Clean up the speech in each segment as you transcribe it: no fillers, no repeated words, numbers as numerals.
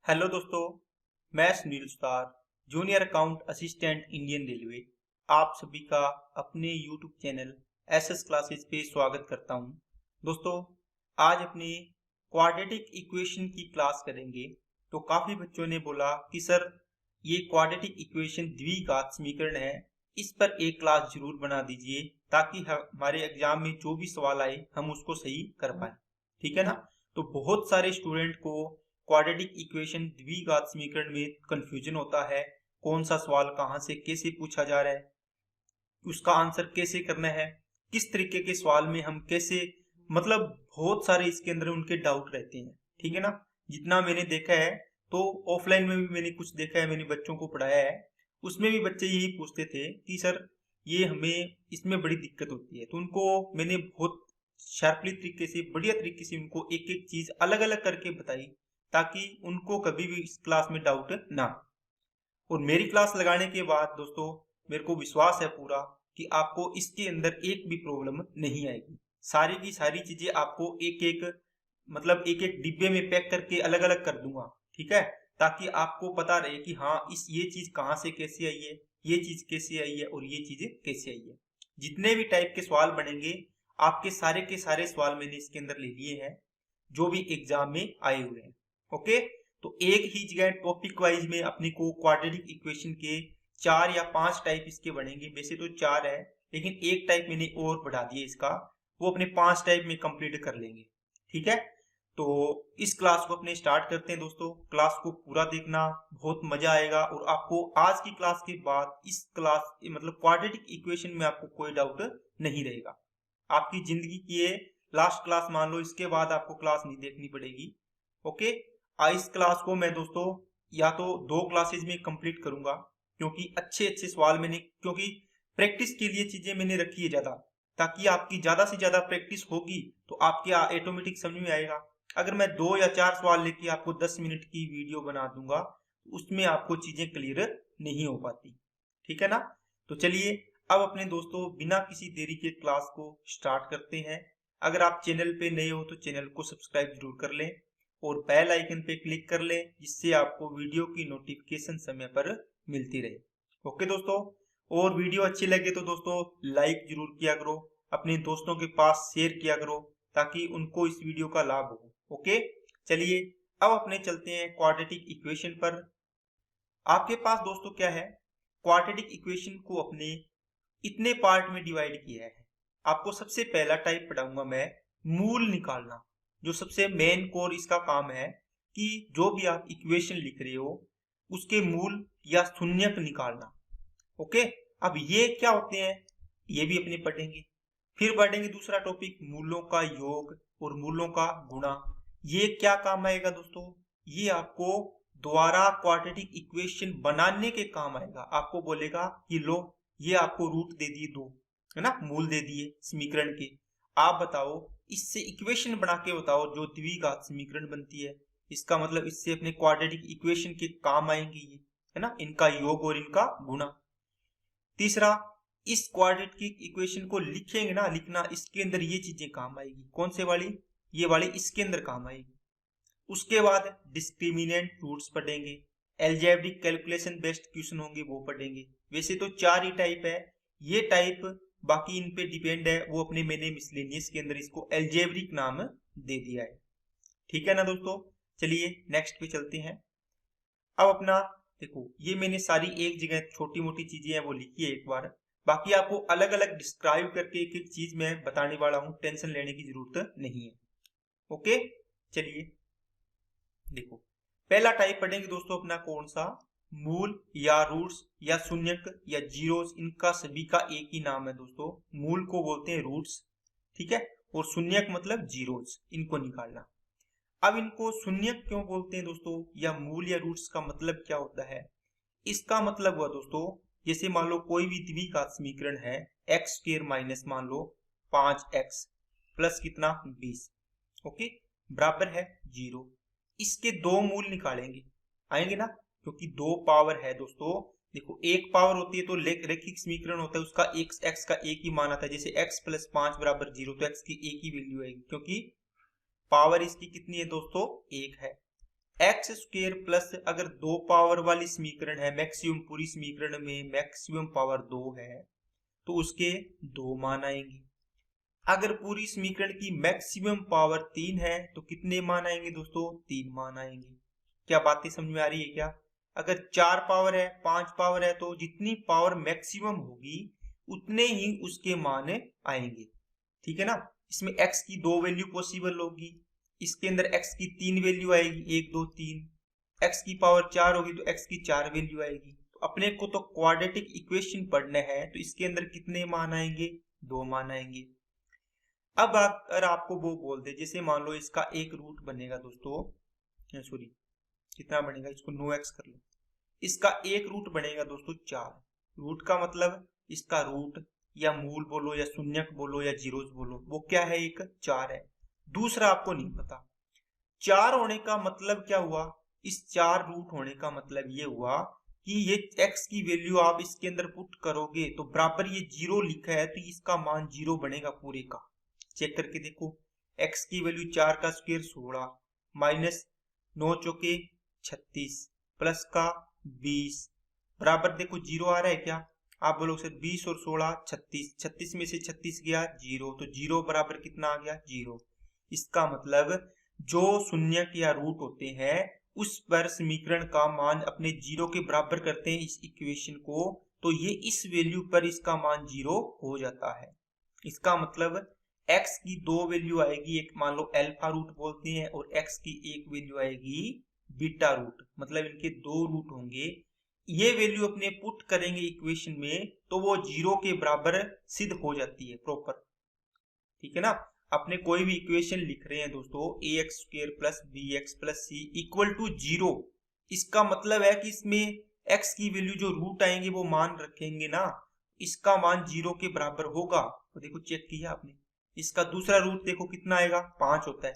Hello दोस्तों, मैं Sunil Sutar, junior account assistant Indian railway, आप सभी का अपने यूट्यूब चैनल एसएस क्लासेस पे स्वागत करता हूं। दोस्तों, आज अपनी क्वाड्रेटिक इक्वेशन की क्लास करेंगे। तो काफ़ी बच्चों ने बोला कि सर ये क्वाड्रेटिक इक्वेशन द्विघात समीकरण है, इस पर एक क्लास जरूर बना दीजिए ताकि हमारे एग्जाम में जो भी सवाल आए हम उसको सही कर पाए। ठीक है ना। तो बहुत सारे स्टूडेंट को क्वाड्रेटिक इक्वेशन द्विघात समीकरण में कंफ्यूजन होता है, कौन सा सवाल कहां से कैसे पूछा जा रहा है, उसका आंसर कैसे करना है, किस तरीके के सवाल में हम कैसे, मतलब बहुत सारे इसके अंदर उनके डाउट रहते हैं। ठीक है ना। जितना मैंने देखा है, तो ऑफलाइन में भी मैंने कुछ देखा है, मैंने बच्चों को पढ़ाया है, उसमें भी बच्चे यही पूछते थे कि सर ये हमें इसमें बड़ी दिक्कत होती है। तो उनको मैंने बहुत शार्पली तरीके से, बढ़िया तरीके से उनको एक एक चीज अलग अलग करके बताई ताकि उनको कभी भी इस क्लास में डाउट ना। और मेरी क्लास लगाने के बाद दोस्तों मेरे को विश्वास है पूरा कि आपको इसके अंदर एक भी प्रॉब्लम नहीं आएगी। सारी की सारी चीजें आपको एक एक, मतलब एक एक डिब्बे में पैक करके अलग अलग कर दूंगा। ठीक है। ताकि आपको पता रहे कि हाँ ये चीज कहाँ से कैसे आई है, ये चीज कैसे आई है और ये चीजें कैसे आई है। जितने भी टाइप के सवाल बनेंगे, आपके सारे के सारे सवाल मैंने इसके अंदर ले लिए हैं जो भी एग्जाम में आए हुए हैं। ओके। तो एक ही जगह टॉपिक वाइज में अपने को क्वाड्रेटिक इक्वेशन के 4 या 5 टाइप इसके बनेंगे। वैसे तो 4 है, लेकिन एक टाइप मैंने और बढ़ा दिया इसका, वो अपने 5 टाइप में कंप्लीट कर लेंगे। ठीक है। तो इस क्लास को अपने स्टार्ट करते हैं दोस्तों। क्लास को पूरा देखना, बहुत मजा आएगा और आपको आज की क्लास के बाद इस क्लास मतलब क्वाड्रेटिक इक्वेशन में आपको कोई डाउट नहीं रहेगा। आपकी जिंदगी की ये लास्ट क्लास मान लो, इसके बाद आपको क्लास नहीं देखनी पड़ेगी। ओके। इस क्लास को मैं दोस्तों या तो 2 क्लासेज में कंप्लीट करूंगा, क्योंकि अच्छे अच्छे सवाल मैंने, क्योंकि प्रैक्टिस के लिए चीजें मैंने रखी है ज्यादा, ताकि आपकी ज्यादा से ज्यादा प्रैक्टिस होगी तो आपके ऑटोमेटिक समझ में आएगा। अगर मैं 2 या 4 सवाल लेके आपको 10 मिनट की वीडियो बना दूंगा तो उसमें आपको चीजें क्लियर नहीं हो पाती। ठीक है ना। तो चलिए अब अपने दोस्तों बिना किसी देरी के क्लास को स्टार्ट करते हैं। अगर आप चैनल पे नए हो तो चैनल को सब्सक्राइब जरूर कर लें और बेल आइकन पे क्लिक कर लें, जिससे आपको वीडियो की नोटिफिकेशन समय पर मिलती रहे। ओके दोस्तों। और वीडियो अच्छी लगे तो दोस्तों लाइक जरूर किया करो, अपने दोस्तों के पास शेयर किया करो ताकि उनको इस वीडियो का लाभ हो। ओके। चलिए अब अपने चलते हैं क्वाड्रेटिक इक्वेशन पर। आपके पास दोस्तों क्या है, क्वाड्रेटिक इक्वेशन को अपने इतने पार्ट में डिवाइड किया है। आपको सबसे पहला टाइप पढ़ाऊंगा मैं, मूल निकालना। जो सबसे मेन कोर इसका काम है कि जो भी आप इक्वेशन लिख रहे हो उसके मूल या शून्यक निकालना। ओके। अब ये क्या होते हैं ये भी अपने पढ़ेंगे। फिर पढ़ेंगे दूसरा टॉपिक, मूलों का योग और मूलों का गुणा। ये क्या काम आएगा दोस्तों, ये आपको द्वारा क्वाड्रेटिक इक्वेशन बनाने के काम आएगा। आपको बोलेगा कि लो ये आपको रूट दे दिए 2, है ना, मूल दे दिए समीकरण के, आप बताओ इससे इक्वेशन बना के बताओ जो द्विघात समीकरण बनती है। इसका मतलब इससे अपने क्वाड्रेटिक इक्वेशन के काम आएंगे ये, है ना, इनका योग और इनका गुणा। तीसरा, इस क्वाड्रेटिक इक्वेशन को लिखेंगे ना, लिखना, इसके अंदर ये चीजें काम आएगी। कौन से वाली, ये वाली इसके अंदर काम आएगी। उसके बाद डिस्क्रिमिनेंट रूट्स पढ़ेंगे, एल्जेब्रिक कैलकुलेशन बेस्ड क्वेश्चन होंगे वो पढ़ेंगे। वैसे तो 4 ही टाइप है, ये टाइप बाकी इन पे डिपेंड है, वो अपने मैंने मिसलेनियस के अंदर इसको एल्जेब्रिक नाम दे दिया है। ठीक है ना दोस्तों। चलिए नेक्स्ट पे चलते हैं। अब अपना देखो, ये मैंने सारी एक जगह छोटी मोटी चीजें हैं वो लिखी है एक बार, बाकी आपको अलग अलग डिस्क्राइब करके एक एक चीज मैं बताने वाला हूं, टेंशन लेने की जरूरत नहीं है। ओके। चलिए देखो, पहला टाइप पढ़ेंगे दोस्तों अपना कौन सा, मूल या रूट्स या शून्यक या जीरोस, इनका सभी का एक ही नाम है दोस्तों। मूल को बोलते हैं रूट्स, ठीक है, और शून्यक मतलब जीरोस, इनको निकालना। अब इनको शून्यक क्यों बोलते हैं दोस्तों, या मूल या रूट्स का मतलब क्या होता है। इसका मतलब हुआ दोस्तों, जैसे मान लो कोई भी द्विघात समीकरण है, एक्स स्क्वायर माइनस मान लो 5x प्लस कितना 20, ओके, बराबर है 0। इसके 2 मूल निकालेंगे, आएंगे ना, क्योंकि 2 पावर है दोस्तों। देखो एक पावर होती है तो रैखिक समीकरण होता है, उसका x का एक ही मान आता है। जैसे x प्लस 5 बराबर 0, तो x की एक ही वैल्यू आएगी, क्योंकि पावर इसकी कितनी है दोस्तों, 1 है। एक्स स्क्वेयर प्लस, अगर 2 पावर वाली समीकरण है, मैक्सिमम पूरी समीकरण में मैक्सिमम पावर 2 है तो उसके 2 मान आएंगे। अगर पूरी समीकरण की मैक्सिमम पावर 3 है तो कितने मान आएंगे दोस्तों? 3 मान आएंगे। क्या बातें समझ में आ रही है क्या? अगर 4 पावर है, 5 पावर है, तो जितनी पावर मैक्सिमम होगी उतने ही उसके मान आएंगे। ठीक है ना? इसमें x की 2 वैल्यू पॉसिबल होगी, इसके अंदर x की 3 वैल्यू आएगी, 1 2 3। x की पावर 4 होगी तो x की 4 वैल्यू आएगी। तो अपने को तो क्वाड्रेटिक इक्वेशन पढ़ना है, तो इसके अंदर कितने मान आएंगे? 2 मान आएंगे। अब अगर आपको वो बोल दे, जैसे मान लो इसका एक रूट बनेगा दोस्तों, सॉरी कितना बनेगा, इसको नो एक्स कर लो। इसका एक रूट बनेगा दोस्तों 4। रूट का मतलब इसका रूट या मूल बोलो या शून्यक बोलो या जीरोस बोलो, वो क्या है? एक 4 है। दूसरा आपको नहीं पता। 4 होने का मतलब क्या हुआ? इस 4 रूट होने का मतलब ये हुआ कि ये x की वैल्यू आप इसके अंदर पुट करोगे तो बराबर ये 0 लिखा है तो इसका मान 0 बनेगा पूरे का। चेक करके देखो, x की वैल्यू 4 का स्क्वायर 16 माइनस 9 चौके 36 प्लस का 20 बराबर देखो 0 आ रहा है क्या? आप बोलोगे सर 20 और 16 36, 36 में से 36 गया 0, तो 0 बराबर कितना आ गया? 0। इसका मतलब जो शून्यक या रूट होते हैं उस पर समीकरण का मान अपने 0 के बराबर करते हैं इस इक्वेशन को, तो ये इस वैल्यू पर इसका मान 0 हो जाता है। इसका मतलब x की 2 वैल्यू आएगी, एक मान लो अल्फा रूट बोलते हैं, और x की एक वैल्यू आएगी बीटा रूट, मतलब इनके 2 रूट होंगे। ये वैल्यू अपने पुट करेंगे इक्वेशन में तो वो 0 के बराबर सिद्ध हो जाती है प्रॉपर। ठीक है ना? अपने कोई भी इक्वेशन लिख रहे हैं दोस्तों, ax square plus bx plus c equal to 0, इसका मतलब है कि इसमें x की वैल्यू जो रूट आएंगे वो मान रखेंगे ना, इसका मान 0 के बराबर होगा। तो देखो चेक किया आपने, इसका दूसरा रूट देखो कितना आएगा? 5 होता है।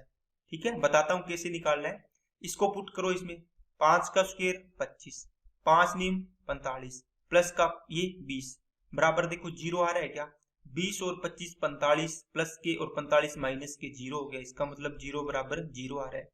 ठीक है, बताता हूं कैसे निकालना है। इसको पुट करो इसमें, 5 का स्क्वायर 25, 5 नीम 45 प्लस का ये 20 बराबर देखो 0 आ रहा है क्या? 20 और 25 45 प्लस के और 45 माइनस के 0 हो गया। इसका मतलब 0 बराबर 0 आ रहा है।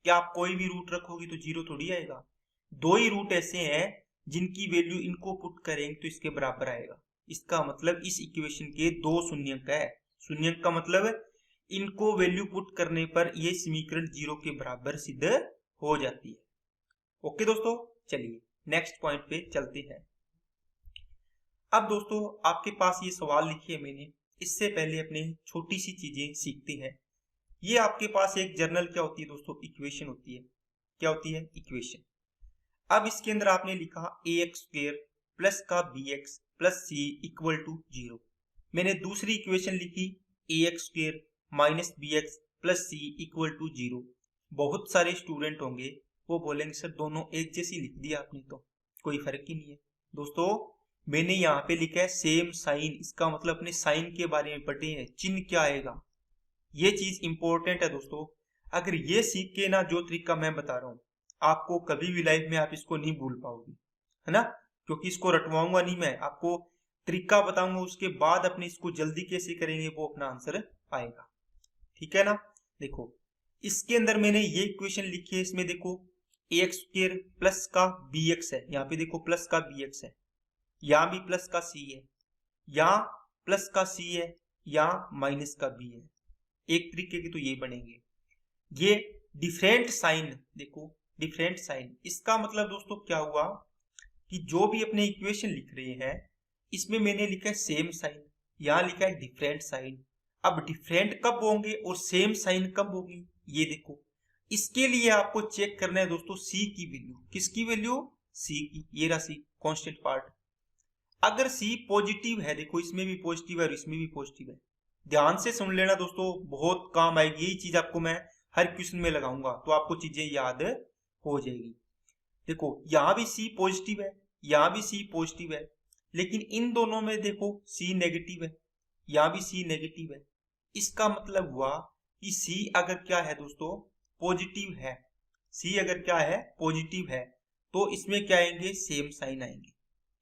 क्या आप कोई भी रूट रखोगे तो 0 थोड़ी आएगा? 2 ही रूट ऐसे हैं जिनकी वैल्यू इनको पुट करेंगे तो इसके बराबर आएगा। इसका मतलब इस इक्वेशन के 2 शून्यक है। शून्यक का मतलब इनको वैल्यू पुट करने पर ये समीकरण 0 के बराबर सिद्ध हो जाती है। ओके दोस्तों, चलिए नेक्स्ट पॉइंट पे चलते हैं। अब दोस्तों आपके पास ये सवाल लिखे है मैंने, इससे पहले अपने छोटी सी चीजें सीखते हैं। ये आपके पास एक जर्नल क्या होती है दोस्तों? इक्वेशन होती है। क्या होती है? इक्वेशन। अब इसके अंदर आपने लिखा ax स्क्वायर प्लस का bx plus c equal to 0। मैंने दूसरी इक्वेशन लिखी ax square minus bx plus c equal to 0। बहुत सारे स्टूडेंट होंगे वो बोलेंगे सर दोनों एक जैसी लिख दिया आपने, तो कोई फर्क ही नहीं है। दोस्तों मैंने यहाँ पे लिखा है सेम साइन, इसका मतलब अपने साइन के बारे में पढ़े हैं, चिन्ह क्या आएगा, ये चीज इंपॉर्टेंट है दोस्तों। अगर ये सीख के ना जो तरीका मैं बता रहा हूँ, आपको कभी भी लाइफ में आप इसको नहीं भूल पाओगे, है ना? क्योंकि इसको रटवाऊंगा नहीं मैं, आपको तरीका बताऊंगा, उसके बाद अपने इसको जल्दी कैसे करेंगे वो अपना आंसर आएगा। ठीक है ना? देखो इसके अंदर मैंने ये इक्वेशन लिखी है, इसमें देखो ax स्क्वायर प्लस का bx है, यहाँ पे देखो प्लस का bx है, यहाँ भी प्लस का c है, यहाँ प्लस का c है, यहाँ माइनस का b है। एक तरीके के तो ये बनेंगे। ये डिफरेंट साइन, देखो डिफरेंट साइन, इसका मतलब दोस्तों क्या हुआ कि जो भी अपने इक्वेशन लिख रहे हैं इसमें मैंने लिखा है सेम साइन, यहाँ लिखा है डिफरेंट साइन। अब डिफरेंट कब होंगे और सेम साइन कब होगी, ये देखो। इसके लिए आपको चेक करना है दोस्तों c की वैल्यू। किसकी वैल्यू? c की। ये रहा c कांस्टेंट पार्ट। अगर c पॉजिटिव है, देखो इसमें भी पॉजिटिव है और इसमें भी पॉजिटिव है, ध्यान से सुन लेना दोस्तों, बहुत काम आएगी। यही चीज आपको मैं हर क्वेश्चन में लगाऊंगा तो आपको चीजें याद हो जाएगी। देखो यहाँ भी c पॉजिटिव है, यहाँ भी c पॉजिटिव है, लेकिन इन दोनों में देखो c नेगेटिव है, यहाँ भी c नेगेटिव है। इसका मतलब हुआ कि c अगर क्या है दोस्तों? पॉजिटिव है। c अगर क्या है? पॉजिटिव है, तो इसमें क्या आएंगे? सेम साइन आएंगे।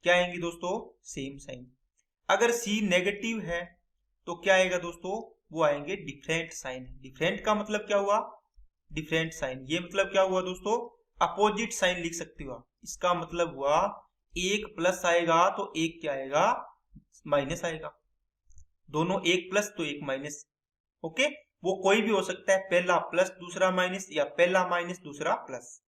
क्या आएंगे दोस्तों? Same sign. अगर c नेगेटिव है तो क्या आएगा दोस्तों? वो आएंगे डिफरेंट साइन। डिफरेंट का मतलब क्या हुआ? Different sign. ये मतलब क्या हुआ दोस्तों, अपोजिट साइन लिख सकते हो आप। इसका मतलब हुआ एक प्लस आएगा तो एक क्या आएगा, माइनस आएगा। दोनों एक प्लस तो एक माइनस। ओके, वो कोई भी हो सकता है, पहला प्लस दूसरा माइनस, या पहला माइनस दूसरा प्लस।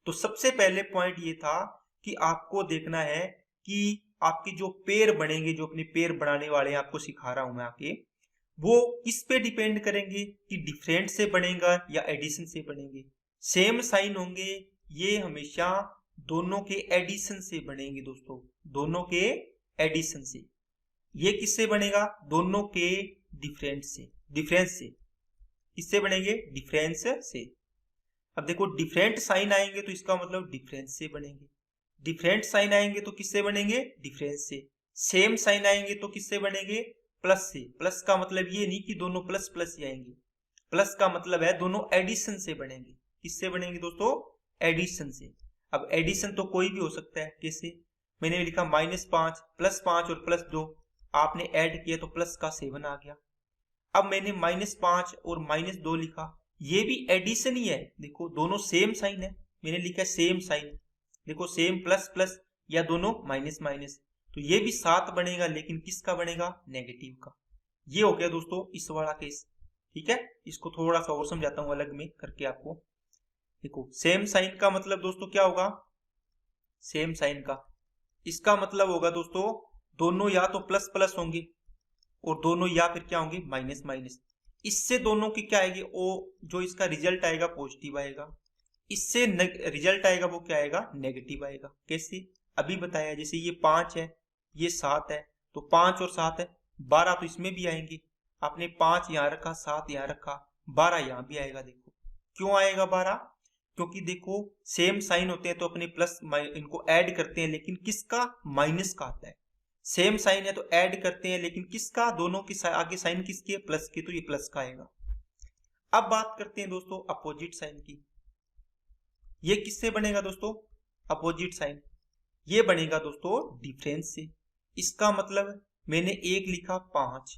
तो सबसे पहले पॉइंट ये था कि आपको देखना है कि आपके जो पेयर बनेंगे, जो अपने पेयर बनाने वाले हैं, आपको सिखा रहा हूं मैं आके, वो किस पे डिपेंड करेंगे कि डिफरेंट से बनेगा या एडिशन से बनेंगे। सेम साइन होंगे ये हमेशा दोनों के एडिशन से बनेंगे दोस्तों, दोनों के एडिशन से। ये किससे बनेगा, दोनों के डिफरेंस से, डिफरेंस से। किससे बनेंगे, डिफरेंस से। अब देखो डिफरेंट साइन आएंगे तो इसका मतलब डिफरेंस से बनेंगे, डिफरेंट साइन आएंगे तो किससे बनेंगे, डिफरेंस से। सेम साइन आएंगे तो किससे बनेंगे, प्लस से। प्लस का मतलब ये नहीं कि दोनों प्लस प्लस ही आएंगे, प्लस का मतलब है दोनों एडिशन से बनेंगे। किससे बनेंगे दोस्तों, एडिशन से। अब एडिशन तो कोई भी हो सकता है, कैसे, मैंने लिखा -5 +5 और +2, आपने ऐड किया तो प्लस का 7 आ गया। अब मैंने -5 और -2 लिखा, ये भी एडिशन ही है। देखो दोनों सेम साइन है, मैंने लिखा सेम साइन, देखो सेम प्लस प्लस या दोनों माइनस माइनस, तो ये भी 7 बनेगा, लेकिन किसका बनेगा, नेगेटिव का। ये हो गया दोस्तों इस वाला केस। ठीक है, इसको थोड़ा सा और समझाता हूं अलग में करके आपको। देखो सेम साइन का मतलब दोस्तों क्या होगा, सेम साइन का इसका मतलब होगा दोस्तों दोनों या तो प्लस प्लस होंगे और दोनों या फिर क्या होंगे, माइनस माइनस। इससे दोनों की क्या आएगी, ओ जो इसका रिजल्ट आएगा पॉजिटिव आएगा, इससे रिजल्ट आएगा वो क्या आएगा, नेगेटिव आएगा। कैसे, अभी बताया, जैसे ये 5 है, ये 7 है, तो 5 और 7 है 12, तो इसमें भी आएंगे। आपने 5 यहाँ रखा, 7 यहाँ रखा, 12 यहाँ भी आएगा। देखो क्यों आएगा 12, क्योंकि देखो सेम साइन होते हैं तो अपने प्लस इनको ऐड करते हैं, लेकिन किसका, माइनस का आता है। सेम साइन है तो ऐड करते हैं, लेकिन किसका, दोनों की आगे साइन किसकी है, प्लस की, तो ये प्लस का आएगा। अब बात करते हैं दोस्तों अपोजिट साइन की। ये किससे बनेगा दोस्तों, अपोजिट साइन ये बनेगा दोस्तों डिफरेंस से। इसका मतलब मैंने एक लिखा 5,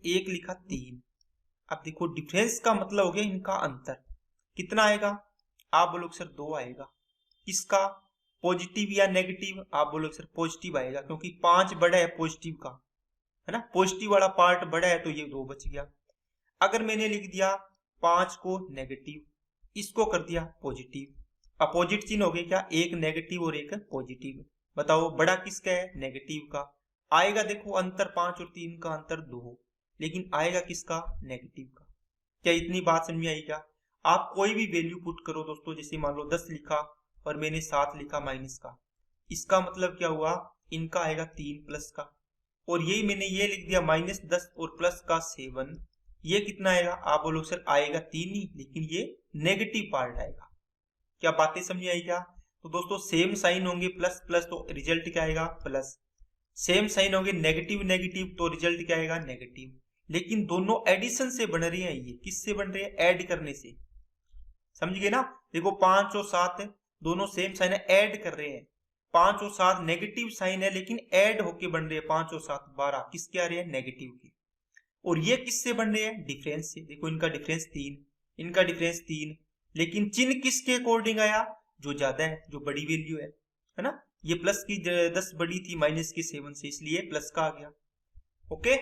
एक लिखा 3। अब देखो डिफरेंस का मतलब हो गया इनका अंतर। कितना आएगा, आप बोलोगे सर 2 आएगा। किसका, पॉजिटिव या नेगेटिव, आप बोलोगे सर पॉजिटिव आएगा, क्योंकि 5 बड़ा है पॉजिटिव का, है ना, पॉजिटिव वाला पार्ट बड़ा है, तो ये 2 बच गया। अगर मैंने लिख दिया 5 को नेगेटिव, इसको कर दिया पॉजिटिव, अपोजिट चिन्ह हो गए क्या, एक नेगेटिव और एक पॉजिटिव। बताओ बड़ा किसका है, नेगेटिव का। आएगा देखो अंतर 5 और 3 का अंतर 2, लेकिन आएगा किसका, नेगेटिव का। क्या इतनी बात समझ में आई क्या। आप कोई भी वैल्यू पुट करो दोस्तों, जैसे मान लो 10 लिखा और मैंने 7 लिखा माइनस का, इसका मतलब क्या हुआ, इनका आएगा 3 प्लस का, और यही मैंने ये लिख दिया -10 और प्लस का 7, ये कितना आएगा, आप बोलो सर आएगा 3 ही, लेकिन ये नेगेटिव पार्ट आएगा। क्या बातें समझ आई क्या। तो दोस्तों सेम साइन होंगे प्लस प्लस तो रिजल्ट क्या आएगा, प्लस। सेम साइन होंगे नेगेटिव नेगेटिव तो रिजल्ट क्या आएगा, नेगेटिव। लेकिन दोनों एडिशन से बन रही है, ये किससे बन रही है, ऐड करने से। समझ गए ना। देखो 5 और 7 दोनों सेम साइन है, ऐड कर रहे हैं। 5 और 7 नेगेटिव साइन है, लेकिन ऐड होके बन रहे हैं 5 और 7 12, किसके आ रहे हैं, नेगेटिव के। और ये किससे बन रहे हैं, डिफरेंस से। देखो इनका डिफरेंस 3, इनका डिफरेंस 3, लेकिन चिन्ह किसके अकॉर्डिंग आया, जो ज्यादा है, जो बड़ी वैल्यू है ना। ये प्लस की 10 बड़ी थी माइनस की 7 से, इसलिए प्लस का आ गया। ओके,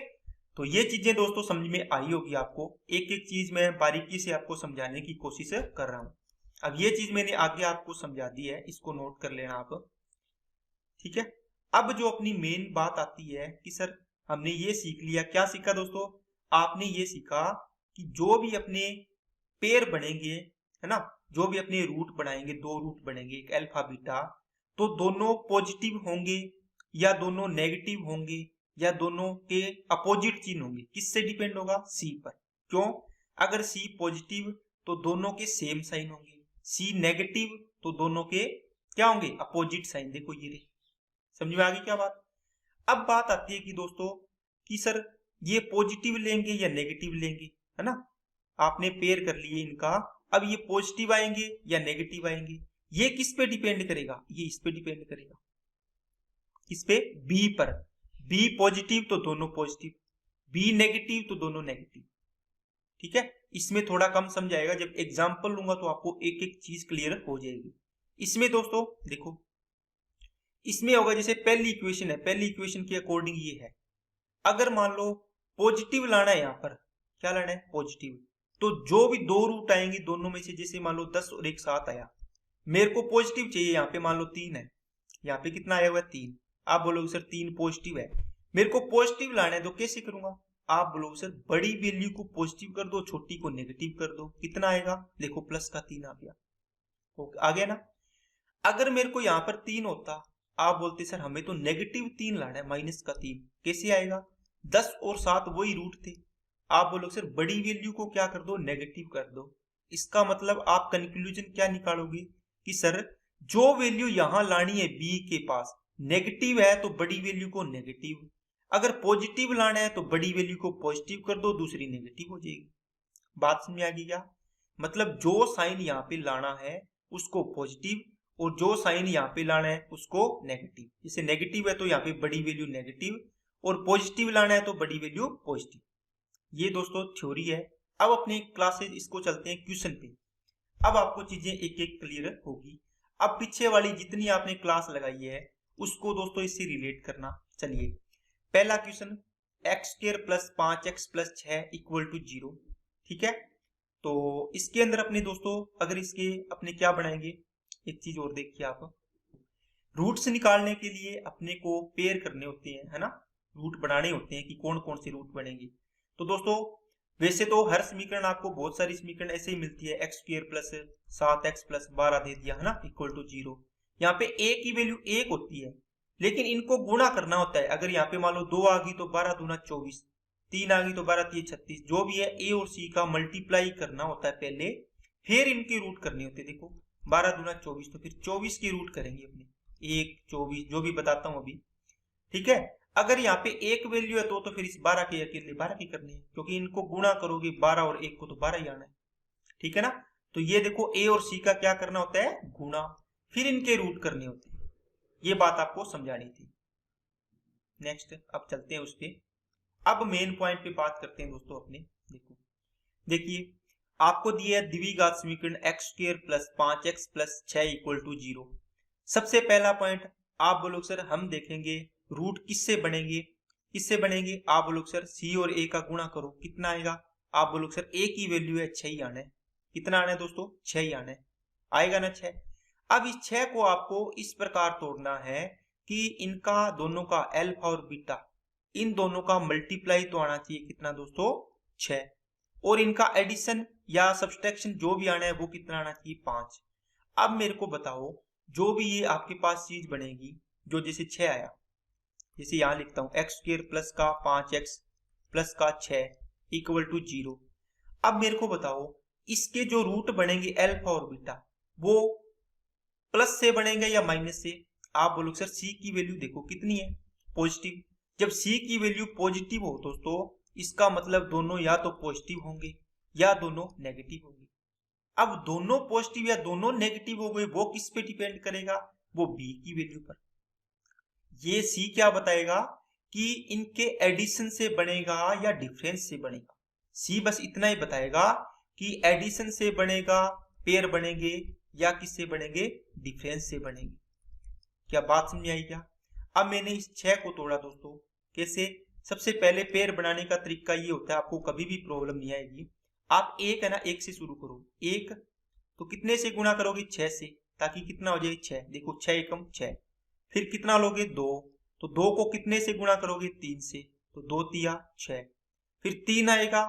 तो ये चीजें दोस्तों समझ में आई होगी आपको। एक एक चीज मैं बारीकी से आपको समझाने की कोशिश कर रहा हूं। अब ये चीज मैंने आगे आपको समझा दी है, इसको नोट कर लेना आप। ठीक है, अब जो अपनी मेन बात आती है कि सर हमने ये सीख लिया, क्या सीखा दोस्तों, आपने ये सीखा कि जो भी अपने पेयर बनेंगे, है ना, जो भी अपने रूट बनाएंगे, 2 रूट बनेंगे, एक अल्फा बीटा, तो दोनों पॉजिटिव होंगे या दोनों नेगेटिव होंगे या दोनों के अपोजिट चिन्ह होंगे। किससे डिपेंड होगा, सी पर। क्यों, अगर सी पॉजिटिव तो दोनों के सेम साइन होंगे, सी नेगेटिव तो दोनों के क्या होंगे, अपोजिट साइन। देखो ये रे, समझ में आ गई क्या बात। अब बात आती है कि दोस्तों कि सर ये पॉजिटिव लेंगे या नेगेटिव लेंगे, है ना, आपने पेयर कर लिए इनका। अब ये पॉजिटिव आएंगे या नेगेटिव आएंगे, ये किस पे डिपेंड करेगा, ये इस पे डिपेंड करेगा, किस पे, बी पर। बी पॉजिटिव तो दोनों पॉजिटिव, बी नेगेटिव तो दोनों नेगेटिव। ठीक है, इसमें थोड़ा कम समझ आएगा, जब एग्जाम्पल लूंगा तो आपको एक एक चीज क्लियर हो जाएगी। इसमें दोस्तों देखो, इसमें होगा जैसे पहली इक्वेशन है, पहली इक्वेशन के अकॉर्डिंग ये है, अगर मान लो पॉजिटिव लाना है, यहाँ पर क्या लाना है पॉजिटिव, तो जो भी दो रूट आएंगे दोनों में से, जैसे मान लो 10 और एक 7 आया, मेरे को पॉजिटिव चाहिए, यहाँ पे मान लो 3 है, यहाँ पे कितना आया हुआ है 3, आप बोलोगे सर 3 पॉजिटिव है, मेरे को पॉजिटिव लाना है तो कैसे करूंगा, आप बोलोगे सर बड़ी वैल्यू को पॉजिटिव कर दो, छोटी को नेगेटिव कर दो, कितना आएगा देखो प्लस का 3 आ गया, आ गया ना। अगर मेरे को यहाँ पर 3 होता, आप बोलते सर हमें तो नेगेटिव 3 लाना है, माइनस का 3 कैसे आएगा, 10 और 7 वही रूट थे, आप बोलोगे सर बड़ी वैल्यू को क्या कर दो नेगेटिव कर दो। इसका मतलब आप कंक्लूजन क्या निकालोगे कि सर जो वैल्यू यहां लानी है बी के पास नेगेटिव है तो बड़ी वैल्यू को नेगेटिव, अगर पॉजिटिव लाना है तो बड़ी वैल्यू को पॉजिटिव कर दो, दूसरी नेगेटिव हो जाएगी। बात समझ आ गई क्या, मतलब जो साइन यहाँ पे लाना है उसको पॉजिटिव और जो साइन यहाँ पे लाना है उसको नेगेटिव, जैसे नेगेटिव है तो यहाँ पे बड़ी वैल्यू नेगेटिव और पॉजिटिव लाना है तो बड़ी वैल्यू पॉजिटिव। ये दोस्तों थ्योरी है। अब अपने क्लासेस इसको चलते हैं क्वेश्चन पे, अब आपको चीजें एक एक क्लियर होगी। अब पीछे वाली जितनी आपने क्लास लगाई है उसको दोस्तों इससे रिलेट करना। चलिए पहला question, x square plus 5x plus 6 equal to 0, ठीक है। तो इसके अंदर अपने दोस्तों अगर इसके अपने क्या बनाएंगे, एक चीज और देखिए आप, रूट्स निकालने के लिए अपने को पेयर करने होते हैं, है ना, रूट बनाने होते हैं कि कौन कौन से रूट बनेंगे। तो दोस्तों वैसे तो हर समीकरण आपको बहुत सारी समीकरण ऐसे ही मिलती है, x square plus 7x plus 12 दे दिया, है ना, इक्वल टू 0। यहाँ पे a की वैल्यू 1 होती है, लेकिन इनको गुणा करना होता है। अगर यहाँ पे मान लो 2 आ गई तो 12 दूना 24, 3 आ गई तो 12 3 36, जो भी है a और c का मल्टीप्लाई करना होता है पहले, फिर इनके रूट करने होते हैं। देखो 12 दूना 24, तो फिर 24 के रूट करेंगे अपने, 1 24 जो भी बताता हूँ अभी, ठीक है। अगर यहाँ पे एक वैल्यू है तो फिर इस 12 के अकेले 12 की करनी है, क्योंकि इनको गुणा करोगे 12 और 1 को तो 12 ही आना है, ठीक है ना। तो ये देखो a और c का क्या करना होता है गुणा, फिर इनके रूट करने होते हैं। ये बात आपको समझानी थी। नेक्स्ट अब चलते हैं उस पे, अब मेन पॉइंट पे बात करते हैं दोस्तों अपने। देखो देखिए आपको दिया है द्विघात समीकरण x square plus 5x plus 6 equal to 0। सबसे पहला पॉइंट आप बोलोगे सर हम देखेंगे रूट किससे बनेंगे, किससे बनेंगे, आप बोलोगे सर c और a का गुणा करो, कितना आएगा, आप बोलोगे सर a की वैल्यू है 6 ही आना है, कितना आना है दोस्तों 6 ही आना है, आएगा ना 6। अब इस 6 को आपको इस प्रकार तोड़ना है कि इनका दोनों का अल्फा और बीटा, इन दोनों का मल्टीप्लाई तो आना चाहिए, कितना दोस्तों 6, और इनका एडिशन या सब्सट्रैक्शन जो भी आना है वो कितना आना चाहिए 5। अब मेरे को बताओ जो भी ये आपके पास चीज बनेगी, जो जैसे 6 आया, जैसे यहां लिखता हूं एक्स स्क्वायर प्लस का 5x प्लस का 6 इक्वल टू 0। अब मेरे को बताओ इसके जो रूट बनेंगे अल्फा और बीटा वो प्लस से बनेंगे या माइनस से, आप बोलोगे सर c की वैल्यू देखो कितनी है पॉजिटिव, जब c की वैल्यू पॉजिटिव हो दोस्तों इसका मतलब दोनों या तो पॉजिटिव होंगे या दोनों नेगेटिव होंगे। अब दोनों पॉजिटिव या दोनों नेगेटिव हो गए वो किस पे डिपेंड करेगा, वो b की वैल्यू पर। ये c क्या बताएगा कि इनके एडिशन से बनेगा या डिफरेंस से बनेगा, c बस इतना ही बताएगा कि एडिशन से बनेगा, पेयर बनेंगे या किससे बनेंगे डिफरेंस से बनेंगे। क्या बात समझ आई क्या। अब मैंने इस 6 को तोड़ा दोस्तों, कैसे, सबसे पहले पेयर बनाने का तरीका ये होता है, आपको कभी भी प्रॉब्लम नहीं आएगी। आप एक है ना, एक से शुरू करो, एक तो कितने से गुणा करोगे 6 से, ताकि कितना हो जाए 6, देखो 6 एकम 6, फिर कितना लोगे 2, तो 2 को कितने से गुणा करोगे 3 से, तो 2 तिया 6, फिर 3 आएगा,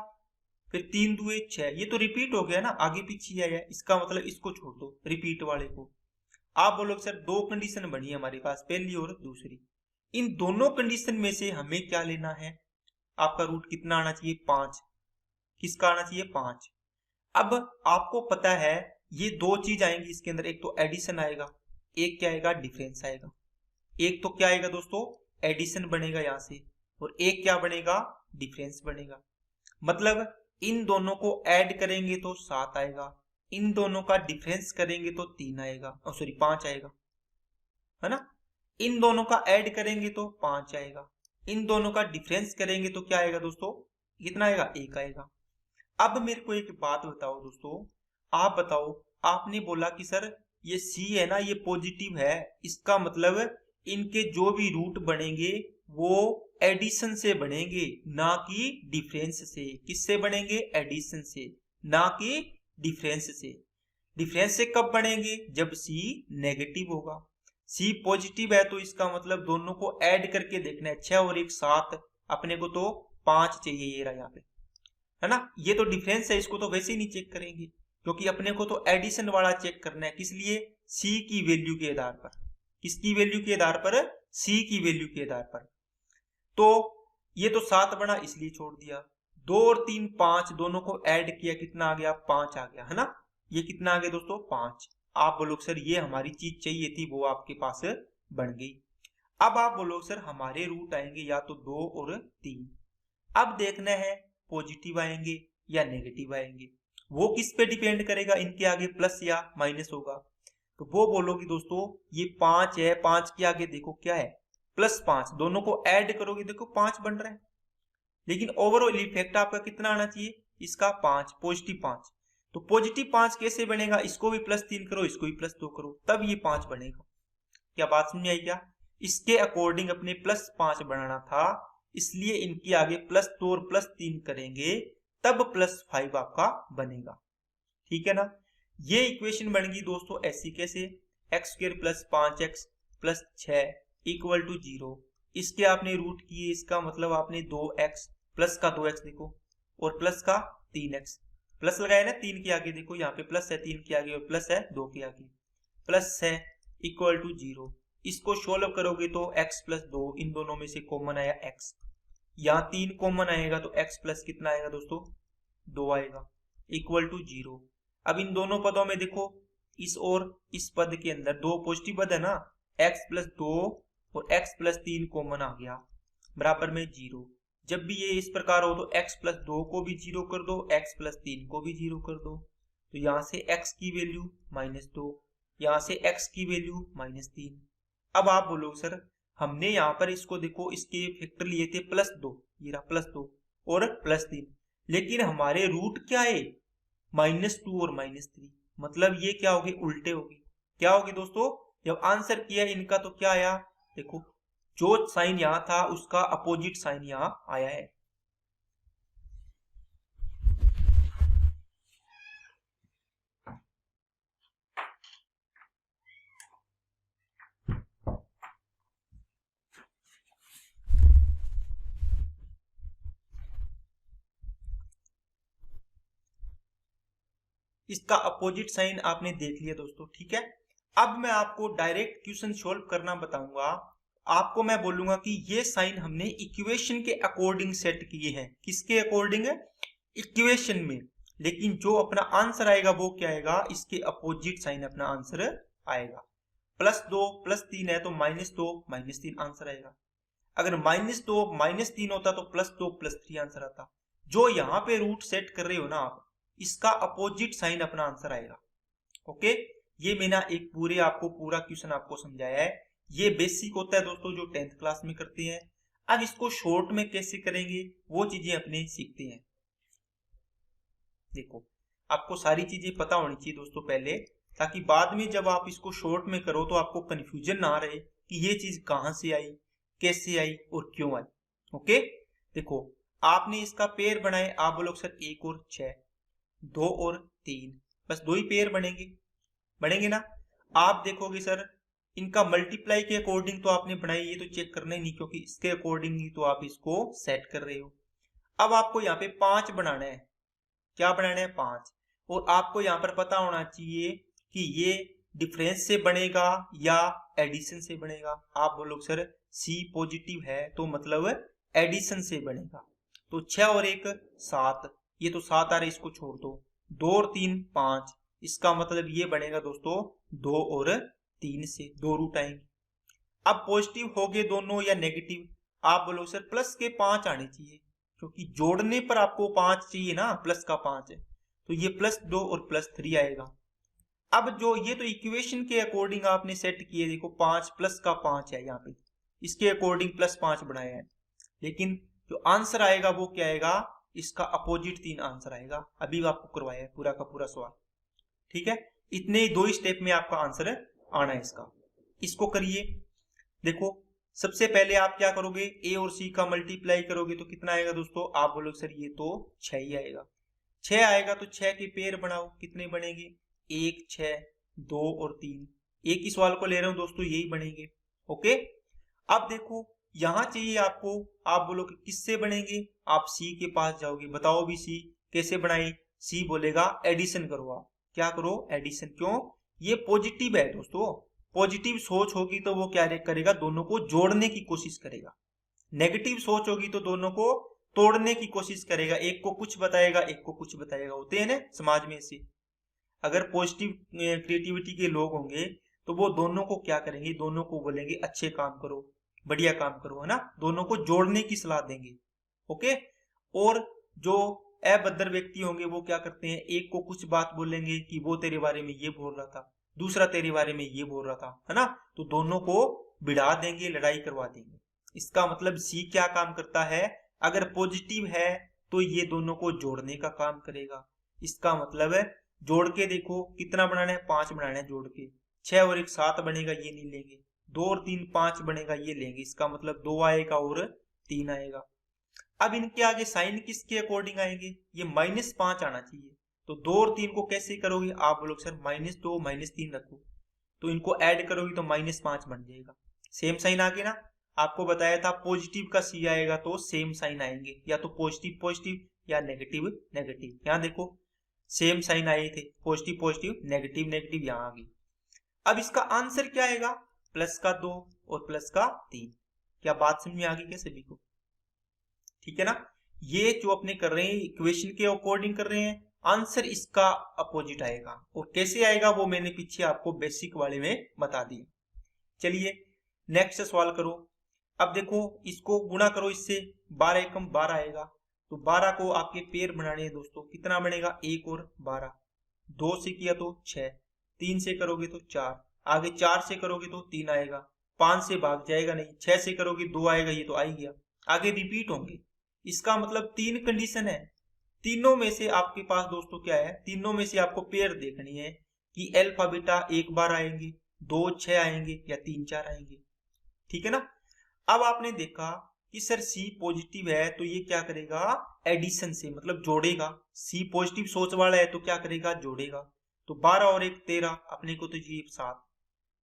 फिर 3 दुए 6, ये तो रिपीट हो गया ना, आगे पीछे आया, इसका मतलब इसको छोड़ दो रिपीट वाले को। आप बोलोगे सर दो कंडीशन बनी है हमारे पास, पहली और दूसरी, इन दोनों कंडीशन में से हमें क्या लेना है, आपका रूट कितना आना चाहिए 5, किसका आना चाहिए 5। अब आपको पता है ये दो चीज आएंगी इसके अंदर, एक तो एडिशन आएगा, एक क्या आएगा डिफरेंस आएगा। एक तो क्या आएगा दोस्तों एडिशन बनेगा यहां से, और एक क्या बनेगा डिफरेंस बनेगा। मतलब इन दोनों को ऐड करेंगे तो 7 आएगा, इन दोनों का डिफरेंस करेंगे तो 3 आएगा, सॉरी 5 आएगा, है ना। इन दोनों का ऐड करेंगे तो 5 आएगा, इन दोनों का डिफरेंस करेंगे तो क्या आएगा दोस्तों, कितना आएगा 1 आएगा। अब मेरे को एक बात बताओ दोस्तों, आप बताओ, आपने बोला कि सर ये सी है ना, ये पॉजिटिव है, इसका मतलब इनके जो भी रूट बनेंगे वो एडिशन से बनेंगे, ना कि डिफरेंस से। किससे बनेंगे? एडिशन से, ना कि डिफरेंस से। डिफरेंस से कब बनेंगे? जब सी नेगेटिव होगा। सी पॉजिटिव है तो इसका मतलब दोनों को ऐड करके देखना है, 6 और 1 7, अपने को तो 5 चाहिए, ये रहा यहाँ पे, है ना। ये तो डिफरेंस है, इसको तो वैसे ही नहीं चेक करेंगे, क्योंकि अपने को तो एडिशन वाला चेक करना है। किस लिए? सी की वैल्यू के आधार पर। किसकी वैल्यू के आधार पर? सी की वैल्यू के आधार पर। तो ये तो 7 बना, इसलिए छोड़ दिया। 2 और 3 5, दोनों को ऐड किया, कितना आ गया? 5 आ गया, है ना। ये कितना आ गया दोस्तों? 5। आप बोलो सर ये हमारी चीज चाहिए थी, वो आपके पास बन गई। अब आप बोलो सर हमारे रूट आएंगे या तो 2 और 3। अब देखना है पॉजिटिव आएंगे या नेगेटिव आएंगे, वो किस पे डिपेंड करेगा? इनके आगे प्लस या माइनस होगा। तो वो बोलोगे दोस्तों ये 5 है, 5 के आगे देखो क्या है? +5। दोनों को ऐड करोगे, देखो 5 बन रहा है, लेकिन ओवरऑल इफेक्ट आपका कितना आना चाहिए? इसका 5, पॉजिटिव 5। तो पॉजिटिव 5 कैसे बनेगा? इसको भी +3 करो, इसको भी +2 करो, तब ये 5 बनेगा। क्या बात समझ आई क्या? इसके अकॉर्डिंग अपने +5 बनाना था, इसलिए इनके आगे +2 और +3 करेंगे, तब +5 आपका बनेगा। ठीक है ना। ये इक्वेशन बन गई दोस्तों ऐसी। कैसे? x² + 5x + 6 = 0। इसके आपने रूट किए, इसका मतलब आपने 2x प्लस का 2x देखो, और प्लस का 3x, प्लस लगाया ना 3 के आगे, देखो यहाँ पे प्लस है 3 के आगे और प्लस है 2 के आगे, प्लस है = 0। इसको सोल्व करोगे तो x + 2, इन दोनों में से कॉमन आया x, यहाँ 3 कॉमन आएगा तो x प्लस कितना आएगा दोस्तों? 2 आएगा, = 0। अब इन दोनों पदों में देखो, इस और इस पद के अंदर 2 पॉजिटिव पद है ना, x + 2 और x + 3 कॉमन आ गया, बराबर में 0। जब भी ये इस प्रकार हो तो x + 2 को भी 0 कर दो, x + 3 को भी 0 कर दो। तो यहाँ से x की वैल्यू -2, यहाँ से x की वैल्यू -3। अब आप बोलो सर हमने यहाँ पर इसको देखो, इसके फैक्टर लिए थे +2, ये रहा +2 और +3, लेकिन हमारे रूट क्या है? -2 और -3, मतलब ये क्या होगी? उल्टे होगी। क्या होगी दोस्तों? जब आंसर किया इनका तो क्या आया? देखो जो साइन यहां था उसका अपोजिट साइन यहां आया है। इसका अपोजिट साइन आपने देख लिया दोस्तों। ठीक है, अब मैं आपको डायरेक्ट क्वेश्चन सोल्व करना बताऊंगा। आपको मैं बोलूंगा कि ये साइन हमने इक्वेशन के अकॉर्डिंग सेट किए हैं। किसके अकॉर्डिंग है? इक्वेशन में। लेकिन जो अपना आंसर आएगा वो क्या आएगा? इसके अपोजिट साइन अपना आंसर आएगा। +2 +3 है तो -2 -3 आंसर आएगा। अगर -2 -3 होता तो +2 +3 आंसर आता। जो यहाँ पे रूट सेट कर रहे हो ना आप, इसका अपोजिट साइन अपना आंसर आएगा। ओके, ये मैंने एक पूरे आपको पूरा क्वेश्चन आपको समझाया है। ये बेसिक होता है दोस्तों जो 10th क्लास में करते हैं। अब इसको शॉर्ट में कैसे करेंगे वो चीजें अपने सीखते हैं। देखो आपको सारी चीजें पता होनी चाहिए दोस्तों पहले, ताकि बाद में जब आप इसको शॉर्ट में करो तो आपको कंफ्यूजन ना रहे कि ये चीज कहां से आई, कैसे आई और क्यों आई। ओके, देखो आपने इसका पेयर बनाए, आप बोलोगे सर 1 और 6, 2 और 3, बस 2 ही पेयर बनेंगे ना। आप देखोगे सर इनका मल्टीप्लाई के अकॉर्डिंग तो आपने बनाई, ये तो चेक करना ही नहीं, क्योंकि इसके अकॉर्डिंग ही तो आप इसको सेट कर रहे हो। अब आपको यहाँ पे 5 बनाना है। क्या बनाना है? 5। और आपको यहाँ पर पता होना चाहिए कि ये डिफरेंस से बनेगा या एडिशन से बनेगा। आप बोलो सर सी पॉजिटिव है तो मतलब एडिशन से बनेगा। तो 6 और 1 7, ये तो 7 आ रहा है, इसको छोड़ दो। 2 और 3 5, इसका मतलब ये बनेगा दोस्तों 2 और 3 से 2 रूट आएंगे। अब पॉजिटिव हो गए दोनों या नेगेटिव? आप बोलो सर प्लस के 5 आने चाहिए, क्योंकि जोड़ने पर आपको 5 चाहिए ना, प्लस का 5 है तो ये +2 और +3 आएगा। अब जो ये तो इक्वेशन के अकॉर्डिंग आपने सेट किए, देखो 5 प्लस का 5 है यहाँ पे, इसके अकॉर्डिंग +5 बनाया है। लेकिन जो आंसर आएगा वो क्या आएगा? इसका अपोजिट 3 आंसर आएगा। अभी आपको करवाया है पूरा का पूरा सवाल, ठीक है। इतने ही 2 स्टेप में आपका आंसर आना है इसका। इसको करिए। देखो सबसे पहले आप क्या करोगे, ए और सी का मल्टीप्लाई करोगे तो कितना आएगा दोस्तों, आप बोलोगे सर ये तो 6 ही आएगा। 6 आएगा तो 6 के पेयर बनाओ, कितने बनेंगे, 1 6 2 और 3। एक ही सवाल को ले रहे हूं दोस्तों, यही बनेंगे। ओके, अब देखो यहां चाहिए आपको, आप बोलोगे किससे बनेंगे, आप सी के पास जाओगे, बताओ भी सी कैसे बनाई। सी बोलेगा एडिशन करो, आप क्या करो, एडिशन। क्यों, ये पॉजिटिव है दोस्तों, पॉजिटिव सोच होगी तो वो क्या करेगा, दोनों को जोड़ने की कोशिश करेगा। नेगेटिव सोच होगी तो दोनों को तोड़ने की कोशिश करेगा, एक को कुछ बताएगा एक को कुछ बताएगा। होते हैं ना समाज में ऐसे। अगर पॉजिटिव क्रिएटिविटी के लोग होंगे तो वो दोनों को क्या करेंगे, दोनों को बोलेंगे अच्छे काम करो, बढ़िया काम करो, है ना, दोनों को जोड़ने की सलाह देंगे। ओके, और जो अभद्र व्यक्ति होंगे वो क्या करते हैं, एक को कुछ बात बोलेंगे कि वो तेरे बारे में ये बोल रहा था, दूसरा तेरे बारे में ये बोल रहा था, है ना, तो दोनों को भिड़ा देंगे, लड़ाई करवा देंगे। इसका मतलब सी क्या काम करता है, अगर पॉजिटिव है तो ये दोनों को जोड़ने का काम करेगा। इसका मतलब है जोड़ के देखो कितना बनाना है, 5 बनाना है जोड़ के। 6 और 1 7 बनेगा, ये नहीं लेंगे। 2 और 3 5 बनेगा, ये लेंगे। इसका मतलब 2 आएगा और 3 आएगा। अब इनके आगे साइन किसके अकॉर्डिंग आएंगे, ये -5 आना चाहिए। तो 2 और 3 को कैसे करोगे, आप बोलोगे सर -2 -3 रखो, तो इनको ऐड करोगे तो -5 बन जाएगा। सेम साइन आगे ना, आपको बताया था पॉजिटिव का सी आएगा तो सेम साइन आएंगे, या तो पॉजिटिव पॉजिटिव या नेगेटिव नेगेटिव। यहाँ देखो सेम साइन आए थे, पॉजिटिव पॉजिटिव नेगेटिव नेगेटिव, यहाँ आ गई। अब इसका आंसर क्या आएगा, प्लस का 2 और प्लस का 3। क्या बात समझ में आ गई क्या सभी को, ठीक है ना। ये जो अपने कर रहे हैं इक्वेशन के अकॉर्डिंग कर रहे हैं, आंसर इसका अपोजिट आएगा। और कैसे आएगा वो मैंने पीछे आपको बेसिक वाले में बता दिया। चलिए नेक्स्ट सवाल करो। अब देखो इसको गुणा करो इससे, 12 एकम 12 आएगा। तो 12 को आपके पेयर बनाने हैं दोस्तों, कितना बनेगा, 1 और 12। 2 से किया तो 6, 3 से करोगे तो 4, आगे 4 से करोगे तो 3 आएगा, 5 से भाग जाएगा नहीं, 6 से करोगे 2 आएगा, ये तो आ ही गया, आगे रिपीट होंगे। इसका मतलब 3 कंडीशन है। तीनों में से आपके पास दोस्तों क्या है, तीनों में से आपको पेयर देखनी है कि अल्फा बीटा 1 बार आएंगे, 2 6 आएंगे या 3 4 आएंगे, ठीक है ना। अब आपने देखा कि सर सी पॉजिटिव है तो ये क्या करेगा, एडिशन से मतलब जोड़ेगा। सी पॉजिटिव सोच वाला है तो क्या करेगा, जोड़ेगा। तो 12 और 1 13, अपने को तो चाहिए 7,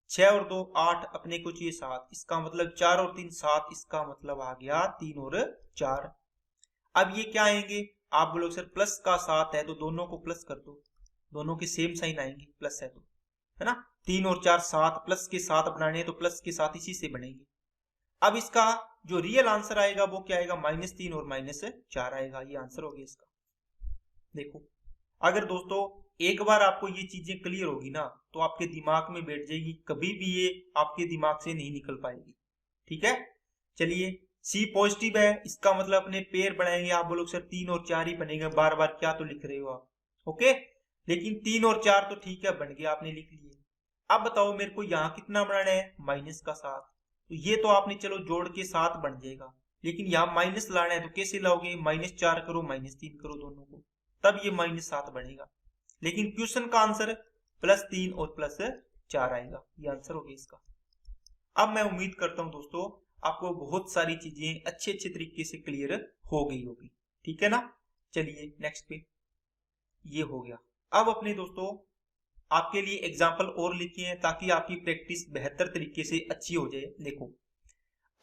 6 और 2 8, अपने को चाहिए 7। इसका मतलब 4 और 3 7, इसका मतलब आ गया 3 और 4। अब ये क्या आएंगे, आप बोलोगे सर प्लस का 7 है तो दोनों को प्लस कर दो, दोनों के सेम साइन आएंगे, प्लस है तो, है ना। 3 और 4 7, प्लस के 7 बनाने हैं तो प्लस के 7 इसी से बनेंगे। अब इसका जो रियल आंसर आएगा वो क्या आएगा, -3 और -4 आएगा। ये आंसर हो गया इसका। देखो अगर दोस्तों एक बार आपको ये चीजें क्लियर होगी ना तो आपके दिमाग में बैठ जाएगी, कभी भी ये आपके दिमाग से नहीं निकल पाएगी, ठीक है। चलिए सी पॉजिटिव है, इसका मतलब अपने पेयर बनाएंगे। आप बोलोगे सर 3 और 4 ही बनेंगे, बार बार क्या तो लिख रहे हो आप, ओके। लेकिन 3 और 4 तो ठीक है बन गया, आपने लिख लिए। अब बताओ मेरे को यहाँ कितना बनाना है, -7। तो ये तो आपने चलो जोड़ के 7 बन जाएगा, लेकिन यहाँ माइनस लाना है तो कैसे लाओगे, -4 करो -3 करो दोनों को, तब ये -7 बनेगा। लेकिन क्वेश्चन का आंसर +3 और +4 आएगा। ये आंसर हो गया इसका। अब मैं उम्मीद करता हूं दोस्तों आपको बहुत सारी चीजें अच्छे तरीके से क्लियर हो गई होगी, ठीक है ना। चलिए नेक्स्ट पे, ये हो गया। अब अपने दोस्तों आपके लिए एग्जाम्पल और लिखे हैं ताकि आपकी प्रैक्टिस बेहतर तरीके से अच्छी हो जाए। देखो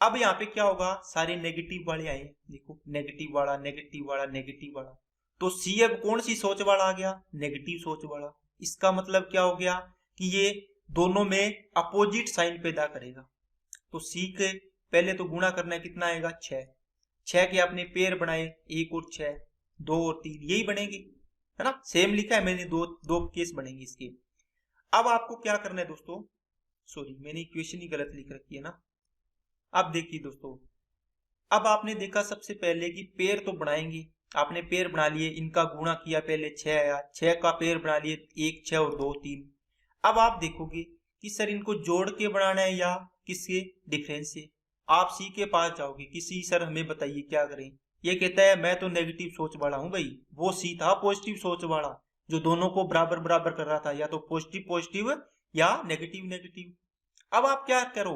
अब यहाँ पे क्या होगा, सारे नेगेटिव वाले आए, देखो नेगेटिव वाला नेगेटिव वाला नेगेटिव वाला। तो सी अब कौन सी सोच वाला आ गया, नेगेटिव सोच वाला। इसका मतलब क्या हो गया कि ये दोनों में अपोजिट साइन पैदा करेगा। तो सी के पहले तो गुणा करना है, कितना आएगा 6, 6 के आपने पेयर बनाए 1 और 6, 2 और 3, यही बनेंगे, है ना। सेम लिखा है मैंने, दो केस बनेंगे इसके। अब आपको क्या करना है दोस्तों, सॉरी मैंने इक्वेशन ही गलत लिख रखी है ना। अब देखिए दोस्तों, अब आपने देखा सबसे पहले कि पेयर तो बनाएंगे, आपने पेयर बना लिए, इनका गुणा किया, पहले 6 आया, 6 का पेयर बना लिए 1 6 और 2 3। अब आप देखोगे कि सर इनको जोड़ के बनाना है या किसके डिफरेंस से। आप सी के पास जाओगे कि सी सर हमें बताइए क्या करें, ये कहता है मैं तो नेगेटिव सोच वाला हूं भाई, वो सी था पॉजिटिव सोच वाला जो दोनों को बराबर बराबर कर रहा था, या तो पॉजिटिव पॉजिटिव या नेगेटिव नेगेटिव। अब आप क्या करो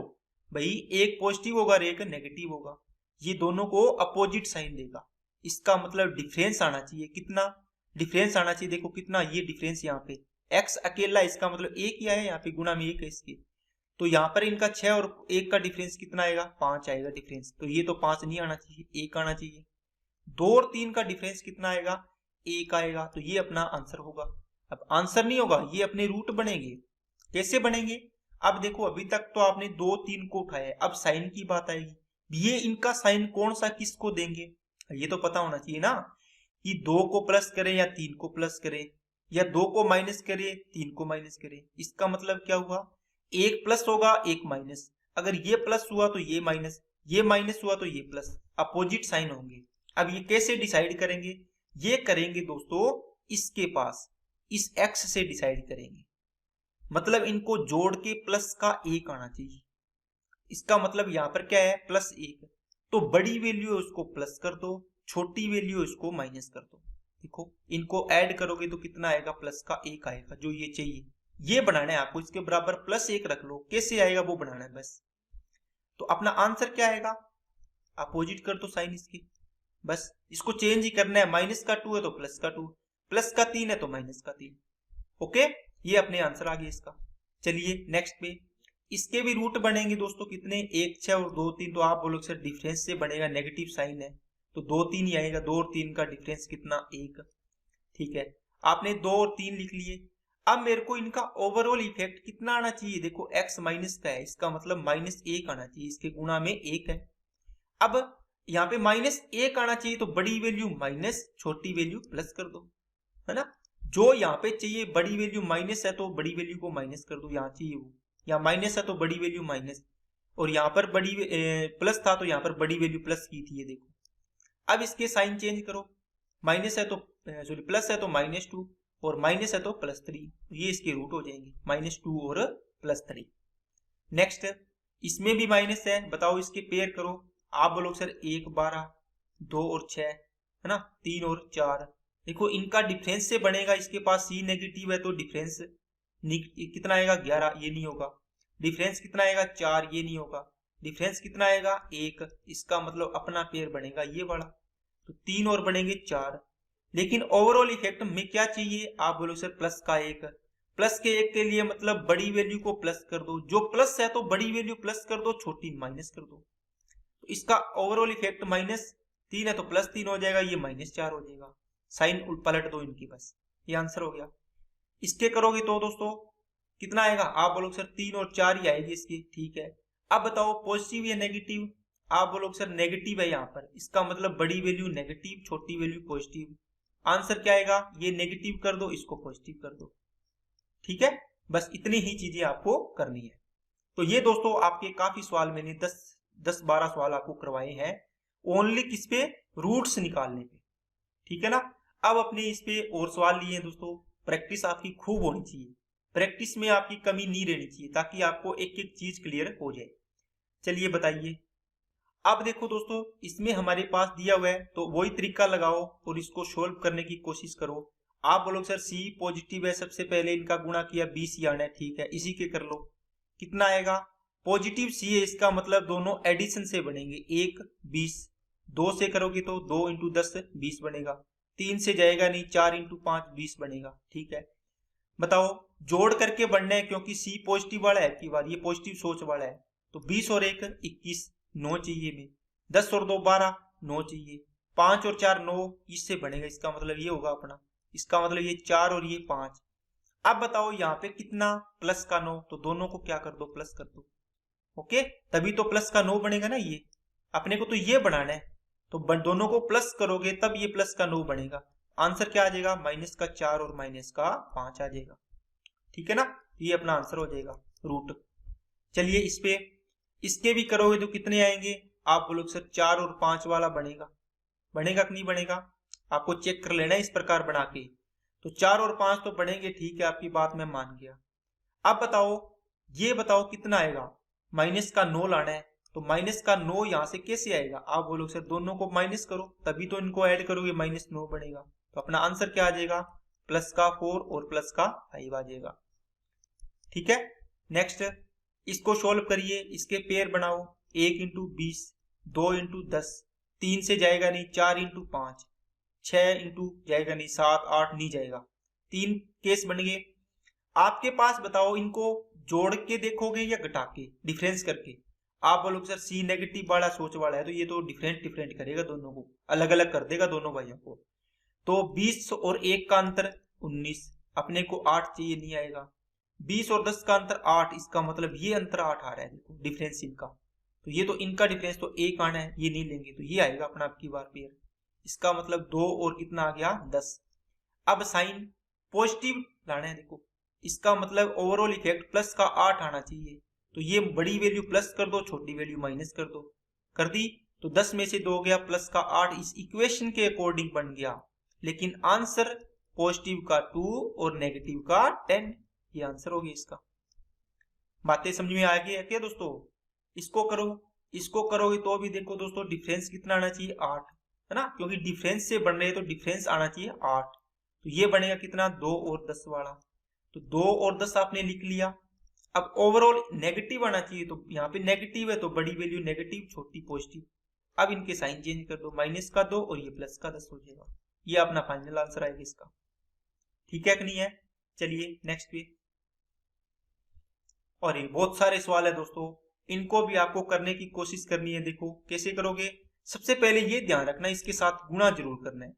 भाई, एक पॉजिटिव होगा और एक नेगेटिव होगा, ये दोनों को अपोजिट साइन देगा, इसका मतलब डिफरेंस आना चाहिए। कितना डिफरेंस आना चाहिए, देखो कितना ये डिफरेंस यहाँ पे x अकेला, इसका मतलब एक ही है, यहाँ पे गुना में एक है इसके, तो यहाँ पर इनका 6 और 1 का डिफरेंस कितना आएगा, 5 आएगा डिफरेंस, तो ये तो 5 नहीं आना चाहिए, 1 आना चाहिए। 2 और 3 का डिफरेंस कितना आएगा, 1 आएगा, तो ये अपना आंसर होगा। अब आंसर नहीं होगा, ये अपने रूट बनेंगे। कैसे बनेंगे, अब देखो अभी तक तो आपने 2 3 को उठाया, अब साइन की बात आएगी, ये इनका साइन कौन सा किसको देंगे, ये तो पता होना चाहिए ना, कि 2 को प्लस करें या 3 को प्लस करें, या 2 को माइनस करें 3 को माइनस करें। इसका मतलब क्या हुआ, एक प्लस होगा एक माइनस, अगर ये प्लस हुआ तो ये माइनस हुआ तो ये प्लस, अपोजिट साइन होंगे। अब ये कैसे डिसाइड करेंगे, ये करेंगे दोस्तों इसके पास इस x से डिसाइड करेंगे, मतलब इनको जोड़ के प्लस का 1 आना चाहिए। इसका मतलब यहां पर क्या है, +1, तो बड़ी वैल्यू उसको प्लस कर दो, छोटी वैल्यू इसको माइनस कर दो। देखो इनको ऐड करोगे तो कितना आएगा, प्लस का 1 आएगा, जो ये चाहिए ये बनाना है आपको, इसके बराबर +1 रख लो, कैसे आएगा वो बनाना है बस। तो अपना आंसर क्या आएगा, अपोजिट कर दो साइन इसके, बस इसको चेंज ही करना है, -2 है तो +2, +3 है तो -3। ओके, ये अपने आंसर आ गया इसका। चलिए नेक्स्ट पे, इसके भी रूट बनेंगे दोस्तों कितने, 1 6 और 2 3, तो आप बोलोगे सर डिफरेंस से बनेगा, नेगेटिव साइन है तो 2 3 ही आएगा, 2 और 3 का डिफरेंस कितना, 1। ठीक है, आपने 2 और 3 लिख लिए। अब मेरे को इनका ओवरऑल इफेक्ट कितना आना चाहिए, देखो x माइनस का है, इसका मतलब -1 आना चाहिए, इसके गुणा में 1 है। अब यहाँ पे -1 आना चाहिए, तो बड़ी वैल्यू माइनस, छोटी वैल्यू प्लस कर दो, है ना। जो यहाँ पे चाहिए बड़ी वैल्यू माइनस है तो बड़ी वैल्यू को माइनस कर दो, यहाँ चाहिए वो, यहाँ माइनस है तो बड़ी वैल्यू माइनस, और यहाँ पर बड़ी प्लस था तो यहाँ पर बड़ी वैल्यू प्लस की थी, ये देखो। अब इसके साइन चेंज करो, माइनस है तो सॉरी प्लस है तो -2, और माइनस है तो +3, ये इसके रूट हो जाएंगे, -2 और +3। नेक्स्ट, इसमें भी माइनस है, बताओ इसके पेयर करो, आप बोलोगे सर 1 12, 2 और 6, है ना, 3 और 4। देखो इनका डिफरेंस से बनेगा, इसके पास सी नेगेटिव है तो डिफरेंस कितना आएगा, 11, ये नहीं होगा। डिफरेंस कितना आएगा, 4, ये नहीं होगा। डिफरेंस कितना आएगा, 1, इसका मतलब अपना पेयर बनेगा ये वाला, तो 3 और बनेंगे 4। लेकिन ओवरऑल इफेक्ट में क्या चाहिए, आप बोलो सर प्लस का 1, प्लस के 1 के लिए मतलब बड़ी वैल्यू को प्लस कर दो, जो प्लस है तो बड़ी वैल्यू प्लस कर दो, छोटी माइनस कर दो, तो इसका ओवरऑल इफेक्ट -3 है तो +3 हो जाएगा, ये -4 हो जाएगा। साइन पलट दो इनकी, बस ये आंसर हो गया। इसके करोगे तो दोस्तों कितना आएगा, आप बोलोगे सर 3 और 4 ही आएगी इसकी, ठीक है। अब बताओ पॉजिटिव या नेगेटिव, आप बोलोगे सर नेगेटिव है यहाँ पर, इसका मतलब बड़ी वैल्यू नेगेटिव, छोटी वैल्यू पॉजिटिव। आंसर क्या आएगा, ये नेगेटिव कर दो, इसको पॉजिटिव कर दो, ठीक है। बस इतनी ही चीजें आपको करनी है। तो ये दोस्तों आपके काफी सवाल मैंने 10-12 सवाल आपको करवाए हैं, ओनली किस पे, रूट्स निकालने पे, ठीक है ना। अब अपने इस पे और सवाल लिए हैं दोस्तों, प्रैक्टिस आपकी खूब होनी चाहिए, प्रैक्टिस में आपकी कमी नहीं रहनी चाहिए, ताकि आपको एक एक चीज क्लियर हो जाए। चलिए बताइए, अब देखो दोस्तों इसमें हमारे पास दिया हुआ है, तो वही तरीका लगाओ और इसको सोल्व करने की कोशिश करो। आप बोलोगे सर सी पॉजिटिव है, सबसे पहले इनका गुणा किया 20 ही आना है, ठीक है, इसी के कर लो। कितना आएगा, पॉजिटिव सी है, इसका मतलब दोनों एडिशन से बनेंगे, 1 20, 2 से करोगे तो 2 × 10 20 बनेगा, 3 से जाएगा नहीं, 4 × 5 20 बनेगा, ठीक है। बताओ जोड़ करके बनना है, क्योंकि सी पॉजिटिव वाला है, की बार ये पॉजिटिव सोच वाला है, तो 20 और 1 21, 9 चाहिए में, 10 और 2 12, 9 चाहिए, 5 और 4 9, इससे बनेगा, इसका मतलब ये होगा अपना, इसका मतलब ये 4 और ये 5। अब बताओ यहाँ पे कितना, प्लस का 9, तो दोनों को क्या कर दो, प्लस कर दो, ओके, तभी तो प्लस का 9 बनेगा ना। ये अपने को तो ये बनाना है, तो दोनों को प्लस करोगे तब ये प्लस का 9 बनेगा। आंसर क्या आ जाएगा, -4 और -5 आ जाएगा, ठीक है ना। ये अपना आंसर हो जाएगा रूट। चलिए इस पे, इसके भी करोगे तो कितने आएंगे, आप बोलोगे सर 4 और 5 वाला बनेगा, बनेगा कि नहीं बनेगा, आपको चेक कर लेना है इस प्रकार बना के। तो 4 और 5 तो बनेंगे, ठीक है, आपकी बात मैं मान गया। अब बताओ, ये बताओ कितना आएगा, -9 लाना है, तो माइनस का 9 यहाँ से कैसे आएगा? आप बोलोगे सर दोनों को माइनस करो तभी तो इनको ऐड करोगे, -9 बनेगा। तो अपना आंसर क्या आ जाएगा? प्लस का 4 और प्लस का 5 आ जाएगा। ठीक है, नेक्स्ट इसको सोल्व करिए, इसके पेयर बनाओ। 1 × 20, 2 × 10, 3 से जाएगा नहीं, 4 × 5, 6 × जाएगा नहीं, 7 8 नहीं जाएगा। 3 केस बन गए। आपके पास बताओ इनको जोड़ के देखोगे या घटा के, डिफरेंस करके? आप बोलोगे सर सी नेगेटिव वाला सोच वाला है तो ये तो डिफरेंट करेगा, दोनों को अलग अलग कर देगा दोनों भाइयों को। तो 20 और 1 का अंतर 19, अपने को 8 चाहिए, नहीं आएगा। 20 और 10 का अंतर 8, इसका मतलब ये अंतर 8 आ रहा है, देखो डिफरेंस इनका। तो ये तो इनका डिफरेंस तो 1 आना है, ये नहीं लेंगे तो ये आएगा अपना आपकी बार पेयर। इसका मतलब 2 और कितना आ गया? 10। अब साइन पॉजिटिव लाना है, देखो इसका मतलब ओवरऑल इफेक्ट प्लस का 8 आना चाहिए। तो ये बड़ी वैल्यू प्लस कर दो, छोटी वैल्यू माइनस कर दो। कर दी तो 10 में से 2 गया, प्लस का 8 इस इक्वेशन के अकॉर्डिंग बन गया। लेकिन आंसर पॉजिटिव का 2 और नेगेटिव का 10, ये आंसर हो गया इसका। बातें समझ में आ गई है क्या दोस्तों? इसको करो, इसको करोगे तो भी देखो दोस्तों डिफरेंस कितना आना चाहिए? 8, है ना, क्योंकि डिफरेंस से बन रहे हैं तो डिफरेंस आना चाहिए 8। तो ये बनेगा कितना? 2 और 10 वाला। तो 2 और 10 आपने लिख लिया। अब ओवरऑल नेगेटिव आना चाहिए, तो यहाँ पे नेगेटिव है तो बड़ी वैल्यू नेगेटिव, छोटी पॉजिटिव। अब इनके साइन चेंज कर दो, माइनस का 2 और ये प्लस का 10 हो जाएगा। ये अपना फाइनल आंसर आएगा इसका। ठीक है कि नहीं है? चलिए नेक्स्ट पे। और ये बहुत सारे सवाल है दोस्तों, इनको भी आपको करने की कोशिश करनी है। देखो कैसे करोगे? सबसे पहले ये ध्यान रखना इसके साथ गुणा जरूर करना है।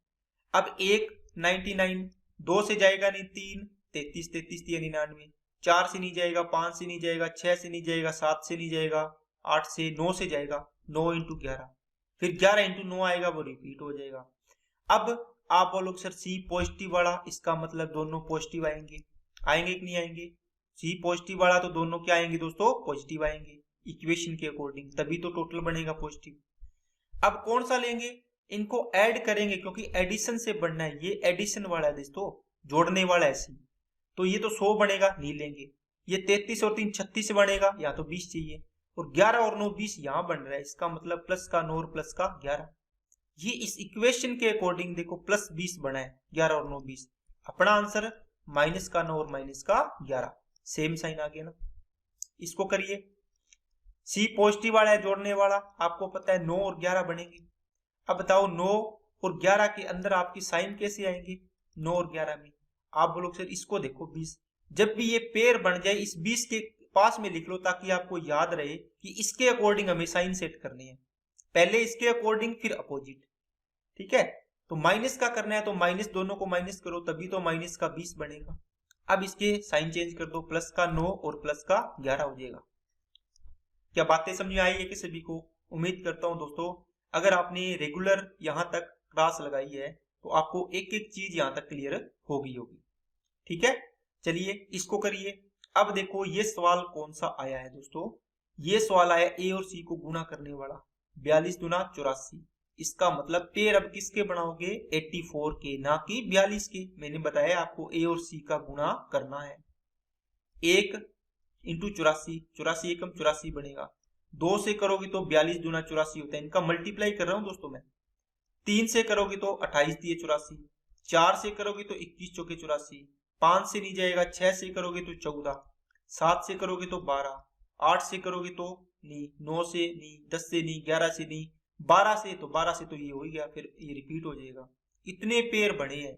अब 1 99, 2 से जाएगा नहीं 3, 33 33 99, 4 से नहीं जाएगा, 5 से नहीं जाएगा, 6 से नहीं जाएगा, 7 से नहीं जाएगा, 8 से 9 से जाएगा, 9 × 11, फिर 11 × 9 आएगा, वो रिपीट हो जाएगा। अब आप बोलोगे सर सी पॉजिटिव वाला, इसका मतलब दोनों पॉजिटिव आएंगे, आएंगे कि नहीं आएंगे? सी पॉजिटिव वाला तो दोनों क्या आएंगे दोस्तों? पॉजिटिव आएंगे इक्वेशन के अकॉर्डिंग, तभी तो टोटल बनेगा पॉजिटिव। अब कौन सा लेंगे? इनको ऐड करेंगे क्योंकि एडिशन से बनना है, ये एडिशन वाला है दोस्तों, जोड़ने वाला है सी। तो ये तो 100 बनेगा, नहीं लेंगे। ये 33 और 3 36 बनेगा, या तो 20 चाहिए। और 11 और 9 20 यहाँ बन रहा है, इसका मतलब प्लस का 9 और प्लस का 11। ये इस इक्वेशन के अकॉर्डिंग देखो प्लस 20 बना है, 11 और 9 20। अपना आंसर माइनस का 9 और माइनस का 11, सेम साइन आ गया ना। इसको करिए। सी पॉजिटिव वाला है जोड़ने वाला, आपको पता है 9 और 11 बनेंगे। अब बताओ 9 और 11 के अंदर आपकी साइन कैसे आएंगे? 9 और 11 में आप बोलोगे सर इसको देखो 20, जब भी ये पेयर बन जाए इस 20 के पास में लिख लो ताकि आपको याद रहे कि इसके अकॉर्डिंग हमें साइन सेट करनी है, पहले इसके अकॉर्डिंग फिर अपोजिट। ठीक है, तो माइनस का करना है तो माइनस, दोनों को माइनस करो तभी तो माइनस का 20 बनेगा। अब इसके साइन चेंज कर दो, प्लस का 9 और प्लस का 11 हो जाएगा। क्या बातें समझ में आई है कि सभी को? उम्मीद करता हूं दोस्तों अगर आपने रेगुलर यहां तक क्लास लगाई है तो आपको एक एक चीज यहां तक क्लियर होगी। ठीक है, चलिए इसको करिए। अब देखो ये सवाल कौन सा आया है दोस्तों? ये सवाल आया ए और सी को गुणा करने वाला, 42 दूना 84। इसका मतलब पेयर अब किसके बनाओगे? 84 के, ना कि 42 के। मैंने बताया आपको ए और सी का गुणा करना है। 1 × 84, 84 एकम 84 बनेगा। 2 से करोगे तो 42 दूना 84 होता है, इनका मल्टीप्लाई कर रहा हूं दोस्तों मैं। 3 से करोगे तो 28 दिए 84, 4 से करोगे तो 21 चौके 84, 5 से नहीं जाएगा, 6 से करोगे तो 14, 7 से करोगे तो 12, 8 से करोगे तो नहीं, 9 से नहीं, 10 से नहीं, 11 से नहीं, 12 से तो ये हो गया, फिर ये रिपीट हो जाएगा। इतने पेयर बने हैं,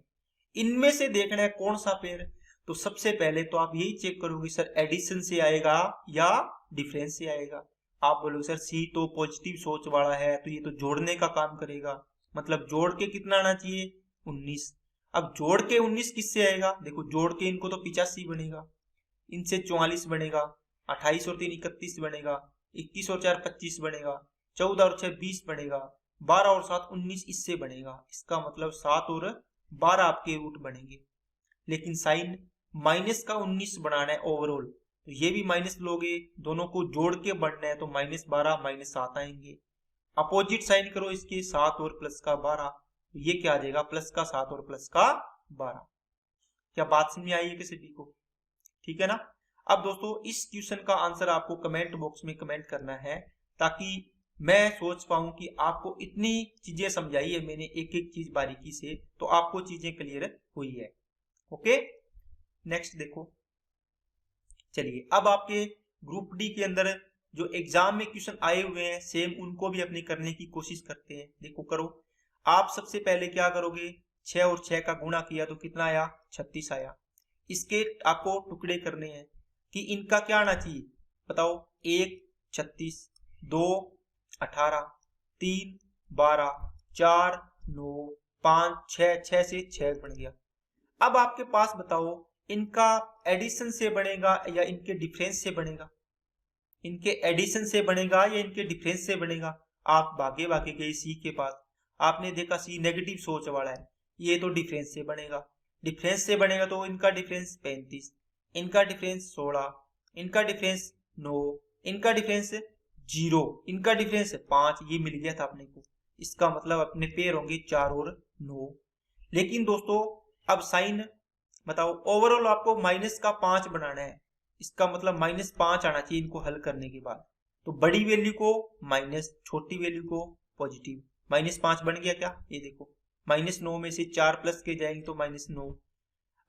इनमें से देखना है कौन सा पेयर। तो सबसे पहले तो आप यही चेक करोगे सर एडिशन से आएगा या डिफरेंस से आएगा। आप बोलोगे सर सी तो पॉजिटिव सोच वाला है तो ये तो जोड़ने का काम करेगा, मतलब जोड़ के कितना आना चाहिए? 19। अब जोड़ के 19 किससे आएगा? देखो जोड़ के इनको तो 85 बनेगा, इनसे 44 बनेगा, 28 और 3 31 बनेगा, 21 और 4 25 बनेगा, 14 और 6 20 बनेगा, 12 और 7 19 इससे बनेगा। इसका मतलब 7 और 12 आपके रूट बनेंगे। लेकिन साइन माइनस का 19 बनाना है ओवरऑल, तो ये भी माइनस लोगे, दोनों को जोड़ के बढ़ना है तो -12 -7 आएंगे। अपोजिट साइन करो इसके, 7 और प्लस का 12, तो ये क्या आ जाएगा? प्लस का 7 और प्लस का 12। क्या बात समझ में आई है किसी को? ठीक है ना। अब दोस्तों इस क्वेश्चन का आंसर आपको कमेंट बॉक्स में कमेंट करना है ताकि मैं सोच पाऊं कि आपको इतनी चीजें समझाई है मैंने एक एक चीज बारीकी से, तो आपको चीजें क्लियर हुई है। ओके, नेक्स्ट देखो। चलिए अब आपके ग्रुप डी के अंदर जो एग्जाम में क्वेश्चन आए हुए हैं सेम उनको भी अपने करने की कोशिश करते हैं। देखो करो, आप सबसे पहले क्या करोगे, 6 और 6 का गुणा किया तो कितना आया, 36 आया। इसके आपको टुकड़े करने हैं कि इनका क्या आना चाहिए, बताओ। 1 36, 2 18, 3 12, 4 9, 5 6, 6 से 6 बन गया। अब आपके पास बताओ इनका एडिशन से बनेगा या इनके डिफरेंस से बनेगा, इनके एडिशन से बनेगा या इनके डिफरेंस से बनेगा। आप भागे भागे गए सी के पास, आपने देखा सी नेगेटिव सोच वाला है, ये तो डिफरेंस से बनेगा। डिफरेंस से बनेगा तो इनका डिफरेंस 35, इनका डिफरेंस 16, इनका डिफरेंस 9, इनका डिफरेंस 0, इनका डिफरेंस 5, ये मिल गया था अपने को। इसका मतलब अपने पेयर होंगे 4 और 9। लेकिन दोस्तों अब साइन बताओ, ओवरऑल आपको माइनस का 5 बनाना है, इसका मतलब -5 आना चाहिए इनको हल करने के बाद। तो बड़ी वैल्यू को माइनस, छोटी वैल्यू को पॉजिटिव। -5 बन गया क्या, ये देखो। -9 में से 4 प्लस के जाएंगे तो -9।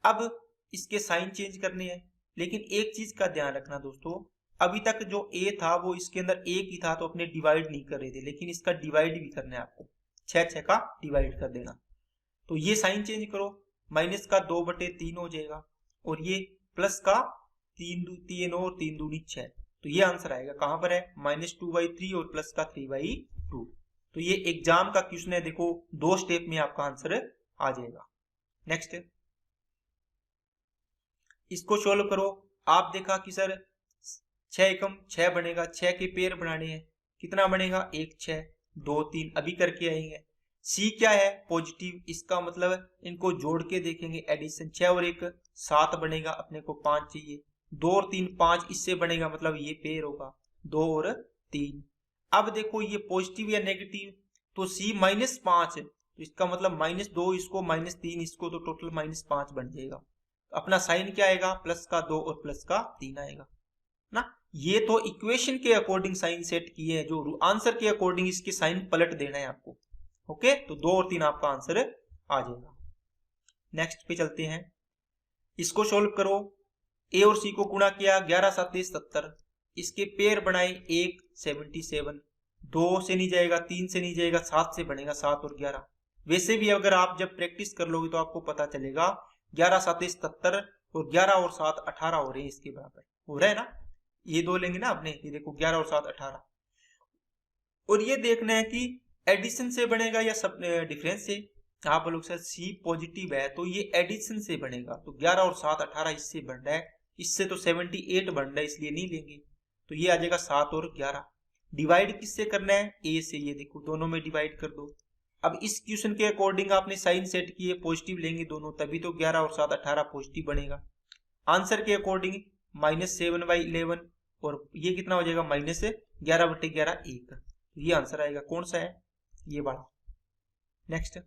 अब इसके साइन चेंज करने हैं, लेकिन एक चीज का ध्यान रखना दोस्तों, अभी तक जो ए था वो इसके अंदर एक ही था तो अपने डिवाइड नहीं कर रहे थे, लेकिन इसका डिवाइड भी करना है आपको। 6 का डिवाइड कर देना। तो ये साइन चेंज करो, माइनस का 2/3 हो जाएगा और ये प्लस का 3 और 3 दूनी 6। तो ये आंसर आएगा कहां पर है, -2/3 और प्लस का 3/2। तो ये एग्जाम का क्वेश्चन है, देखो 2 स्टेप में आपका आंसर आ जाएगा। नेक्स्ट, इसको सोल्व करो। आप देखा कि सर 6 एकम 6 बनेगा, 6 के पेयर बनाने हैं, कितना बनेगा, 1 6 2 3, अभी करके आएंगे। सी क्या है, पॉजिटिव, इसका मतलब इनको जोड़ के देखेंगे, एडिशन। 6 और 1 7 बनेगा, अपने को 5 चाहिए। 2 और 3 5, इससे बनेगा, मतलब ये पेयर होगा 2 और 3। अब देखो ये पॉजिटिव या नेगेटिव, तो सी -5, तो इसका मतलब -2 इसको, -3 इसको, तो टोटल -5 बन जाएगा। अपना साइन क्या आएगा, प्लस का 2 और प्लस का 3 आएगा ना। ये तो इक्वेशन के अकॉर्डिंग साइन सेट किए हैं, जो आंसर के अकॉर्डिंग इसके साइन पलट देना है आपको। ओके, तो 2 और 3 आपका आंसर आ जाएगा। नेक्स्ट पे चलते हैं, इसको सोल्व करो। ए और सी को गुणा किया, 11 7 70, इसके पेयर बनाए 1 77, 2 से नहीं जाएगा, 3 से नहीं जाएगा, 7 से बनेगा, 7 और 11। वैसे भी अगर आप जब प्रैक्टिस कर लोगे तो आपको पता चलेगा 11 7 70 और 11 और 7 18 हो रहे हैं, इसके बराबर हो रहा है ना। ये दो लेंगे ना आपने, ये देखो 11 और 7 18। और ये देखना है कि एडिशन से बनेगा या सब डिफरेंस से। आप बोलोगे सर सी पॉजिटिव है तो ये एडिशन से बनेगा, तो 11 और 7 18 इससे बन रहा है, इससे तो 78 बन रहा है, इसलिए नहीं लेंगे। तो ये आ जाएगा 7 और 11। डिवाइड किससे करना है, ए से, ये देखो दोनों में डिवाइड कर दो। अब इस क्वेश्चन के अकॉर्डिंग आपने साइन सेट किए, पॉजिटिव लेंगे दोनों, तभी तो 11 और 7 18 पॉजिटिव बनेगा। आंसर के अकॉर्डिंग -7/11, और ये कितना हो जाएगा, -11/11 1। ये आंसर आएगा, कौन सा है, ये वाला। नेक्स्ट,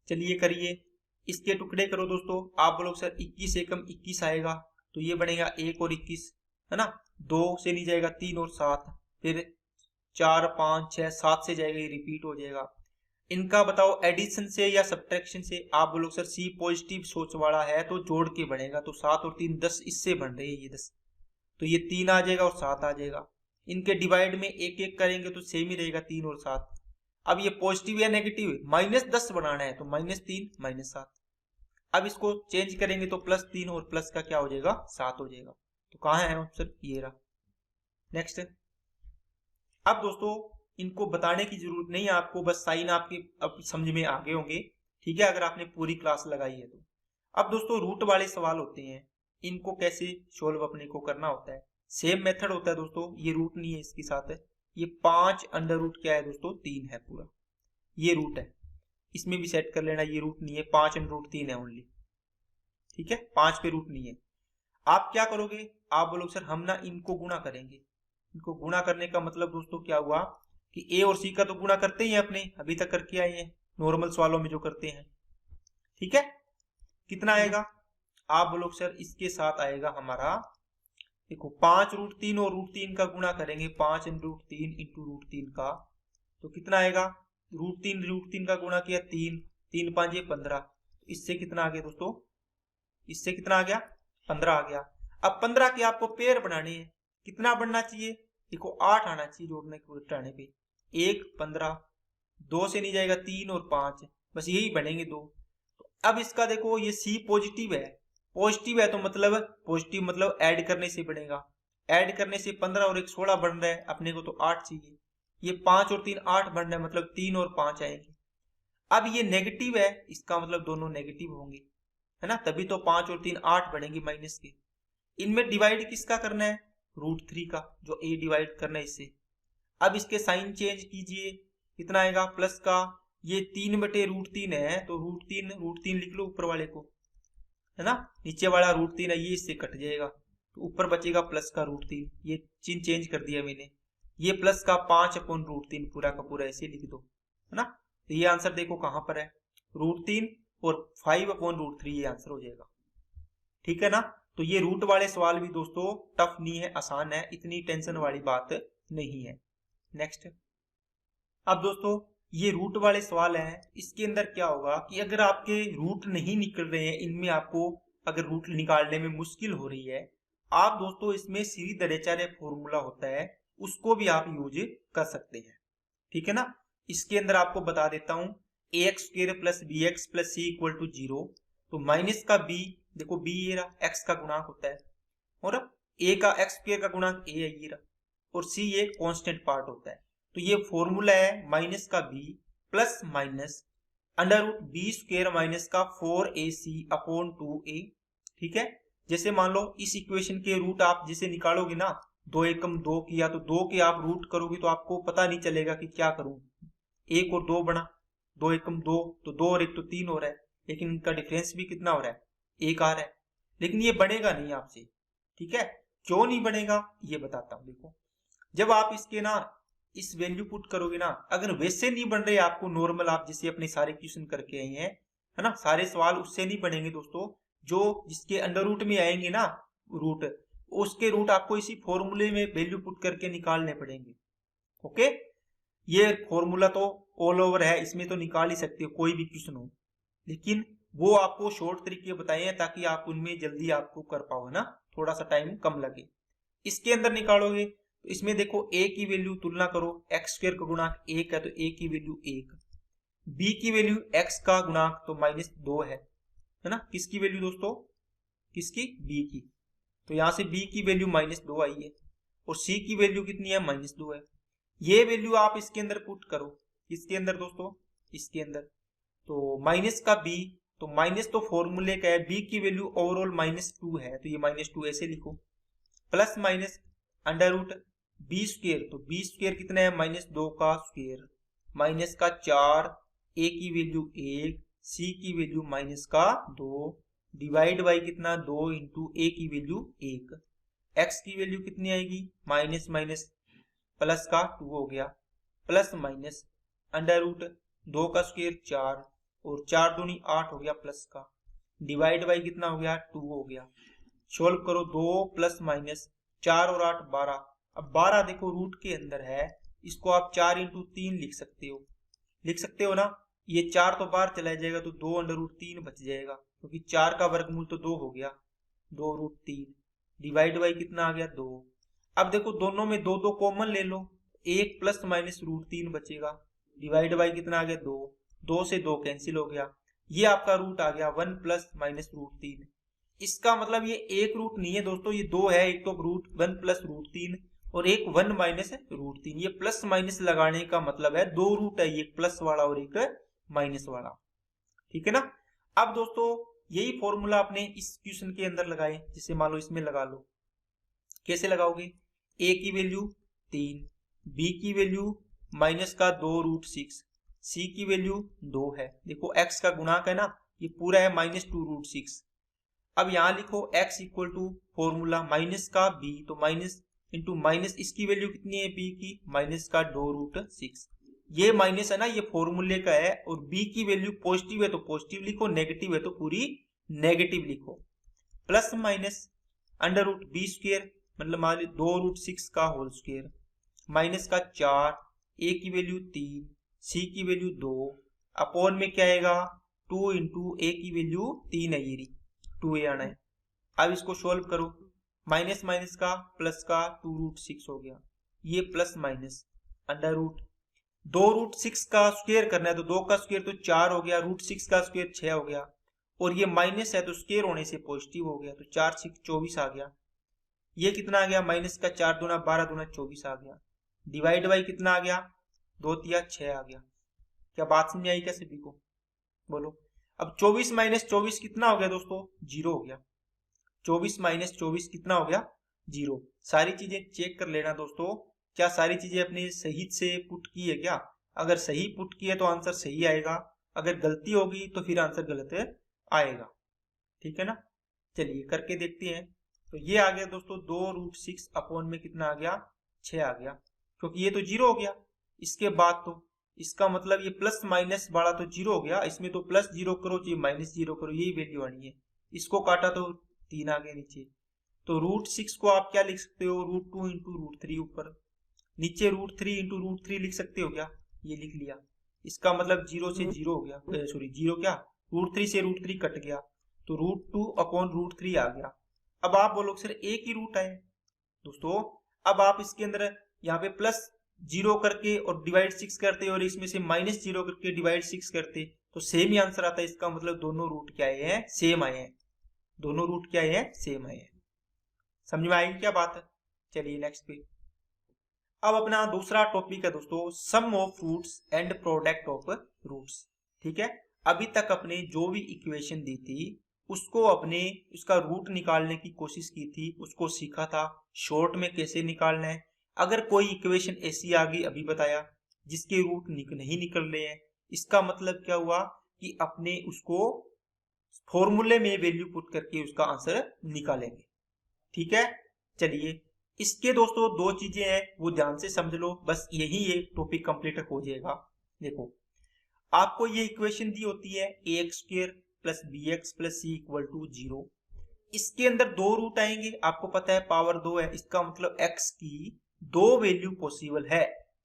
चलिए करिए, इसके टुकड़े करो दोस्तों। आप बोलोगे सर 21 एकम 21 आएगा, तो ये बनेगा 1 और 21, है ना। 2 से नहीं जाएगा, 3 और 7, फिर 4 5 6 7 से जाएगा, ये रिपीट हो जाएगा। इनका बताओ एडिशन से या सब्ट्रैक्शन से। आप बोलोगे सर सी पॉजिटिव सोच वाला है तो जोड़ के बनेगा, तो 7 और 3 10, इससे बन रहे हैं ये 10, तो ये 3 आ जाएगा और 7 आ जाएगा। इनके डिवाइड में एक एक करेंगे तो सेम ही रहेगा, 3 और 7। अब ये पॉजिटिव या नेगेटिव, -10 बनाना है तो -3 -7। अब इसको चेंज करेंगे तो +3 और प्लस का क्या हो जाएगा, 7 हो जाएगा। तो कहाँ है आंसर, ये रहा। नेक्स्ट, अब दोस्तों इनको बताने की जरूरत नहीं है आपको, बस साइन आपके अब समझ में आ गए होंगे, ठीक है, अगर आपने पूरी क्लास लगाई है तो। अब दोस्तों रूट वाले सवाल होते हैं, इनको कैसे सोल्व अपने को करना होता है। सेम मेथड होता है दोस्तों, ये रूट नहीं है इसके साथ है, ये 5 क्या है दोस्तों, 3 है पूरा, ये रूट है, इसमें भी सेट कर लेना, ये रूट नहीं है, 5 √3 है ओनली, ठीक है, 5 पे रूट नहीं है। आप क्या करोगे, आप बोलोगे सर हम ना इनको गुणा करेंगे। इनको गुणा करने का मतलब दोस्तों क्या हुआ कि ए और सी का तो गुणा करते ही हैं, अपने अभी तक करके आए हैं नॉर्मल सवालों में जो करते हैं, ठीक है। कितना आएगा, आप बोलोगे सर इसके साथ आएगा हमारा देखो 5√3 और √3 का गुणा करेंगे, 5 × 3 × √3 का, तो कितना आएगा? √3 का गुणा किया 3, 3 5 15, इससे कितना आ गया दोस्तों? इससे कितना आ गया? 15 आ गया। अब 15 के आपको पेयर बनाने हैं, कितना बनना चाहिए? देखो 8 आना चाहिए जोड़ने के घटाने पे, 1 15, 2 से नहीं जाएगा 3 और 5, बस यही बनेंगे 2। तो अब इसका देखो ये C पॉजिटिव है, पॉजिटिव है तो मतलब पॉजिटिव मतलब ऐड करने से बनेगा, ऐड करने से 15 और 1 16 बन रहा है, अपने को तो 8 चाहिए। ये 5 और 3 8 बन रहा है, मतलब 3 और 5 आएंगे। अब ये नेगेटिव है, इसका मतलब दोनों नेगेटिव होंगे, है ना, तभी तो 5 और 3 8 बनेंगे माइनस के। इनमें डिवाइड किसका करना है? √3 का, जो a डिवाइड करना है इससे। अब इसके साइन चेंज कीजिए, कितना आएगा? प्लस का, ये 3/√3 है तो √3 लिख लो ऊपर वाले को, है ना, नीचे वाला √3 है, ये इससे कट जाएगा तो ऊपर बचेगा प्लस का √3, ये चिन्ह चेंज कर दिया मैंने, ये प्लस का 5/√3 पूरा का पूरा ऐसे लिख दो, है ना। तो ये आंसर देखो कहां पर है, √3 और 5/√3, ये आंसर हो जाएगा। ठीक है ना। तो ये रूट वाले सवाल भी दोस्तों टफ नहीं है, आसान है, इतनी टेंशन वाली बात नहीं है। नेक्स्ट, अब दोस्तों ये रूट वाले सवाल हैं, इसके अंदर क्या होगा कि अगर आपके रूट नहीं निकल रहे हैं, इनमें आपको अगर रूट निकालने में मुश्किल हो रही है, आप दोस्तों इसमें सीरीज फॉर्मूला होता है, उसको भी आप यूज कर सकते हैं। ठीक है ना। इसके अंदर आपको बता देता हूं, ax² + bx + c = 0, तो माइनस का b, देखो b ये रहा, x का गुणांक होता है, और a का x² का गुणांक a है ये रहा, और c ये कांस्टेंट पार्ट होता है। तो ये फॉर्मूला है माइनस का b plus minus √b² minus का 4ac/2a। ठीक है। जैसे मान लो इस इक्वेशन के रूट आप जैसे निकालोगे ना, 2 एकम 2 किया तो 2 के आप रूट करोगे तो आपको पता नहीं चलेगा कि क्या करूं, 1 और 2 बना, 2 एकम 2, तो 2 और 1 तो 3 हो रहा है, लेकिन इनका डिफरेंस भी कितना हो रहा है? 1 आ रहा है, लेकिन ये बनेगा नहीं आपसे। ठीक है, क्यों नहीं बनेगा ये बताता हूं। देखो जब आप इसके ना इस वैल्यू पुट करोगे ना, अगर वैसे नहीं बन रहे आपको नॉर्मल, आप जैसे अपने सारे क्वेश्चन करके आए हैं, है ना, सारे सवाल उससे नहीं बनेंगे दोस्तों, जो जिसके अंडर रूट में आएंगे ना रूट, उसके रूट आपको इसी फॉर्मूले में वैल्यू पुट करके निकालने पड़ेंगे। ओके, ये फॉर्मूला तो ऑल ओवर है, इसमें तो निकाल ही सकते हो कोई भी क्वेश्चन हो, लेकिन वो आपको शॉर्ट तरीके बताए हैं ताकि आप उनमें जल्दी आपको कर पाओ, ना, थोड़ा सा टाइम कम लगे। इसके अंदर निकालोगे तो इसमें देखो a की वैल्यू तुलना करो, x² का गुणांक 1 है तो a की वैल्यू 1, b की वैल्यू x का गुणांक तो -2 है ना, किसकी वैल्यू दोस्तों? किसकी? b की। तो यहां से b की वैल्यू -2 आई है, और c की वैल्यू कितनी है? -2 है। ये वैल्यू आप इसके अंदर पुट करो, इसके अंदर दोस्तों, इसके अंदर, तो माइनस का b, तो माइनस तो फॉर्मूले का है, b की वैल्यू ओवरऑल -2 है तो ये -2 ऐसे लिखो, प्लस माइनस √b², तो b² कितना है? -2 का स्क्वायर, माइनस का 4, a की वैल्यू 1, c की वैल्यू -2, डिवाइड बाई कितना? 2 × a की वैल्यू 1, x की वैल्यू कितनी आएगी? माइनस माइनस प्लस का 2 हो गया, प्लस माइनस √2 का स्क्वायर 4, और 4 दूनी 8 हो गया, प्लस का, डिवाइड बाई कितना हो गया? 2 हो गया। सोल्व करो, 2 प्लस माइनस 4 और 8 12, अब 12 देखो रूट के अंदर है, इसको आप 4 × 3 लिख सकते हो, लिख सकते हो ना, ये 4 तो बाहर चला जाएगा तो 2√3 बच जाएगा, क्योंकि 4 का वर्गमूल तो 2 हो गया, 2√3, डिवाइड बाई कितना आ गया? 2। अब देखो दोनों में 2 2 कॉमन ले लो, 1 प्लस माइनस √3 बचेगा, डिवाइड बाई कितना आ गया? 2, 2 से 2 कैंसिल हो गया, ये आपका रूट आ गया 1 प्लस माइनस √3। इसका मतलब ये एक रूट नहीं है दोस्तों, ये 2 है, एक तो रूट 1 प्लस √3 और एक 1 माइनस √3, ये प्लस माइनस लगाने का मतलब है 2 रूट है, एक प्लस वाला और एक माइनस वाला। ठीक है ना। अब दोस्तों यही फॉर्मूला आपने इस क्वेश्चन के अंदर लगाए, जैसे मान लो इसमें लगा लो, कैसे लगाओगे? a की वैल्यू 3, b की वैल्यू -2√6, c की वैल्यू 2 है, देखो x का गुणांक है ना, ये पूरा है -2√6। अब यहां लिखो x equal to formula minus का b, तो माइनस इंटू माइनस, इसकी वैल्यू कितनी है b की? -2√6, ये माइनस है ना, ये फॉर्मूले का है, और b की वैल्यू पॉजिटिव है तो पॉजिटिव लिखो, नेगेटिव है तो पूरी नेगेटिव लिखो, प्लस माइनस √b² मतलब मान ली 2√6 का होल स्क्वायर माइनस का 4, ए की वैल्यू 3, सी की वैल्यू 2, अपॉन में क्या आएगा 2 इंटू ए की वैल्यू 3 है, ये 2 ए आना है। अब इसको सोल्व करो, माइनस माइनस का प्लस का 2√6 हो गया, ये प्लस माइनस अंडर रूट 2√6 का स्क्वायर करना है तो 2 का स्क्वायर तो 4 हो गया, √6 का स्क्वायर 6 हो गया, और ये माइनस है तो स्क्वायर होने से पॉजिटिव हो गया, तो 4 6 24 आ गया। ये कितना आ गया, माइनस का 4 दूना 12 दूना 24 आ गया। डिवाइड बाई कितना आ गया, 2 तिया 6 आ गया। क्या बात समझ आई क्या सभी को, बोलो। अब 24 माइनस 24 कितना हो गया दोस्तों, 0 हो गया। 24 माइनस 24 कितना हो गया, 0। सारी चीजें चेक कर लेना दोस्तों, क्या सारी चीजें अपने सही से पुट की है क्या। अगर सही पुट की है तो आंसर सही आएगा, अगर गलती होगी तो फिर आंसर गलत आएगा, ठीक है ना। चलिए करके देखते हैं। तो ये आ गया दोस्तों 2√6 अपॉन में कितना आ गया, 6 आ गया, क्योंकि ये तो 0 हो गया। इसके बाद तो इसका मतलब ये प्लस माइनस वाला तो 0 हो गया, इसमें तो प्लस 0 करो चाहे माइनस 0 करो यही वैल्यू आनी है। इसको काटा तो 3 आ गया नीचे, तो √6 को आप क्या लिख सकते हो, √2 इंटू √3 ऊपर, नीचे √3 इंटू √3 लिख सकते हो क्या, ये लिख लिया। इसका मतलब 0 से 0 हो गया, सॉरी 0 क्या, √3 से √3 कट गया, तो √2 अपॉन √3 आ गया। अब आप बोलो सर एक ही रूट है दोस्तों, अब आप इसके अंदर यहाँ पे प्लस 0 करके और डिवाइड 6 करते और इसमें से माइनस 0 करके डिवाइड 6 करते तो सेम ही आंसर आता है। इसका मतलब दोनों रूट क्या आए हैं, सेम आए हैं, दोनों रूट क्या आए हैं, सेम आए हैं। समझ में आएगी क्या बात है। चलिए नेक्स्ट पे, अब अपना दूसरा टॉपिक है दोस्तों, sum of roots and product of roots. ठीक है, अभी तक अपने जो भी इक्वेशन दी थी उसको अपने उसका रूट निकालने की कोशिश की थी, उसको सीखा था शॉर्ट में कैसे निकालना है। अगर कोई इक्वेशन ऐसी आ गई अभी बताया जिसके रूट नहीं निकल रहे हैं, इसका मतलब क्या हुआ कि अपने उसको फॉर्मूले में वैल्यू पुट करके उसका आंसर निकालेंगे। ठीक है, चलिए इसके दोस्तों दो चीजें हैं वो ध्यान से समझ लो, बस यही एक टॉपिक कंप्लीट हो जाएगा। देखो आपको ये इक्वेशन दी होती है ax² plus bx plus c equal to 0। इसके अंदर दो रूट आएंगे, आपको पता है पावर 2 है, इसका मतलब x की दो वैल्यू पॉसिबल है।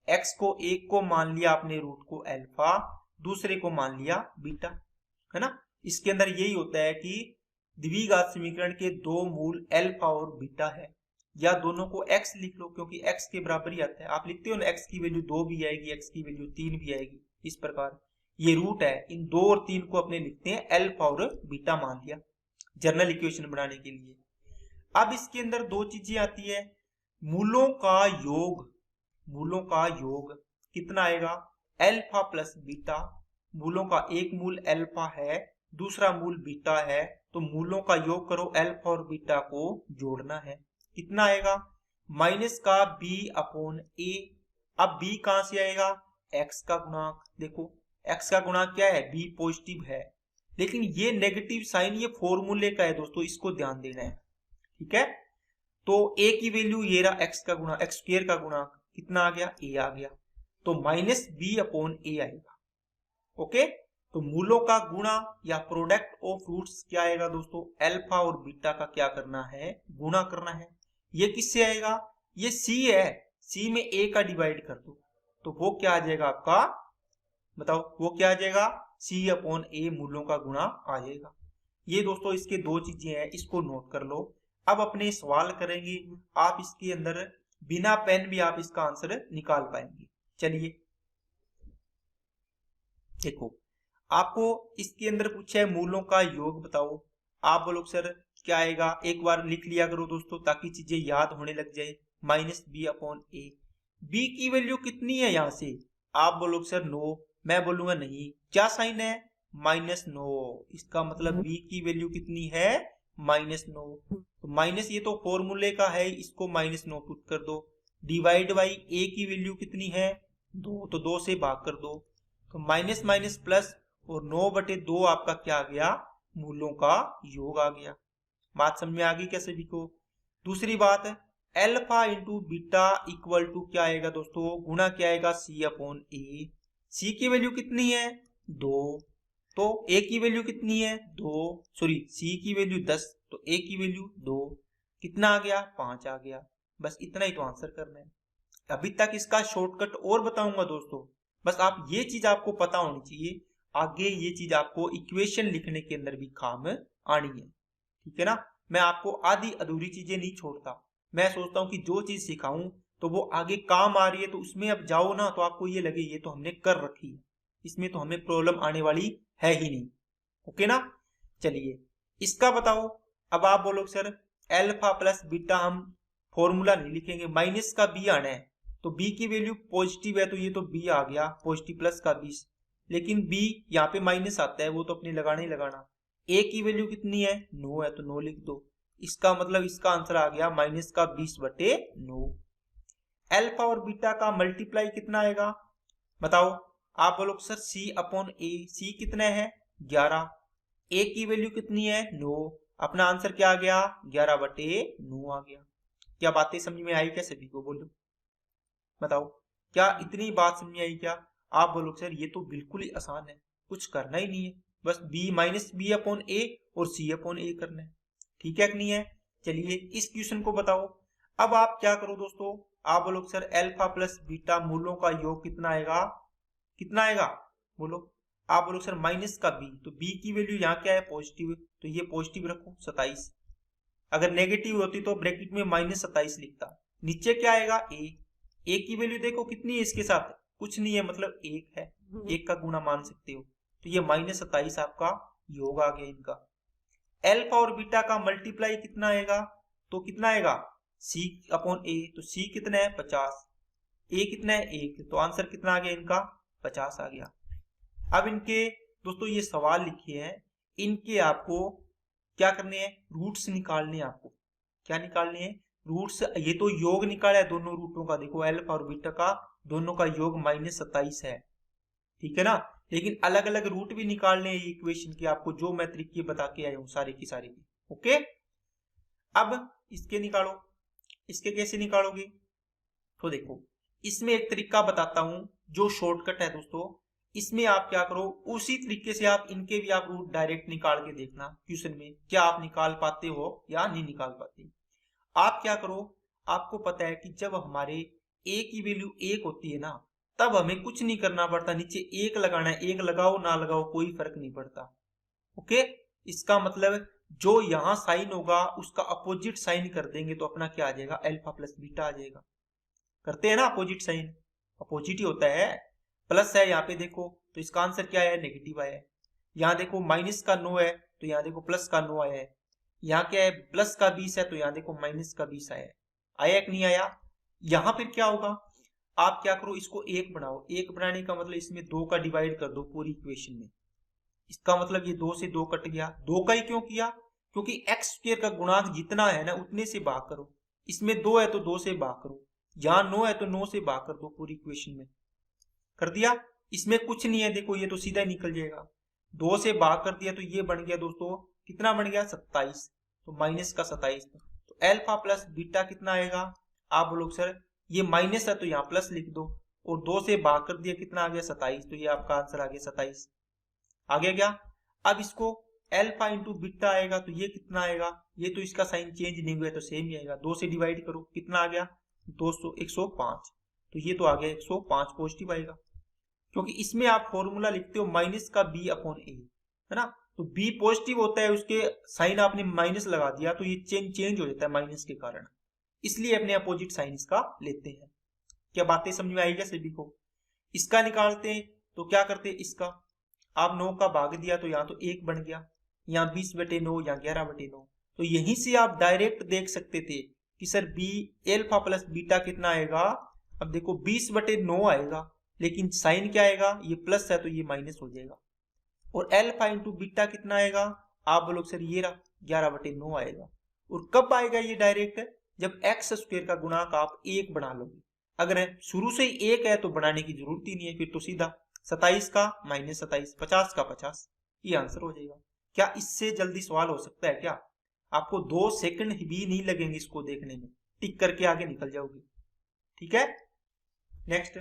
x को एक को मान लिया आपने रूट को अल्फा, दूसरे को मान लिया बीटा, है ना। इसके अंदर यही होता है कि द्विघात समीकरण के दो मूल अल्फा और बीटा है, या दोनों को x लिख लो क्योंकि x के बराबर ही आता है। आप लिखते हो ना x की वैल्यू 2 भी आएगी, x की वैल्यू 3 भी आएगी, इस प्रकार ये रूट है। इन 2 और 3 को अपने लिखते हैं अल्फा और बीटा मान लिया जनरल इक्वेशन बनाने के लिए। अब इसके अंदर दो चीजें आती है, मूलों का योग, मूलों का योग कितना आएगा अल्फा प्लस बीटा। मूलों का एक मूल अल्फा है, दूसरा मूल बीटा है, तो मूलों का योग करो, अल्फा और बीटा को जोड़ना है। कितना आएगा माइनस का b अपॉन a। अब b कहां से आएगा, x का गुणांक। देखो x का गुणांक क्या है, b पॉजिटिव है, लेकिन ये नेगेटिव साइन ये फॉर्मूले का है दोस्तों, इसको ध्यान देना है। ठीक है, तो a की वैल्यू ये रहा x का गुणा x² का गुणांक कितना आ गया, a आ गया, तो माइनस b अपॉन a आएगा। ओके, तो मूलों का गुणा या प्रोडक्ट ऑफ रूट्स क्या आएगा दोस्तों, अल्फा और बीटा का क्या करना है, गुणा करना है। ये किससे आएगा, ये c है, c में a का डिवाइड कर दो तो वो क्या आ जाएगा आपका, बताओ वो क्या आ जाएगा, c अपॉन a मूलों का गुणा आ जाएगा। ये दोस्तों इसके दो चीजें हैं, इसको नोट कर लो। अब अपने सवाल करेंगे, आप इसके अंदर बिना पेन भी आप इसका आंसर निकाल पाएंगे। चलिए देखो, आपको इसके अंदर पूछा है मूलों का योग बताओ, आप बोलो सर क्या आएगा, एक बार लिख लिया करो दोस्तों ताकि चीजें याद होने लग जाए। Minus b upon a, b की वैल्यू कितनी है यहाँ से, आप बोलो सर 9, मैं बोलूंगा नहीं, क्या साइन है -9, इसका मतलब b की वैल्यू कितनी है -9। तो माइनस ये तो फॉर्मूले का है, इसको -9 पुट कर दो, डिवाइड बाई a की वैल्यू कितनी है 2, तो 2 से भाग कर दो, तो माइनस माइनस प्लस और 9/2 आपका क्या आ गया, मूलों का योग आ गया। बात समझ में आ गई क्या सभी को। दूसरी बात है alpha into beta equal to क्या आएगा दोस्तों, गुणा क्या आएगा c अपॉन a। c की वैल्यू कितनी है 2, तो a की वैल्यू कितनी है 2, सॉरी c की वैल्यू 10 तो a की वैल्यू 2, कितना आ गया, 5 आ गया। बस इतना ही तो आंसर करना है। अभी तक इसका शॉर्टकट और बताऊंगा दोस्तों, बस आप ये चीज आपको पता होनी चाहिए, आगे ये चीज आपको इक्वेशन लिखने के अंदर भी काम आनी है, ठीक है ना। मैं आपको आधी अधूरी चीजें नहीं छोड़ता, मैं सोचता हूँ कि जो चीज सिखाऊं तो वो आगे काम आ रही है, तो उसमें अब जाओ ना तो आपको ये लगे ये तो हमने कर रखी है, इसमें तो हमें प्रॉब्लम आने वाली है ही नहीं। ओके ना, चलिए इसका बताओ। अब आप बोलो सर एल्फा प्लस बीटा हम फॉर्मूला नहीं लिखेंगे, माइनस का बी आना है, तो बी की वैल्यू पॉजिटिव है तो ये तो बी आ गया पॉजिटिव प्लस का 20, लेकिन बी यहाँ पे माइनस आता है वो तो अपने लगाना ही लगाना। ए की वैल्यू कितनी है, 9 है तो 9 लिख दो। इसका मतलब इसका आंसर आ गया माइनस का 20/9। एल्फा और बीटा का मल्टीप्लाई कितना आएगा बताओ। आप बोलो सर सी अपॉन ए, सी कितना है 11, ए की वैल्यू कितनी है 9, अपना आंसर क्या आ गया 11/9 आ गया। क्या बातें समझ में आई क्या सभी को, बोलो बताओ, क्या इतनी बात समझ में आई क्या। आप बोलो सर ये तो बिल्कुल ही आसान है, कुछ करना ही नहीं है, बस बी माइनस बी अपॉन ए और सी अपॉन ए करना है, ठीक है कि नहीं है। चलिए इस क्वेश्चन को बताओ। अब आप क्या करो दोस्तों, आप बोलो सर एल्फा प्लस बीटा मूलों का योग कितना आएगा, कितना आएगा बोलो। आप बोलो सर माइनस का बी, तो बी की वैल्यू यहाँ क्या है पॉजिटिव, तो ये पॉजिटिव रखो 27, अगर नेगेटिव होती तो ब्रैकेट में -27 लिखता। नीचे क्या आएगा ए की वैल्यू देखो कितनी है इसके साथ, कुछ नहीं है मतलब 1 है, 1 का गुना मान सकते हो, तो ये -27 आपका योग आ गया इनका। एल्फा और बीटा का मल्टीप्लाई कितना आएगा, तो कितना आएगा सी अपॉन ए, तो सी कितना है 50, ए कितना है 1, तो आंसर कितना आ गया इनका 50 आ गया। अब इनके दोस्तों ये सवाल लिखे हैं, इनके आपको क्या करने हैं, रूट्स निकालने हैं आपको। क्या निकालने हैं रूट्स, ये तो योग निकाला है दोनों रूटों का, देखो एल्फा और बीटा का दोनों का योग -27 है, ठीक है ना। लेकिन अलग अलग रूट भी निकालने हैं इक्वेशन की आपको, जो मैं तरीके बता के आया हूं सारे की सारे की। ओके, अब इसके निकालो। इसके कैसे निकालोगे, तो देखो इसमें एक तरीका बताता हूं जो शॉर्टकट है दोस्तों। इसमें आप क्या करो, उसी तरीके से आप इनके भी आप रूट डायरेक्ट निकाल के देखना क्वेश्चन में, क्या आप निकाल पाते हो या नहीं निकाल पाते। आप क्या करो, आपको पता है कि जब हमारे a की वैल्यू 1 होती है ना, तब हमें कुछ नहीं करना पड़ता, नीचे 1 लगाना है, 1 लगाओ ना लगाओ कोई फर्क नहीं पड़ता। ओके, इसका मतलब जो यहां साइन होगा उसका अपोजिट साइन कर देंगे तो अपना क्या आ जाएगा अल्फा प्लस बीटा आ जाएगा। करते हैं ना अपोजिट साइन, अपोजिट ही होता है। प्लस है यहाँ पे देखो तो इसका आंसर क्या है नेगेटिव आया है। यहाँ देखो माइनस का 9 है तो यहाँ देखो प्लस का 9 आया है। यहाँ क्या है प्लस का 20 है तो यहाँ देखो माइनस का 20 आया है। आया कि नहीं आया। यहाँ फिर क्या होगा, आप क्या करो इसको 1 बनाओ, 1 बनाने का मतलब इसमें 2 का डिवाइड कर दो पूरी इक्वेशन में। इसका मतलब ये 2 से 2 कट गया, 2 का ही क्यों किया, क्योंकि एक्स स्क्वायर का गुणांक जितना है ना उतने से भाग करो। इसमें 2 है तो 2 से भाग करो, यहाँ 9 है तो 9 से भाग कर दो पूरी इक्वेशन में। कर दिया, इसमें कुछ नहीं है देखो ये तो सीधा निकल जाएगा, 2 से भाग कर दिया तो ये बन गया दोस्तों कितना बन गया 27, तो माइनस का 27, तो एल्फा प्लस बीटा कितना आएगा। आप बोलो सर ये माइनस है तो यहाँ प्लस लिख दो, और 2 से भाग कर दिया कितना आ गया 27, तो ये आपका आंसर आ गया 27 आ गया क्या। अब इसको एल्फा इंटू बीटा आएगा तो ये कितना आएगा, ये तो इसका साइन चेंज नहीं हुआ है तो सेम ही आएगा, 2 से डिवाइड करो कितना आ गया 105, तो ये तो आ गया 105 पॉजिटिव आएगा, क्योंकि इसमें आप फॉर्मूला लिखते हो माइनस का बी अपॉन ए, है ना, तो बी पॉजिटिव होता है उसके साइन आपने माइनस लगा दिया तो ये चेंज हो जाता है माइनस के कारण, इसलिए अपने अपोजिट साइन इसका लेते हैं। क्या बातें समझ में आई क्या सभी को। इसका निकालते हैं तो क्या करते हैं, इसका आप 9 का भाग दिया तो यहाँ तो 1 बन गया, यहाँ 20/9 या 11/9, तो यहीं से आप डायरेक्ट देख सकते थे कि sir B alpha plus beta कितना आएगा। अब देखो 20/9 आएगा, लेकिन साइन क्या आएगा, ये प्लस है तो ये माइनस हो जाएगा, और एल्फा इंटू बीटा कितना आएगा, आप बोलो सर ये 11/9 आएगा। और कब आएगा ये डायरेक्ट, जब एक्स स्क्वायर का गुणांक आप 1 बना लोगे। अगर शुरू से ही 1 है तो बनाने की जरूरत ही नहीं है, फिर तो सीधा 27 का -27, 50 का 50, ये आंसर हो जाएगा। क्या इससे जल्दी सवाल हो सकता है क्या, आपको 2 सेकंड भी नहीं लगेंगे इसको देखने में, टिक करके आगे निकल जाओगे। ठीक है, नेक्स्ट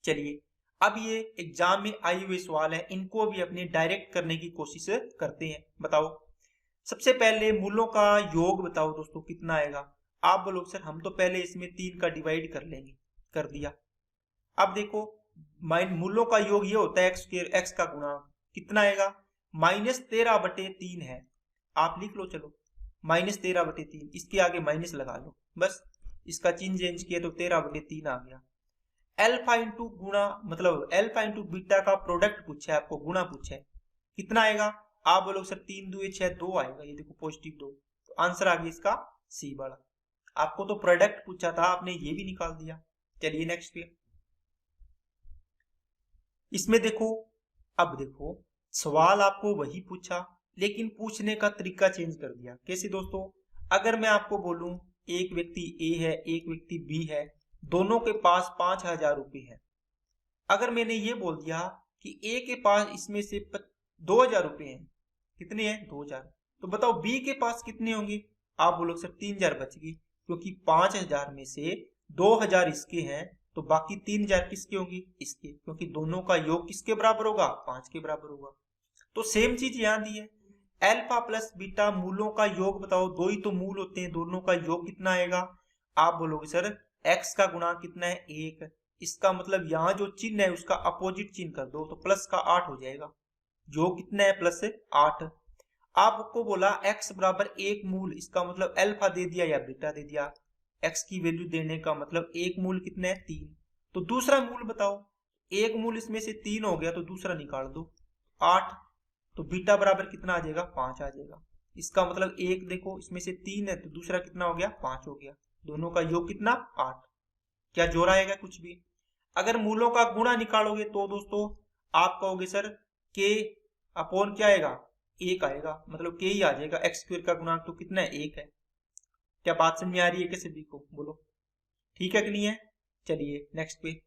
चलिए अब ये एग्जाम में आए हुए सवाल है, इनको भी अपने डायरेक्ट करने की कोशिश करते हैं। बताओ सबसे पहले मूलों का योग बताओ दोस्तों कितना आएगा। आप बोलोगे सर हम तो पहले इसमें 3 का डिवाइड कर लेंगे, कर दिया। अब देखो मूलों का योग ये होता है x² x का गुणांक कितना आएगा, -13/3 है। आप लिख लो, चलो -13/3, इसके आगे माइनस लगा लो, बस इसका चिन्ह चेंज किया तो 13/3 आ गया। अल्फा इंटू गुणा, मतलब अल्फा इंटू बीटा का प्रोडक्ट पूछा है आपको, गुणा पूछा है, कितना आएगा। आप बोलोगे सर 3 दूए 6, 2 आएगा, ये देखो पॉजिटिव 2, तो आंसर आ गया इसका सी वाला। आपको तो प्रोडक्ट पूछा था, आपने ये भी निकाल दिया। चलिए नेक्स्ट पे, इसमें देखो, अब देखो सवाल आपको वही पूछा लेकिन पूछने का तरीका चेंज कर दिया। कैसे दोस्तों, अगर मैं आपको बोलूं एक व्यक्ति ए है, एक व्यक्ति बी है, दोनों के पास 5,000 रुपए है। अगर मैंने ये बोल दिया कि ए के पास इसमें से 2,000 रुपए हैं, कितने हैं 2,000, तो बताओ बी के पास कितने होंगे। आप बोलोगे सर 3,000 बच गई, क्योंकि 5,000 में से 2,000 इसके हैं, तो बाकी 3,000 किसके होंगे, इसके, क्योंकि दोनों का योग किसके बराबर होगा, 5 के बराबर होगा। तो सेम चीज यहां दी है, अल्फा प्लस बीटा मूलों का योग बताओ, दो ही तो मूल होते हैं, दोनों का योग कितना आएगा। आप बोलोगे सर x का गुणांक कितना है 1, इसका मतलब यहाँ जो चिन्ह है उसका अपोजिट चिन्ह कर दो तो प्लस का 8 हो जाएगा, योग कितना है +8। आपको बोला x बराबर 1 मूल, इसका मतलब अल्फा दे दिया या बीटा दे दिया, x की वैल्यू देने का मतलब 1 मूल कितना है 3, तो दूसरा मूल बताओ। 1 मूल इसमें से 3 हो गया तो दूसरा निकाल दो 8, तो बीटा बराबर कितना आ जाएगा 5 आ जाएगा। इसका मतलब एक देखो इसमें से 3 है तो दूसरा कितना हो गया 5 हो गया, दोनों का योग कितना 8। क्या जोड़ आएगा कुछ भी। अगर मूलों का गुणा निकालोगे तो दोस्तों आप कहोगे सर k अपॉन क्या आएगा 1 आएगा, मतलब k ही आ जाएगा, x² का गुणांक तो कितना है 1 है। क्या बात समझ में आ रही है किसी भी को, बोलो ठीक है कि नहीं है। चलिए नेक्स्ट पे,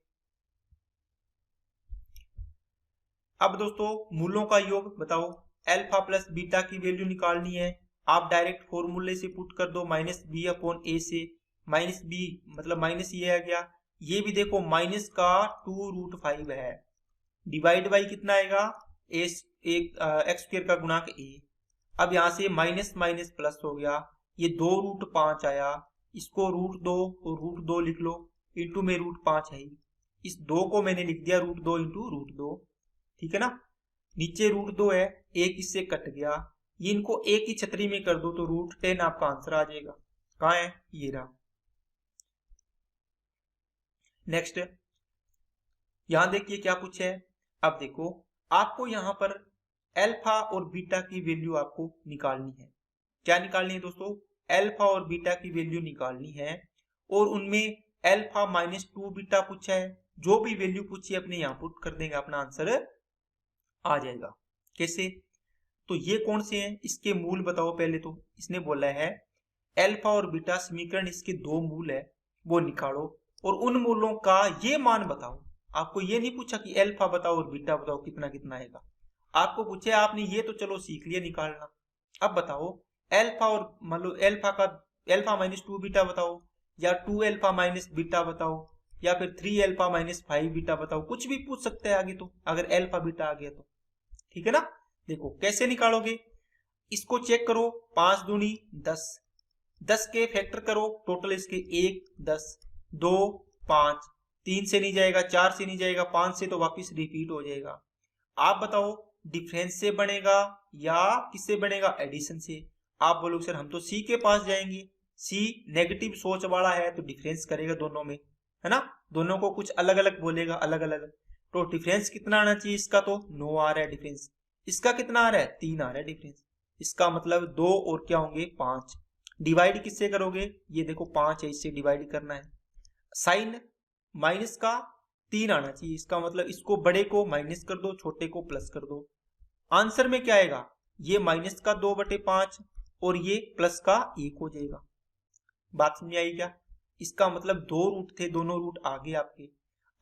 अब दोस्तों मूलों का योग बताओ, अल्फा प्लस बीटा की वैल्यू निकालनी है। आप डायरेक्ट फॉर्मूले से पुट कर दो -b/a से, -b मतलब माइनस ये आ गया, ये भी देखो माइनस का 2√5 है, डिवाइड बाई कितना आएगा x² का गुणांक a। अब यहां से माइनस माइनस प्लस हो गया, ये 2√5 आया, इसको √2 और √2 लिख लो, इंटू में √5 है, इस 2 को मैंने लिख दिया √2 इंटू √2, ठीक है ना। नीचे √2 है, एक इससे कट गया, ये इनको एक ही छतरी में कर दो तो √10 आपका आंसर आ जाएगा। कहाँ है, ये रहा। नेक्स्ट यहां देखिए क्या पूछा है। अब देखो आपको यहां पर अल्फा और बीटा की वैल्यू आपको निकालनी है। क्या निकालनी है दोस्तों, अल्फा और बीटा की वैल्यू निकालनी है, और उनमें अल्फा -2 बीटा पूछा है। जो भी वैल्यू पूछी है अपने यहाँ पुट कर देंगे, अपना आंसर आ जाएगा। कैसे, तो ये कौन से हैं, इसके मूल बताओ। पहले तो इसने बोला है अल्फा और बीटा समीकरण, इसके 2 मूल है वो निकालो, और उन मूलों का ये मान बताओ। आपको ये नहीं पूछा कि अल्फा बताओ और बीटा बताओ कितना कितना आएगा, आपको पूछे, आपने ये तो चलो सीख लिया निकालना। अब बताओ अल्फा और मतलब अल्फा का अल्फा -2 बीटा बताओ, या 2 अल्फा माइनस बीटा बताओ, या फिर 3 अल्फा -5 बीटा बताओ, कुछ भी पूछ सकते हैं आगे तो, अगर अल्फा बीटा आ गया तो, ठीक है ना। देखो कैसे निकालोगे, इसको चेक करो, 5 दूनी 10, 10 के फैक्टर करो, टोटल इसके 1 10 2 5, 3 से नहीं जाएगा, 4 से नहीं जाएगा, 5 से तो वापिस रिपीट हो जाएगा। आप बताओ डिफरेंस से बनेगा या किससे बनेगा, एडिशन से। आप बोलोगे सर हम तो सी के पास जाएंगे, सी नेगेटिव सोच वाला है तो डिफरेंस करेगा दोनों में, है ना, दोनों को कुछ अलग अलग बोलेगा, अलग अलग। तो डिफरेंस कितना आना चाहिए, इसका तो 9 आ रहा है डिफरेंस, इसका कितना आ रहा है 3 आ रहा है डिफरेंस, इसका मतलब 2 और क्या होंगे 5। डिवाइड किससे करोगे, ये देखो 5 है, इससे डिवाइड करना है। साइन माइनस का 3 आना चाहिए, इसका मतलब इसको बड़े को माइनस कर दो, छोटे को प्लस कर दो। आंसर में क्या आएगा, ये माइनस का 2/5 और ये प्लस का 1 हो जाएगा। बात समझ आई क्या, इसका मतलब 2 रूट थे, दोनों रूट आगे आपके।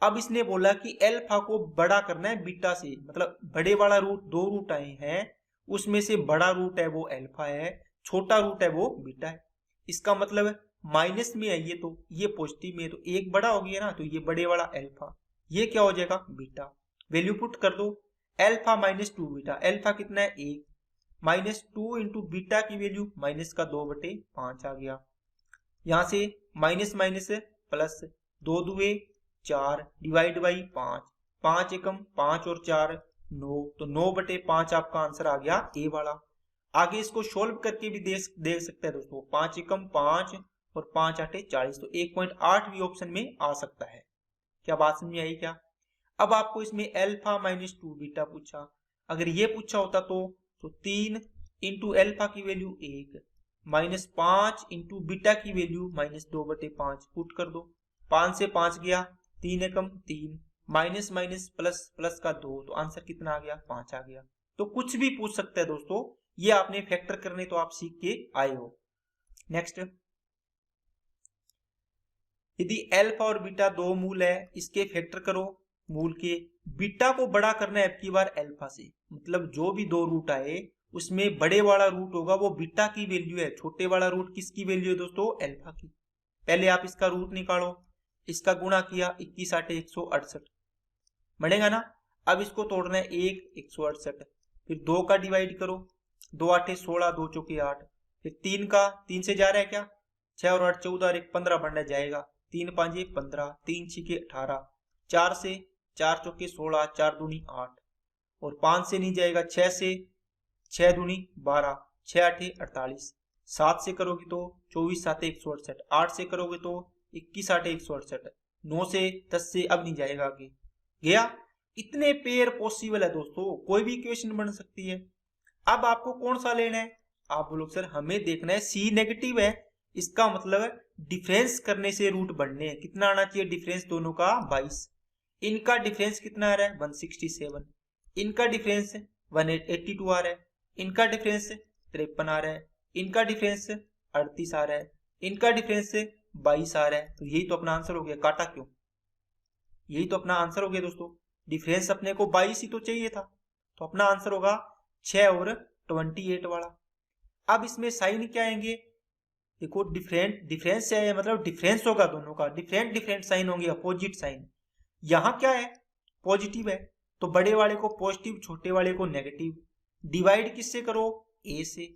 अब इसने बोला कि अल्फा को बड़ा करना है बीटा से, मतलब बड़े वाला रूट 2 रूट आए हैं, उसमें से बड़ा रूट है वो अल्फा है, छोटा रूट है वो बीटा है। इसका मतलब माइनस में है ये, तो ये पॉजिटिव में है, तो एक बड़ा हो गया ना, तो ये बड़े वाला अल्फा, ये क्या हो जाएगा बीटा। वैल्यू पुट कर दो, अल्फा -2 बीटा, अल्फा कितना है 1, -2 इंटू बीटा की वैल्यू माइनस का 2/5 आ गया। यहां से माइनस माइनस प्लस, 2 दुए 4 डिवाइड बाई 5, 5 एकम 5 और 4 9, तो 9/5 आपका आंसर आ गया ए वाला। आगे इसको सोल्व करके भी देख सकते हैं दोस्तों, 5 एकम 5 और 5 8 40, तो 1.8 भी ऑप्शन में आ सकता है। क्या बात समझ में आई क्या? अब आपको इसमें अल्फा -2 बीटा पूछा, अगर ये पूछा होता तो 3 इंटू अल्फा की वैल्यू 1 -5 इंटू बीटा की वैल्यू -2/5 पुट कर दो। 5 से 5 गया, 3 एकम 3, माइनस माइनस प्लस, प्लस का 2, तो आंसर कितना आ गया? 5 आ गया। तो कुछ भी पूछ सकता है दोस्तों, ये आपने फैक्टर करने तो आप सीख के आए हो। नेक्स्ट, यदि अल्फा और बीटा दो मूल है, इसके फैक्टर करो मूल के। बीटा को बड़ा करना है अब की बार अल्फा से, मतलब जो भी दो रूट आए उसमें बड़े वाला रूट होगा वो बीटा की वैल्यू है, छोटे वाला रूट किसकी वैल्यू है दोस्तों? अल्फा की। पहले आप इसका रूट निकालो, इसका गुणा किया 21 8 168 बढ़ेगा ना। अब इसको तोड़ना है 1 168, फिर 2 का डिवाइड करो, 2 8 16, 2 चौके 8, फिर 3 का 3 से जा रहा है क्या, 6 और 8 14 और 1 15 बढ़ने जाएगा, 3 5 15, 3 6 18, 4 से 4 चौके 16, 4 दूनी 8 और 5 से नहीं जाएगा, 6 से 6 दूनी 12, 6 8 48, 7 से करोगे तो 24 7 168, 8 से करोगे तो 21 8 168, 9 से 10 से अब नहीं जाएगा आगे गया। इतने पेयर पॉसिबल है दोस्तों, कोई भी इक्वेशन बन सकती है। अब आपको कौन सा लेना है? आप बोलो सर हमें देखना है सी नेगेटिव है, इसका मतलब है डिफरेंस करने से रूट बढ़ने हैं। कितना आना चाहिए डिफरेंस दोनों का? 22। इनका डिफरेंस कितना आ रहा है? 167। इनका डिफरेंस 182 आ रहा है, इनका डिफरेंस 53 आ रहा है, इनका डिफरेंस 38 आ रहा है, इनका डिफरेंस 22 आ रहा है। तो यही तो अपना आंसर हो गया, काटा क्यों? यही तो अपना आंसर हो गया दोस्तों, डिफरेंस अपने को 22 ही तो चाहिए था, तो अपना आंसर होगा 6 और 28 वाला। अब इसमें साइन क्या आएंगे? देखो डिफरेंस है मतलब डिफरेंस होगा दोनों का, डिफरेंट साइन होंगे, अपोजिट साइन। यहाँ क्या है? पॉजिटिव है, तो बड़े वाले को पॉजिटिव, छोटे वाले को नेगेटिव। डिवाइड किससे करो? ए से,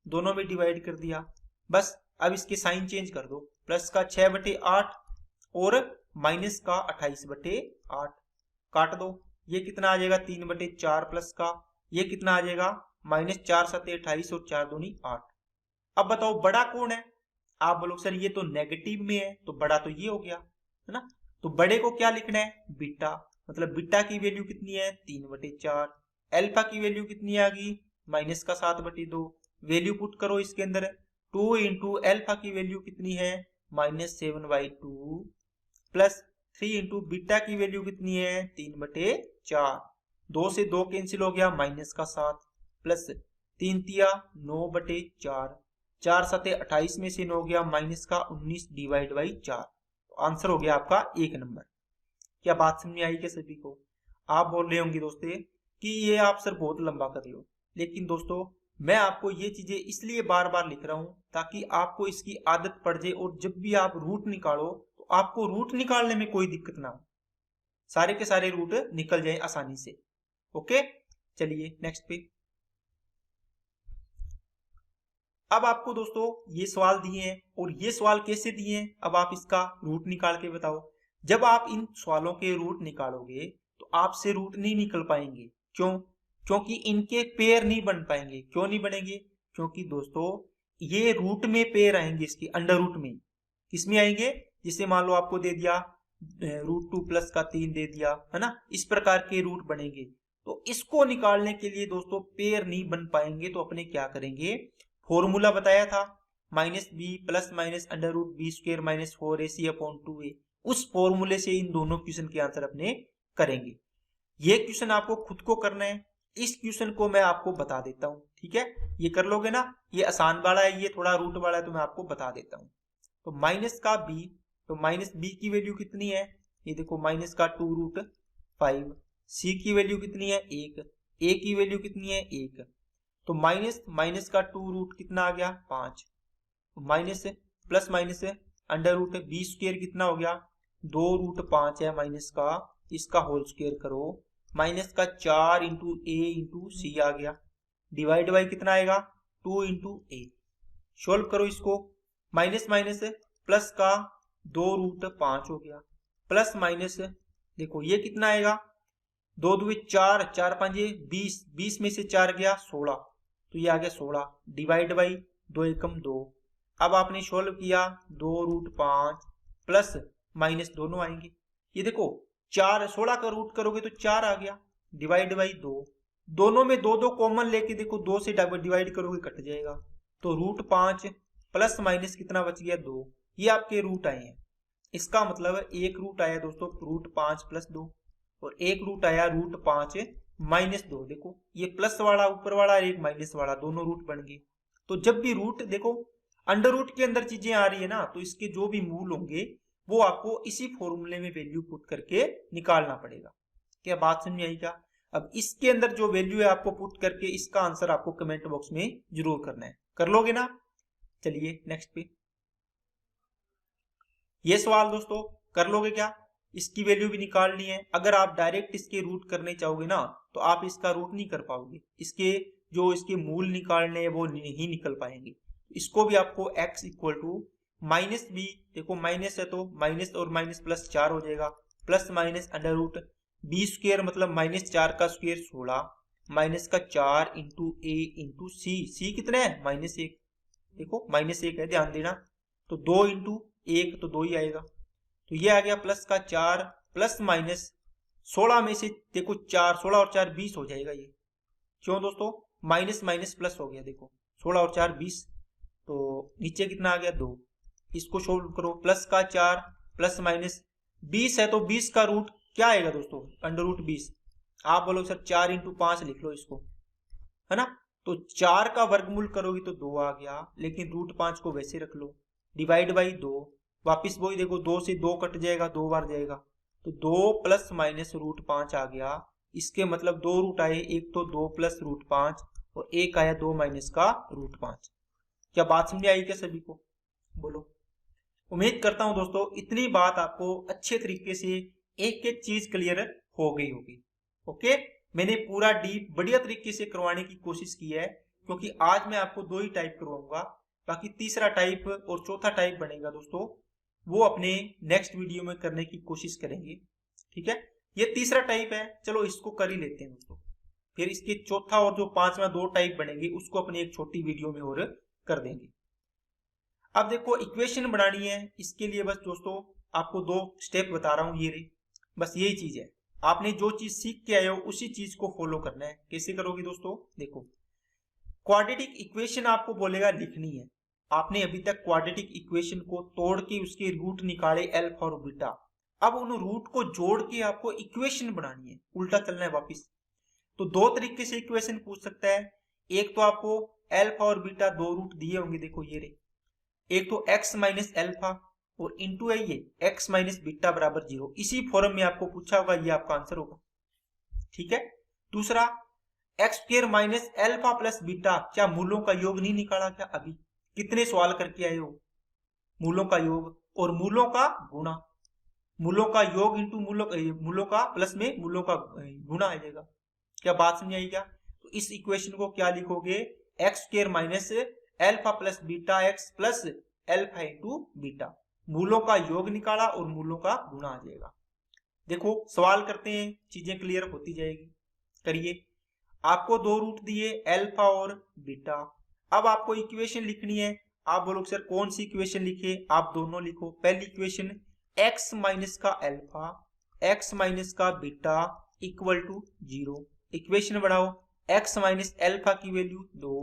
दोनों में डिवाइड कर दिया। बस अब इसके साइन चेंज कर दो, प्लस का 6/8 और माइनस का 28/8 काट दो। ये कितना आ जाएगा? 3/4 प्लस का ये कितना आ जाएगा? -4 7 28 और 4 दूनी 8। अब बताओ बड़ा कौन है? आप बोलो सर ये तो नेगेटिव में है, तो बड़ा तो ये हो गया है ना। तो बड़े को क्या लिखना है? बीटा, मतलब बीटा की वैल्यू कितनी है? 3/4। अल्फा की वैल्यू कितनी आ गई? माइनस का 7/2। वैल्यू पुट करो इसके अंदर, 2 इंटू अल्फा की वैल्यू कितनी है? -7/2 प्लस 3 इंटू बीटा की वैल्यू कितनी है? 3/4। 2 से 2 कैंसिल हो गया, माइनस का 7 प्लस 3 तिया 9/4, 4 7 28 में से 9 गया, माइनस का 19 डिवाइड बाई 4। तो आंसर हो गया आपका 1 नंबर। क्या बात समझ में आई क्या सभी को? आप बोल रहे होंगे दोस्तों कि ये आप सर बहुत लंबा कर लो, लेकिन दोस्तों मैं आपको ये चीजें इसलिए बार बार लिख रहा हूं ताकि आपको इसकी आदत पड़ जाए और जब भी आप रूट निकालो तो आपको रूट निकालने में कोई दिक्कत ना हो, सारे के सारे रूट निकल जाए आसानी से। ओके, चलिए नेक्स्ट पे। अब आपको दोस्तों ये सवाल दिए हैं और ये सवाल कैसे दिए हैं, अब आप इसका रूट निकाल के बताओ। जब आप इन सवालों के रूट निकालोगे तो आपसे रूट नहीं निकल पाएंगे। क्यों? क्योंकि इनके पेयर नहीं बन पाएंगे। क्यों नहीं बनेंगे? क्योंकि दोस्तों ये रूट में पेयर आएंगे, इसके अंडर रूट में। किसमें आएंगे? जिसे मान लो आपको दे दिया √2 प्लस का 3 दे दिया है ना, इस प्रकार के रूट बनेंगे। तो इसको निकालने के लिए दोस्तों पेयर नहीं बन पाएंगे, तो अपने क्या करेंगे? फॉर्मूला बताया था -b plus minus √b² -4ac/2a, उस फॉर्मूले से इन दोनों क्वेश्चन के आंसर अपने करेंगे। ये क्वेश्चन आपको खुद को करना है, इस क्वेश्चन को मैं आपको बता देता हूं, ठीक है? ये कर लोगे ना, ये आसान वाला है, ये थोड़ा रूट वाला है, तो मैं आपको बता देता हूं। तो माइनस का b, तो माइनस b की वैल्यू कितनी है? ये देखो माइनस का 2√5। c की वैल्यू कितनी है? 1। a की वैल्यू कितनी है? 1। तो माइनस का 2 रूट कितना आ गया? 5। माइनस प्लस माइनस √b² कितना हो गया? 2√5 है माइनस का, इसका होल स्क्वायर करो, माइनस का 4 इंटू a इंटू सी आ गया। डिवाइड बाई कितना आएगा 2 इंटू ए। सोल्व करो इसको, माइनस माइनस प्लस का 2√5 हो गया, प्लस माइनस देखो ये कितना आएगा 2 दूनी 4, 4 5 20, 20 में से 4 गया 16, तो ये आ गया 16 डिवाइड बाई 2 एकम 2। अब आपने सोल्व किया 2√5 प्लस माइनस दोनों आएंगे, ये देखो 4 16 का रूट करोगे तो 4 आ गया डिवाइड बाई 2, दोनों में 2 2 कॉमन लेके देखो 2 से डिवाइड करोगे कट जाएगा, तो √5 प्लस माइनस कितना बच गया 2, ये आपके रूट आए हैं। इसका मतलब एक रूट आया दोस्तों √5 प्लस 2 और एक रूट आया √5 माइनस 2। देखो ये प्लस वाला ऊपर वाला और एक माइनस वाला दोनों रूट बन गए। तो जब भी रूट देखो अंडर रूट के अंदर चीजें आ रही है ना, तो इसके जो भी मूल होंगे वो आपको इसी फॉर्मूले में वैल्यू पुट करके निकालना पड़ेगा। क्या बात समझ आई क्या? अब इसके अंदर जो वैल्यू है आपको पुट करके इसका आंसर आपको कमेंट बॉक्स में जरूर करना है, कर लोगे ना? चलिए नेक्स्ट पे, ये सवाल दोस्तों कर लोगे क्या? इसकी वैल्यू भी निकालनी है। अगर आप डायरेक्ट इसके रूट करने चाहोगे ना तो आप इसका रूट नहीं कर पाओगे, इसके जो इसके मूल निकालने हैं वो नहीं निकल पाएंगे। इसको भी आपको x equal to minus B, देखो माइनस है तो माइनस और माइनस प्लस 4 हो जाएगा, plus minus under root B square मतलब -4 का स्क्वायर 16 माइनस का 4 इंटू ए इंटू सी कितना है -1, देखो -1 है ध्यान देना, तो 2 इंटू 1 तो 2 ही आएगा, तो ये आ गया प्लस का 4 प्लस माइनस 16 में से देखो 4 16 और 4 20 हो जाएगा। ये क्यों दोस्तों? माइनस माइनस प्लस हो गया, देखो 16 और 4 20, तो नीचे कितना आ गया 2। इसको सोल्व करो, प्लस का 4 प्लस माइनस 20 है तो 20 का रूट क्या आएगा दोस्तों अंडर रूट 20। आप बोलो सर 4 इंटू 5 लिख लो इसको, है ना? तो 4 का वर्गमूल करोगे तो 2 आ गया, लेकिन √5 को वैसे रख लो डिवाइड बाई 2, वापिस वही देखो 2 से 2 कट जाएगा, 2 बार जाएगा, तो 2 प्लस माइनस √5 आ गया। इसके मतलब 2 रूट आए, एक तो 2 प्लस √5 और एक आया 2 माइनस का √5। क्या बात समझ आई क्या सभी को? बोलो। उम्मीद करता हूं दोस्तों इतनी बात आपको अच्छे तरीके से एक एक चीज क्लियर हो गई होगी। ओके, मैंने पूरा डीप बढ़िया तरीके से करवाने की कोशिश की है, क्योंकि आज मैं आपको 2 ही टाइप करवाऊंगा, बाकी तीसरा टाइप और चौथा टाइप बनेगा दोस्तों वो अपने नेक्स्ट वीडियो में करने की कोशिश करेंगे। ठीक है, ये तीसरा टाइप है, चलो इसको कर ही लेते हैं दोस्तों, फिर इसके चौथा और जो पांचवा 2 टाइप बनेंगे उसको अपने एक छोटी वीडियो में और कर देंगे। अब देखो इक्वेशन बनानी है, इसके लिए बस दोस्तों आपको 2 स्टेप बता रहा हूं, ये रही, बस यही चीज है। आपने जो चीज सीख के आए हो उसी चीज को फॉलो करना है। कैसे करोगे दोस्तों? देखो क्वाड्रेटिक इक्वेशन आपको बोलेगा लिखनी है, आपने अभी तक क्वाड्रेटिक इक्वेशन को तोड़ के उसके रूट निकाले अल्फा और बीटा, अब उन रूट को जोड़ के आपको इक्वेशन बनानी है, उल्टा चलना है वापिस। तो 2 तरीके से इक्वेशन पूछ सकता है, एक तो आपको अल्फा और बीटा 2 रूट दिए होंगे, देखो ये रहे, एक तो x माइनस अल्फा और इंटू है ये x माइनस बीटा बराबर 0, इसी फॉर्म में आपको पूछा होगा, ये आपका आंसर होगा। ठीक है, दूसरा x square minus alpha plus beta, क्या मूलों का योग नहीं निकाला क्या? अभी कितने सवाल करके आए हो? मूलों का योग और मूलों का गुणा, मूलों का योग इंटू मूलों का प्लस में मूलों का गुणा आ जाएगा। क्या बात समझ आई क्या? तो इस इक्वेशन को क्या लिखोगे? X square minus alpha plus beta x plus alpha into beta, मूलों का योग निकाला और मूलों का गुणा आ जाएगा। देखो सवाल करते हैं, चीजें क्लियर होती जाएगी। करिए, आपको 2 रूट दिए अल्फा और बीटा, अब आपको इक्वेशन लिखनी है। आप बोलो सर कौन सी इक्वेशन लिखे? आप दोनों लिखो। पहली इक्वेशन x माइनस का अल्फा x माइनस का बीटा इक्वल टू 0, इक्वेशन बढ़ाओ, x माइनस अल्फा की वैल्यू 2,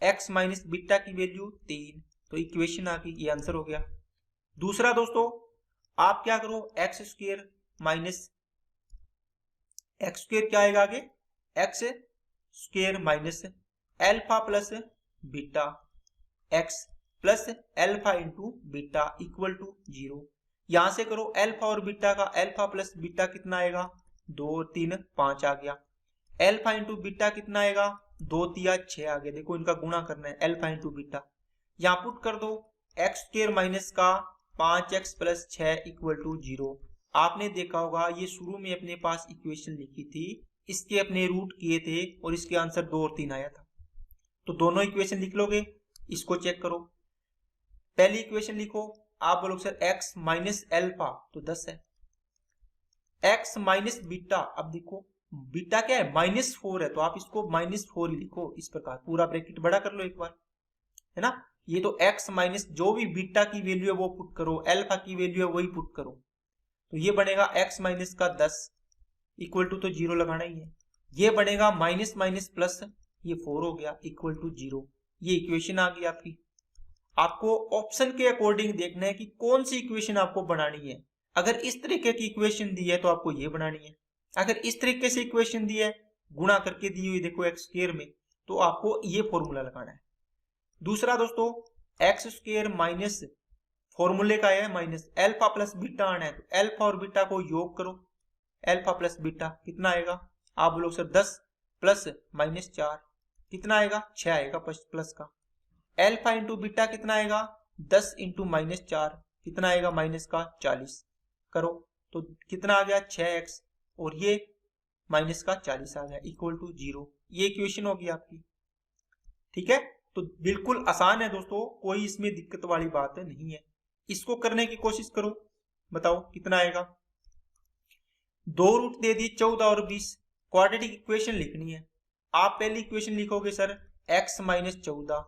x माइनस बीटा की वैल्यू 3, तो इक्वेशन आ गई, ये आंसर हो गया। दूसरा दोस्तों आप क्या करो, x square minus x square क्या आएगा आगे, x square minus alpha plus beta x plus alpha into beta equal to 0। यहां से करो अल्फा और बीटा का, अल्फा प्लस बीटा कितना आएगा, 2 3 5 आ गया, अल्फा इंटू बीटा कितना आएगा, 2 3 6 आ गया। देखो इनका गुणा करना है, अल्फा इंटू बीटा, यहाँ पुट कर दो, एक्स स्क्वायर माइनस का 5x प्लस 6 इक्वल टू 0। आपने देखा होगा ये शुरू में अपने पास इक्वेशन लिखी थी, इसके अपने रूट किए थे और इसके आंसर 2 और 3 आया था। तो दोनों इक्वेशन लिख लोगे। इसको चेक करो। पहली इक्वेशन लिखो, आप बोलोगे सर x माइनस एल्फा, तो 10 है। x माइनस बीटा, अब देखो बीटा क्या है, -4 है, तो आप इसको -4 ही लिखो। इस प्रकार पूरा ब्रैकेट बड़ा कर लो एक बार, है ना। ये तो x माइनस जो भी बीटा की वैल्यू है वो पुट करो, अल्फा की वैल्यू है वही पुट करो। तो ये बनेगा x माइनस का 10 इक्वल टू, तो 0 लगाना ही है। ये बनेगा माइनस माइनस प्लस, ये 4 हो गया इक्वल टू 0। ये इक्वेशन आ गई आपकी। आपको ऑप्शन के अकॉर्डिंग देखना है कि कौन सी इक्वेशन आपको बनानी है। अगर इस तरीके की इक्वेशन दी है तो आपको ये बनानी है। अगर इस तरीके से इक्वेशन दी है, गुणा करके दी हुई देखो एक्स स्क्वायर में, तो आपको ये फॉर्मूला लगाना है। दूसरा दोस्तों, एक्स स्क्वायर माइनस फॉर्मूले का है माइनस अल्फा प्लस बीटा आना है, तो अल्फा और बीटा को योग करो। अल्फा प्लस बीटा कितना आएगा, आप बोलो सर 10 प्लस -4 कितना आएगा, 6 आएगा प्लस का। अल्फा इंटू बीटा कितना आएगा, 10 इंटू -4 कितना आएगा, माइनस का 40 करो, तो कितना आ गया 6x, और ये माइनस का 40 आ गया इक्वल टू 0। ये इक्वेशन होगी आपकी। ठीक है, तो बिल्कुल आसान है दोस्तों, कोई इसमें दिक्कत वाली बात नहीं है। इसको करने की कोशिश करो, बताओ कितना आएगा। 2 रूट दे दिए 14 और 20, क्वाड्रेटिक इक्वेशन लिखनी है। आप पहली इक्वेशन लिखोगे सर x माइनस 14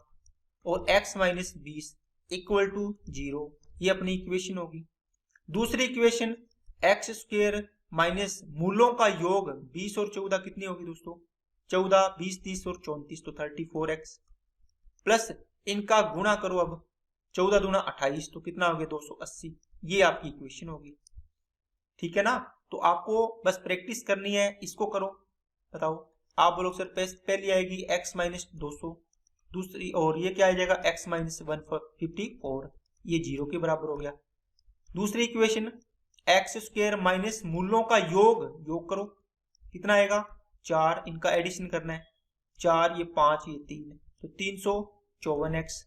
और x माइनस 20 इक्वल टू 0, ये अपनी इक्वेशन होगी। दूसरी इक्वेशन एक्स स्क्वायर माइनस मूलों का योग 20 और 14 कितनी होगी दोस्तों, 14 20 30 और 34, तो 34x प्लस इनका गुणा करो, अब 14 दूना 28, तो कितना हो गया 280। ये आपकी इक्वेशन होगी। ठीक है ना, तो आपको बस प्रैक्टिस करनी है, इसको करो। बताओ, आप बोलो सर पहली आएगी x माइनस 200, दूसरी और ये क्या आ जाएगा x माइनस 150, और ये 0 के बराबर हो गया। दूसरी इक्वेशन एक्स स्क्वायर माइनस मूलों का योग करो, कितना आएगा 4, इनका एडिशन करना है, 4 ये 5 ये 3, तो 354x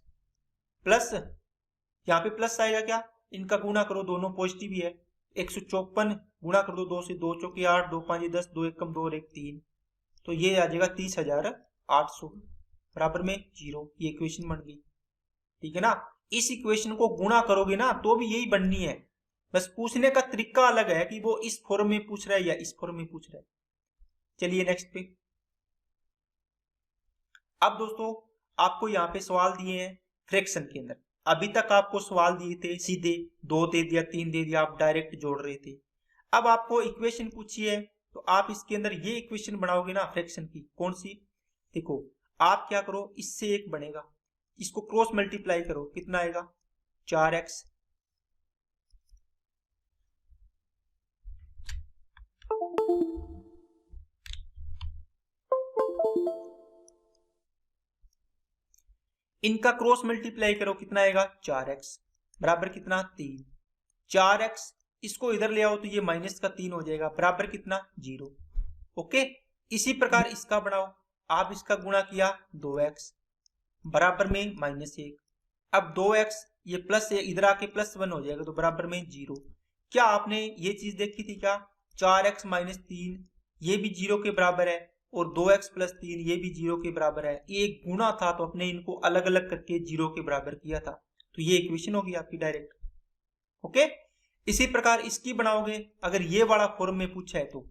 प्लस यहाँ पे प्लस आएगा क्या, इनका गुणा करो, दोनों पॉजिटिव ही है, 154 गुणा कर दो 2 से, 2 चौके 8, 2 5 10, 2 1 कम 2 और 1 3, तो ये आ जाएगा 30,800 बराबर में 0। ये इक्वेशन बन गई। ठीक है ना, इस इक्वेशन को गुणा करोगे ना तो भी यही बननी है, बस पूछने का तरीका अलग है कि वो इस फॉर्म में पूछ रहा है या इस फॉर्म में पूछ रहा है। चलिए नेक्स्ट पे। अब दोस्तों आपको यहाँ पे सवाल दिए हैं फ्रैक्शन के अंदर। अभी तक आपको सवाल दिए थे सीधे 2 दे दिया 3 दे दिया, आप डायरेक्ट जोड़ रहे थे। अब आपको इक्वेशन पूछी है तो आप इसके अंदर ये इक्वेशन बनाओगे ना फ्रैक्शन की, कौन सी, देखो आप क्या करो, इससे एक बनेगा, इसको क्रॉस मल्टीप्लाई करो, कितना आएगा 4x इनका क्रॉस मल्टीप्लाई करो, कितना आएगा 4x बराबर कितना 3, 4x इसको इधर ले आओ तो ये माइनस का 3 हो जाएगा बराबर कितना 0। ओके, इसी प्रकार इसका बनाओ, आप इसका गुणा किया 2x बराबर में -1, अब 2x ये प्लस है, इधर आके +1 हो जाएगा तो बराबर में 0। क्या आपने ये चीज देखी थी क्या, 4x माइनस 3 ये भी 0 के बराबर है, और 2x प्लस 3 ये भी 0 के बराबर है। एक गुणा था तो अपने इनको अलग अलग करके 0 के बराबर किया था, तो ये इक्वेशन होगी आपकी डायरेक्ट। ओके, इसी प्रकार इसकी बनाओगे, अगर ये वाला फॉर्म में पूछा है तो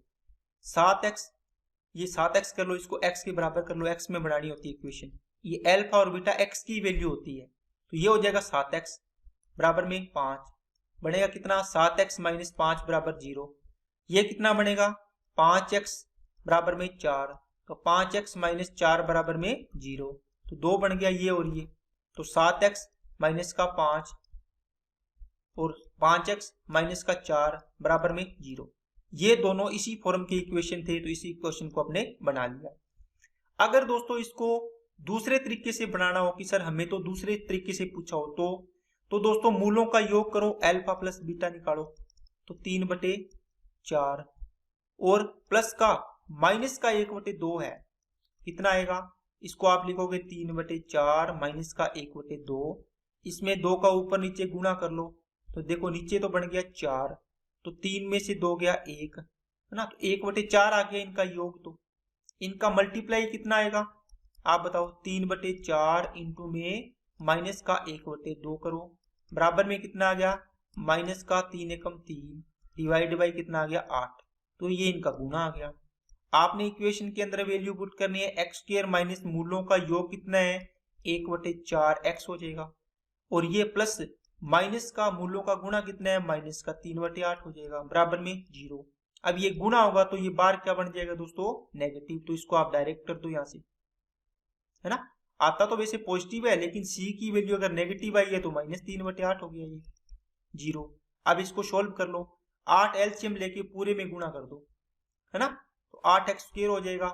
7x, ये 7x कर लो, इसको x के बराबर कर लो, x में बनानी होती है इक्वेशन, ये अल्फा और बीटा x की वैल्यू होती है, तो ये हो जाएगा 7x बराबर में 5, बनेगा कितना 7x माइनस 5 बराबर 0। ये कितना बनेगा 5x बराबर में 4, तो 5x माइनस 4 बराबर में 0, तो 2 बन गया ये और ये, तो 7x माइनस का 5 और 5x माइनस का 4 बराबर में 0। ये दोनों इसी फॉर्म के इक्वेशन थे, तो इसी इक्वेशन को हमने बना लिया। अगर दोस्तों इसको दूसरे तरीके से बनाना हो कि सर हमें तो दूसरे तरीके से पूछा हो, तो दोस्तों मूलों का योग करो, अल्फा प्लस बीटा निकालो, तो 3/4 और प्लस का माइनस का 1/2 है, कितना आएगा, इसको आप लिखोगे 3/4 माइनस का 1/2, इसमें 2 का ऊपर नीचे गुणा कर लो, तो देखो नीचे तो बन गया 4, तो 3 में से 2 गया 1 है ना, तो 1/4 आ गया इनका योग, तो इनका मल्टीप्लाई कितना आएगा आप बताओ 3/4 इंटू में माइनस का 1/2 करो, बराबर में कितना आ गया, माइनस का 3 एकम 3 डिवाइड बाई कितना आ गया 8। तो ये इनका गुना आ गया। आपने इक्वेशन के अंदर वैल्यू पुट करनी है, एक्स स्क्वायर माइनस मूलों का योग कितना है 1/4 एक्स हो जाएगा, और ये प्लस माइनस का मूलों का गुणा कितना है माइनस का 3/8 हो जाएगा, बराबर में 0। अब ये गुणा होगा तो ये बार क्या बन जाएगा दोस्तों, नेगेटिव। तो इसको आप डायरेक्ट कर दो यहाँ से, है ना। आता तो वैसे पॉजिटिव है, लेकिन सी की वैल्यू अगर नेगेटिव आई है तो माइनस 3/8 हो गया ये 0। अब इसको सोल्व कर लो, 8 एलसीएम लेके पूरे में गुणा कर दो, है ना। तो 8x स्क्वायर हो जाएगा,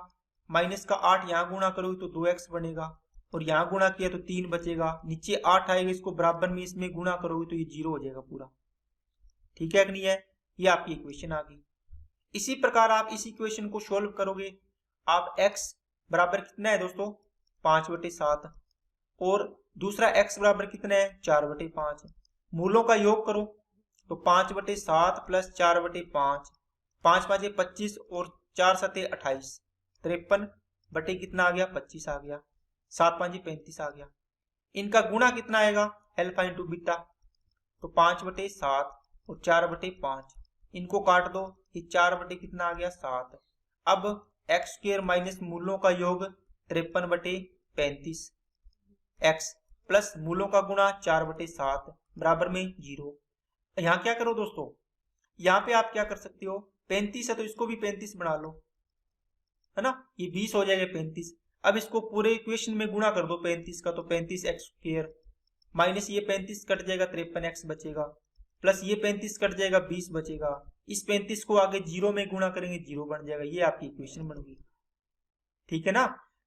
माइनस का 8 यहाँ गुणा करोगे तो 2x बनेगा, और यहाँ गुणा किया तो 3 बचेगा, नीचे 8 आएगा, इसको बराबर में इसमें गुणा करोगे तो ये 0 हो जाएगा पूरा। ठीक है कि नहीं है, ये आपकी इक्वेशन आ गई। इसी प्रकार आप इस इक्वेशन को सोल्व करोगे, आप x बराबर कितना है दोस्तों 5/7, और दूसरा x बराबर कितना है 4/5। मूलों का योग करो तो 5/7 प्लस 4/5, 5 5 25 और 4 7 28, 53 बटे कितना आ गया 25 आ गया, 7 5 35 आ गया। इनका गुणा कितना आएगा अल्फा इंटू बीटा, तो 5/7 और 4/5, इनको काट दो, ये 4 बटे कितना आ गया 7। अब एक्स स्क्वायर माइनस मूलों का योग 53/35 एक्स प्लस मूलों का गुणा 4/7 बराबर में 0। यहाँ क्या करो दोस्तों, यहाँ पे आप क्या कर सकते हो, 35 है तो इसको भी 35 बना लो, है ना, ये 20 हो जाएगा 35। अब इसको पूरे इक्वेशन में गुणा कर दो 35 का, तो 35 एक्स स्क्वायर माइनस ये 35 कट जाएगा 53x बचेगा, प्लस ये 35 कट जाएगा 20 बचेगा, इस 35 को आगे 0 में गुणा करेंगे 0 बन जाएगा, ये आपकी इक्वेशन बन गई। ठीक है ना।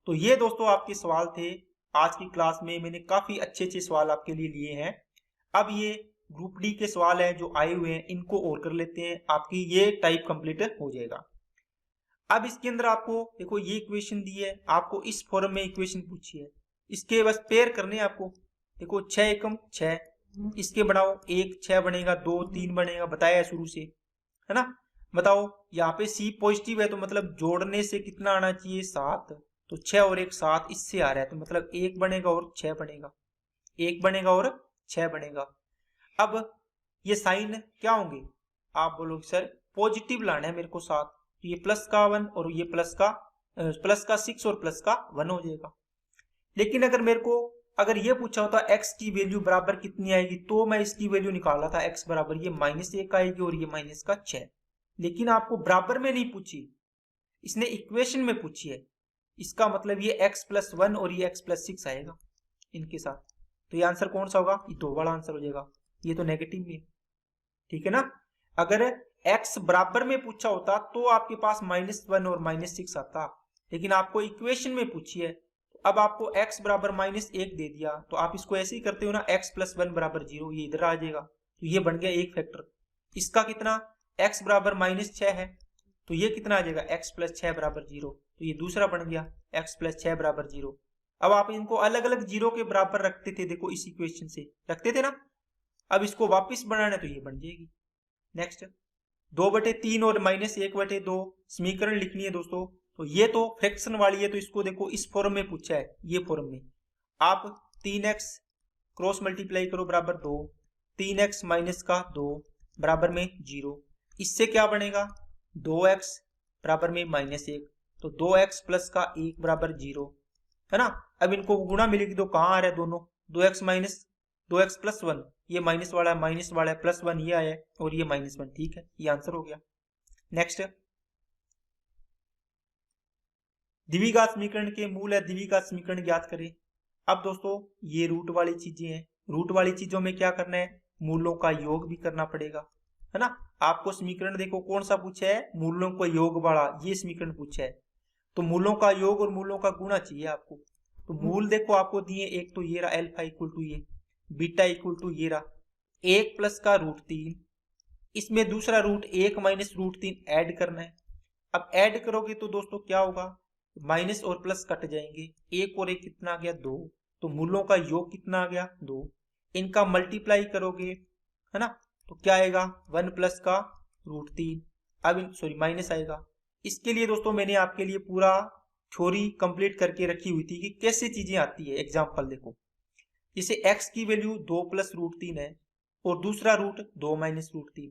तो ये दोस्तों आपके सवाल थे आज की क्लास में, मैंने काफी अच्छे सवाल आपके लिए लिए हैं। अब ये ग्रुप डी के सवाल हैं जो आए हुए हैं, इनको और कर लेते हैं, आपकी ये टाइप कंप्लीट हो जाएगा। अब इसके अंदर आपको देखो ये इक्वेशन दी है, आपको इस फॉर्म में इक्वेशन पूछी है, इसके बस पेयर करने आपको। देखो 6 एकम 6, इसके बढ़ाओ 1 6 बनेगा, 2 3 बनेगा, बताया शुरू से, है ना। बताओ यहाँ पे सी पॉजिटिव है तो मतलब जोड़ने से कितना आना चाहिए 7, तो 6 और 1 7, इससे आ रहा है तो मतलब 1 बनेगा और 6 बनेगा, 1 बनेगा और 6 बनेगा। अब ये साइन क्या होंगे, आप बोलोगे सर पॉजिटिव लाना है मेरे को 7, तो ये प्लस का 1 और ये प्लस का 6 और प्लस का 1 हो जाएगा। लेकिन अगर मेरे को अगर ये पूछा होता x की वैल्यू बराबर कितनी आएगी, तो मैं इसकी वैल्यू निकाला था, x बराबर ये -1 आएगी और ये माइनस का 6। लेकिन आपको बराबर में नहीं पूछी, इसने इक्वेशन में पूछी है, इसका मतलब ये x+1 और ये x+6 आएगा इनके साथ। तो ये आंसर कौन सा होगा, ये 2 वाला आंसर हो जाएगा, ये तो नेगेटिव में है। ठीक है ना। अगर x बराबर में पूछा होता तो आपके पास -1 और -6 आता, लेकिन आपको इक्वेशन में पूछी है, अब आपको x बराबर -1 दे दिया, तो आप इसको ऐसे ही करते हो ना, x+1 बराबर 0, ये इधर आ जाएगा, तो ये बन गया एक फैक्टर। इसका कितना x बराबर -6 है, तो ये कितना आ जाएगा x+6 बराबर 0, तो ये दूसरा बन गया x+6 बराबर 0। अब आप इनको अलग अलग 0 के बराबर रखते थे, देखो इस इक्वेशन से रखते थे ना, अब इसको वापिस बनाना तो ये बन जाएगी। नेक्स्ट 2/3 और -1/2 समीकरण लिखनी है दोस्तों, तो ये तो फ्रैक्शन वाली है, तो इसको देखो इस फॉर्म में पूछा है, ये फॉर्म में आप 3x क्रॉस मल्टीप्लाई करो बराबर 2, 3x माइनस का 2 बराबर में 0, इससे क्या बनेगा 2x बराबर में -1, तो 2x प्लस का 1 बराबर 0, है ना। अब इनको गुणा मिलेगी तो कहाँ आ रहा है दोनों, 2x माइनस 2x प्लस 1, ये माइनस वाला है, प्लस 1 ये आया है और ये -1, ठीक है, ये आंसर हो गया। नेक्स्ट द्विघात समीकरण के मूल है द्विघात समीकरण ज्ञात करें। अब दोस्तों ये रूट वाली चीजें हैं, रूट वाली चीजों में क्या करना है, मूलों का योग भी करना पड़ेगा, है ना। आपको समीकरण देखो कौन सा पूछा है, मूलों का योग वाला ये समीकरण पूछा है, तो मूलों का योग और मूलों का गुणा चाहिए आपको। तो मूल देखो आपको दिए, एक तो ये रहा अल्फा इक्वल टू ये, बीटा इक्वल टू ये रहा 1 प्लस का √3, इसमें दूसरा √1 माइनस √3 ऐड करना है। अब ऐड करोगे तो दोस्तों क्या होगा, माइनस और प्लस कट जाएंगे, 1 और 1 कितना आ गया 2, तो मूलों का योग कितना आ गया 2, इनका मल्टीप्लाई करोगे, है ना, तो क्या आएगा 1 प्लस का √3, अब सॉरी माइनस आएगा। इसके लिए दोस्तों मैंने आपके लिए पूरा थ्योरी कंप्लीट करके रखी हुई थी कि कैसे चीजें आती है। एग्जाम्पल देखो, जैसे x की वैल्यू 2 प्लस रूट 3 है और दूसरा रूट 2 माइनस रूट 3।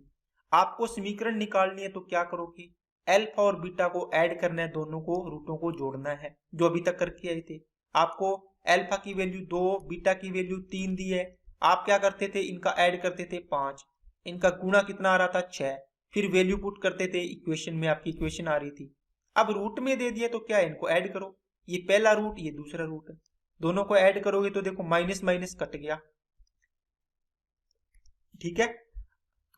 आपको समीकरण निकालनी है तो क्या करोगे, अल्फा और बीटा को ऐड करना है, दोनों को रूटों को जोड़ना है, जो अभी तक करके आए थे। आपको अल्फा की वैल्यू 2, बीटा की वैल्यू 3 दी है। आप क्या करते थे, इनका ऐड करते थे 5, इनका गुणा कितना आ रहा था 6, फिर वैल्यू पुट करते थे इक्वेशन में, आपकी इक्वेशन आ रही थी। अब रूट में दे दिया तो क्या है, इनको ऐड करो, ये पहला रूट ये दूसरा रूट है, दोनों को ऐड करोगे तो देखो माइनस माइनस कट गया, ठीक है,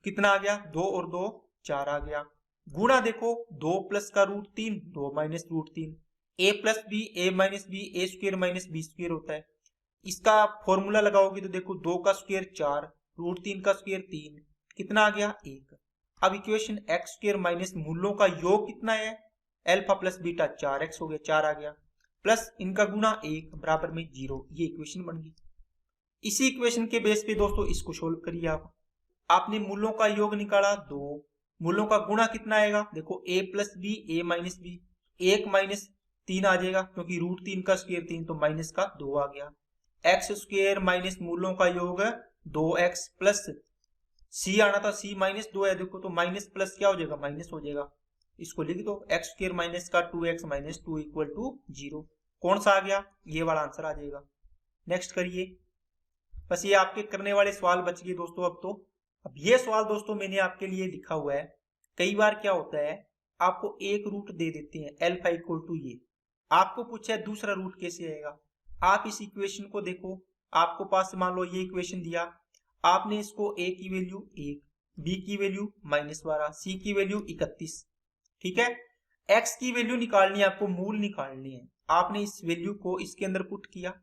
कितना आ गया 2 और 2 4 आ गया। गुणा देखो 2 प्लस का root 3, 2 minus root 3, A plus B A minus B A square minus B square होता है। इसका फॉर्मूला लगाओगे तो देखो 2 का स्क्वायर 4, रूट 3 का स्क्वायर 3, कितना आ गया 1। अब इक्वेशन एक्स स्क्वायर माइनस मूलों का योग कितना है, अल्फा प्लस बीटा 4x हो गया, 4 आ गया, प्लस इनका गुणा 1 बराबर में 0, ये इक्वेशन बन गई। इसी इक्वेशन के बेस पे दोस्तों इसको सोल्व करिए आप। आपने मूलों का योग निकाला 2, मूलों का गुणा कितना आएगा, देखो a plus B A minus B, 1 minus 3 आ जाएगा क्योंकि रूट 3 का स्क्वायर 3, तो माइनस का 2 आ गया। एक्स स्क्वायर माइनस मूलों का योग 2x प्लस c आना था, c माइनस 2 है, देखो तो माइनस प्लस क्या हो जाएगा, माइनस हो जाएगा। इसको लिख दो, एक्स स्क्वायर माइनस का 2x माइनस 2 इक्वल टू 0। कौन सा आ गया, ये वाला आंसर आ जाएगा। नेक्स्ट करिए, बस ये आपके करने वाले सवाल बच गए दोस्तों। अब ये सवाल दोस्तों मैंने आपके लिए लिखा हुआ है। कई बार क्या होता है, आपको एक रूट दे देते हैं अल्फा इक्वल टू ये, आपको पूछा है दूसरा रूट कैसे आएगा। आप इस इक्वेशन को देखो, आपको पास मान लो ये इक्वेशन दिया, आपने इसको a की वैल्यू 1, b की वैल्यू -12, c की वैल्यू 31, ठीक है। x की वैल्यू निकालनी है, आपको मूल निकालनी है। आपने इस वैल्यू को इसके अंदर पुट किया,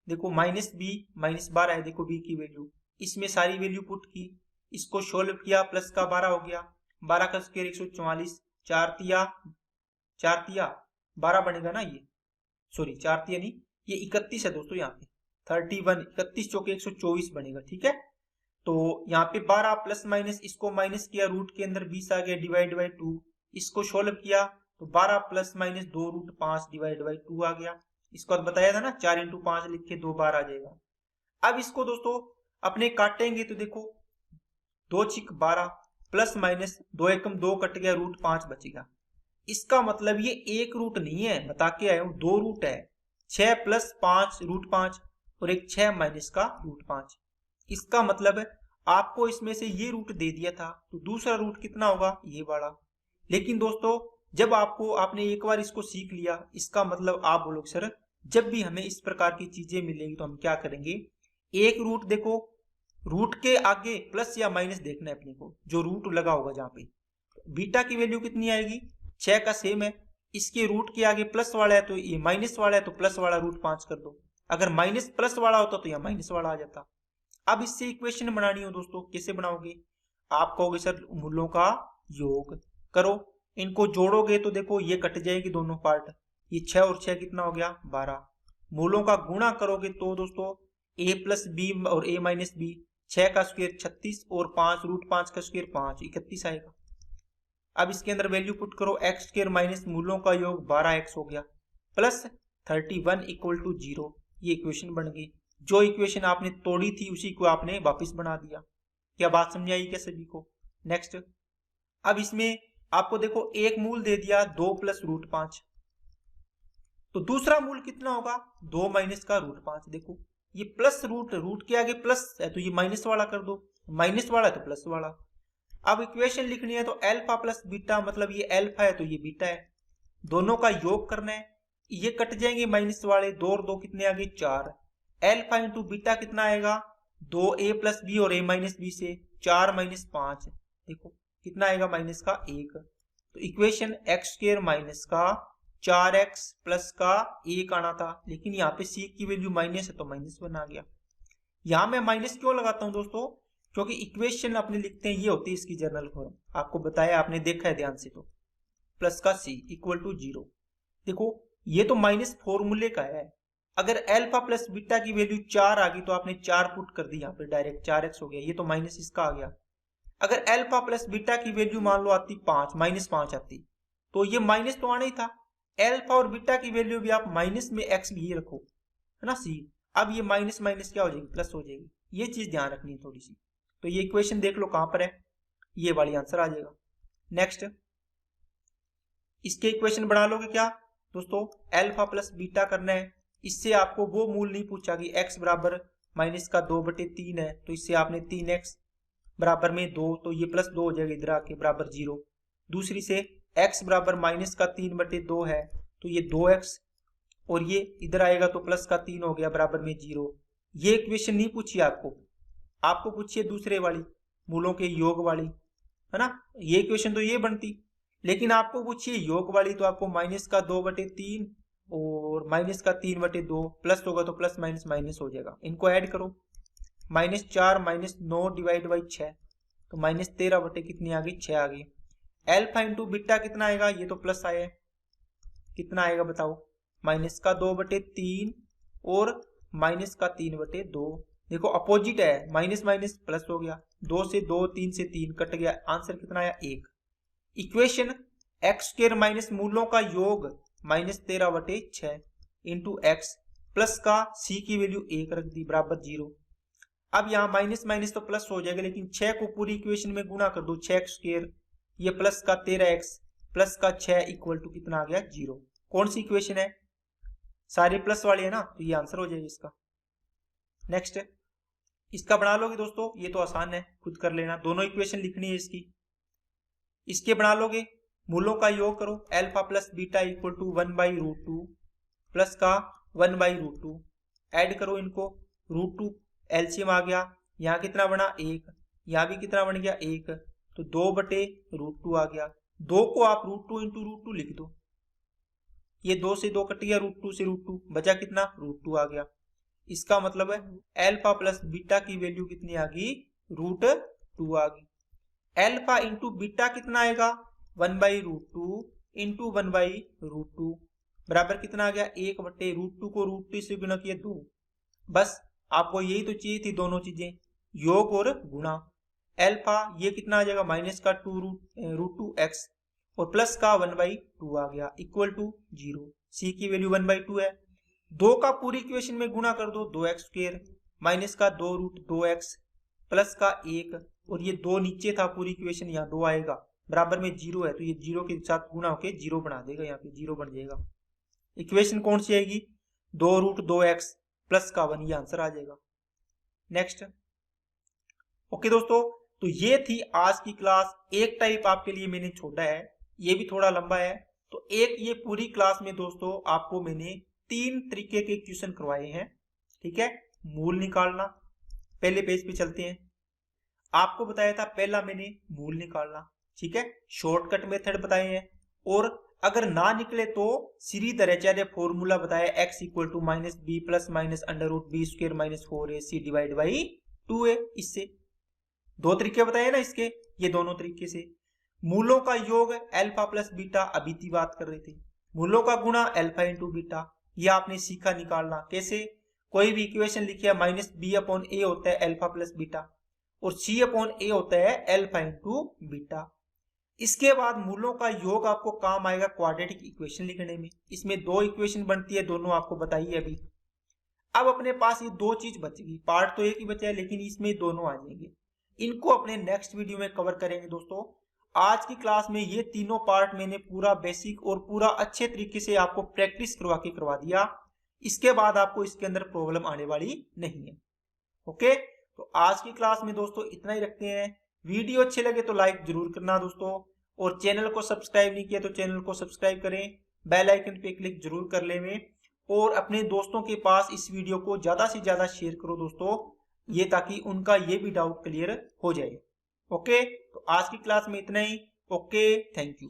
देखो माइनस बी -12 है, देखो b की वैल्यू, इसमें सारी वैल्यू पुट की, इसको सोल्व किया, प्लस का 12 हो गया, 12 का स्क्वायर 144, 4 तिया 12 बनेगा ना, ये सॉरी 4 तिया नहीं, ये 31 है दोस्तों, यहाँ पे 31, 31 चौके 124 बनेगा, ठीक है। तो यहाँ पे 12 प्लस माइनस, इसको माइनस किया, रूट के अंदर 20 आ गया, डिवाइड बाई 2, इसको सोल्व किया तो 12 plus minus 2 root 5 divide by 2 आ गया। इसको अब बताया था ना, 4 इंटू 5 लिख के 2 बार आ जाएगा। अब इसको दोस्तों अपने काटेंगे तो देखो 2 छिक 12 प्लस माइनस 2 एकम 2 कट गया, रूट 5 बचेगा। इसका मतलब ये एक रूट नहीं है, बता के आया हूं, 2 रूट है, 6 प्लस 5 रूट 5 और एक 6 माइनस का रूट 5। इसका मतलब आपको इसमें से ये रूट दे दिया था, तो दूसरा रूट कितना होगा, ये वाला। लेकिन दोस्तों जब आपने एक बार इसको सीख लिया, इसका मतलब आप बोलोगे सर जब भी हमें इस प्रकार की चीजें मिलेंगी तो हम क्या करेंगे, एक रूट देखो, रूट के आगे प्लस या माइनस देखना है अपने को, जो रूट लगा होगा जहां पे। बीटा की वैल्यू कितनी आएगी, 6 का सेम है, इसके रूट के आगे प्लस वाला है तो ये माइनस वाला है, तो प्लस वाला रूट 5 कर दो। अगर माइनस प्लस वाला होता तो यहाँ माइनस वाला आ जाता। अब इससे इक्वेशन बनानी हो दोस्तों, कैसे बनाओगे, आप कहोगे सर मूलों का योग करो, इनको जोड़ोगे तो देखो ये कट जाएगी दोनों पार्ट, ये 6 और 6 कितना हो गया 12। मूलों का गुणा करोगे तो दोस्तों a प्लस बी और a माइनस बी, 6 का स्क्वायर 36 और 5 रूट 5 का स्क्वायर 5, 31 आएगा। अब इसके अंदर वैल्यू पुट करो, एक्स स्क्वायर माइनस मूलों का योग 12x हो गया, प्लस 31 इक्वल टू 0, ये इक्वेशन बन गई। जो इक्वेशन आपने तोड़ी थी उसी को आपने वापस बना दिया। क्या बात समझ आई क्या सभी को। नेक्स्ट, अब इसमें आपको देखो एक मूल दे दिया 2 प्लस रूट 5, तो दूसरा मूल कितना होगा 2 माइनस का रूट 5। देखो ये प्लस रूट के आगे प्लस है तो ये माइनस वाला कर दो, माइनस वाला है तो प्लस वाला। अब इक्वेशन लिखनी है तो अल्फा प्लस बीटा, मतलब ये अल्फा है तो ये बीटा है, दोनों का योग करना है, ये कट जाएंगे माइनस वाले, 2 और 2 कितने आ गए 4, अल्फा इंटू बीटा कितना आएगा 2a प्लस बी और a माइनस बी से 4 माइनस 5, देखो कितना आएगा माइनस का 1। तो इक्वेशन एक्स स्क्वायर माइनस का 4x प्लस का 1 आना था, लेकिन यहाँ पे c की वैल्यू माइनस है तो -1 आ गया। यहाँ मैं माइनस क्यों लगाता हूँ दोस्तों, क्योंकि इक्वेशन अपने लिखते हैं ये होती है इसकी जर्नल फॉर्म, आपको बताया आपने देखा है ध्यान से, तो प्लस का c इक्वल टू 0। देखो ये तो माइनस फॉर्मूले का है, अगर अल्फा प्लस बीटा की वैल्यू 4 आ गई तो आपने 4 पुट कर दी यहाँ पे, डायरेक्ट 4x हो गया, ये तो माइनस इसका आ गया। अगर अल्फा प्लस बीटा की वैल्यू मान लो आती 5, -5 आती, तो ये माइनस तो आना ही था, एल्फा और बीटा की वैल्यू भी आप माइनस में एक्स भी रखो, है ना सी। अब ये माइनस माइनस क्या हो जाएगी, प्लस हो जाएगी। ये चीज ध्यान रखनी है थोड़ी सी। तो ये इक्वेशन देख लो कहां पर है, ये वाली आंसर आ जाएगा। नेक्स्ट इसके इक्वेशन बना लोगे क्या दोस्तों, एल्फा प्लस बीटा करना है। इससे आपको वो मूल नहीं पूछा कि x बराबर माइनस का 2/3 है, तो इससे आपने 3x बराबर में 2, तो ये प्लस 2 हो जाएगा इधर आके बराबर 0। दूसरी से x बराबर माइनस का 3/2 है, तो ये 2x, और ये इधर आएगा तो प्लस का 3 हो गया बराबर में 0। ये इक्वेशन नहीं पूछी आपको, आपको पूछिए दूसरे वाली मूलों के योग वाली, है ना। ये इक्वेशन तो ये बनती, लेकिन आपको पूछिए योग वाली, तो आपको माइनस का 2/3 और माइनस का 3/2 प्लस होगा तो प्लस माइनस माइनस हो जाएगा। इनको ऐड करो, -4 -9 डिवाइड बाई 6, तो -13 बटे कितनी आ गई, 6 आ गई। एल्फा इंटू बीटा कितना आएगा, ये तो प्लस आया है, कितना आएगा बताओ, माइनस का 2/3 और माइनस का 3/2। देखो अपोजिट है, माइनस माइनस प्लस हो गया, 2 से 2, 3 से 3 कट गया, आंसर कितना आया 1। इक्वेशन एक्स स्क्वायर माइनस मूलों का योग -13/6 इंटू एक्स प्लस का सी की वैल्यू 1 रख दी बराबर 0। अब यहाँ माइनस माइनस तो प्लस हो जाएगा, लेकिन 6 को पूरी इक्वेशन में गुणा कर दो, 6x स्क्वायर, ये प्लस का 13x प्लस का 6 इक्वल टू कितना आ गया 0। कौन सी इक्वेशन है, सारे प्लस वाले है ना, तो ये आंसर हो जाएगा इसका। नेक्स्ट इसका बना लोगे दोस्तों, ये तो आसान है, खुद कर लेना, दोनों इक्वेशन लिखनी है इसकी। इसके बना लोगे, मूलों का योग करो, alpha plus beta equal to 1/√2 plus का 1/√2, ऐड करो इनको, √2 एलसीएम आ गया, यहाँ कितना बना 1, यहाँ भी कितना बन गया 1, तो 2/√2 आ गया। 2 को आप √2 इंटू √2 लिख दो, ये 2 से 2 कट गया, √2 से √2 बचा कितना √2 आ गया। इसका मतलब है एल्फा प्लस बीटा की वैल्यू कितनी आ गई, √2 आ गई। एल्फा इंटू बीटा कितना आएगा, 1/√2 इंटू 1/√2 बराबर कितना आ गया, 1/√2 को √2 से गुना किया 2। बस आपको यही तो चाहिए थी, दोनों चीजें, योग और गुणा। एल्फा ये कितना आ जाएगा, माइनस का √2x और प्लस का 1/2 आ गया इक्वल टू 0। सी की वैल्यू 1/2 है, 2 का पूरी इक्वेशन में गुणा कर दो, 2x स्क्वायर माइनस का 2√2x प्लस का 1, और ये 2 नीचे था पूरी इक्वेशन, यहाँ 2 आएगा बराबर में 0 है, तो ये 0 के साथ गुणा होके 0 बना देगा, यहाँ पे 0 बन जाएगा। इक्वेशन कौन सी आएगी, 2√2x प्लस का 1, ये आंसर आ जाएगा। नेक्स्ट ओके दोस्तों, तो ये थी आज की क्लास। एक टाइप आपके लिए मैंने छोड़ा है, ये भी थोड़ा लंबा है, तो एक ये पूरी क्लास में दोस्तों आपको मैंने 3 तरीके के क्वेश्चन करवाए हैं, ठीक है। मूल निकालना, पहले पेज पे चलते हैं। आपको बताया था पहला मैंने मूल निकालना, ठीक है, शॉर्टकट मेथड बताए हैं, और अगर ना निकले तो श्रीधराचार्य फॉर्मूला बताया, x equal to -b plus minus √b² -4ac divide by 2a। इससे 2 तरीके बताए ना इसके, ये दोनों तरीके से। मूलों का योग एल्फा प्लस बीटा, अभी की बात कर रहे थे। मूलों का गुणा एल्फा इंटू बीटा, ये आपने सीखा निकालना कैसे। कोई भी इक्वेशन लिखिए, -b/a होता है एल्फा प्लस बीटा, और c/a होता है एल्फा इंटू बीटा। इसके बाद मूलों का योग आपको काम आएगा क्वाड्रेटिक इक्वेशन लिखने में। इसमें 2 इक्वेशन बनती है, दोनों आपको बताइए अभी। अब अपने पास ये 2 चीज बचेगी, पार्ट तो एक ही बचा है, लेकिन इसमें दोनों आ जाएंगे। इनको अपने नेक्स्ट वीडियो में कवर करेंगे दोस्तों। आज की क्लास में ये तीनों पार्ट मैंने पूरा बेसिक और पूरा अच्छे तरीके से आपको प्रैक्टिस करवा दिया। इसके बाद आपको इसके अंदर प्रॉब्लम आने वाली नहीं है। ओके, तो आज की क्लास में दोस्तों इतना ही रखते हैं। वीडियो अच्छे लगे तो लाइक जरूर करना दोस्तों, और चैनल को सब्सक्राइब नहीं किया तो चैनल को सब्सक्राइब करें, बेल आइकन पे क्लिक जरूर कर लें, और अपने दोस्तों के पास इस वीडियो को ज्यादा से ज्यादा शेयर करो दोस्तों, ये ताकि उनका ये भी डाउट क्लियर हो जाए। ओके, तो आज की क्लास में इतना ही। Okay, thank you.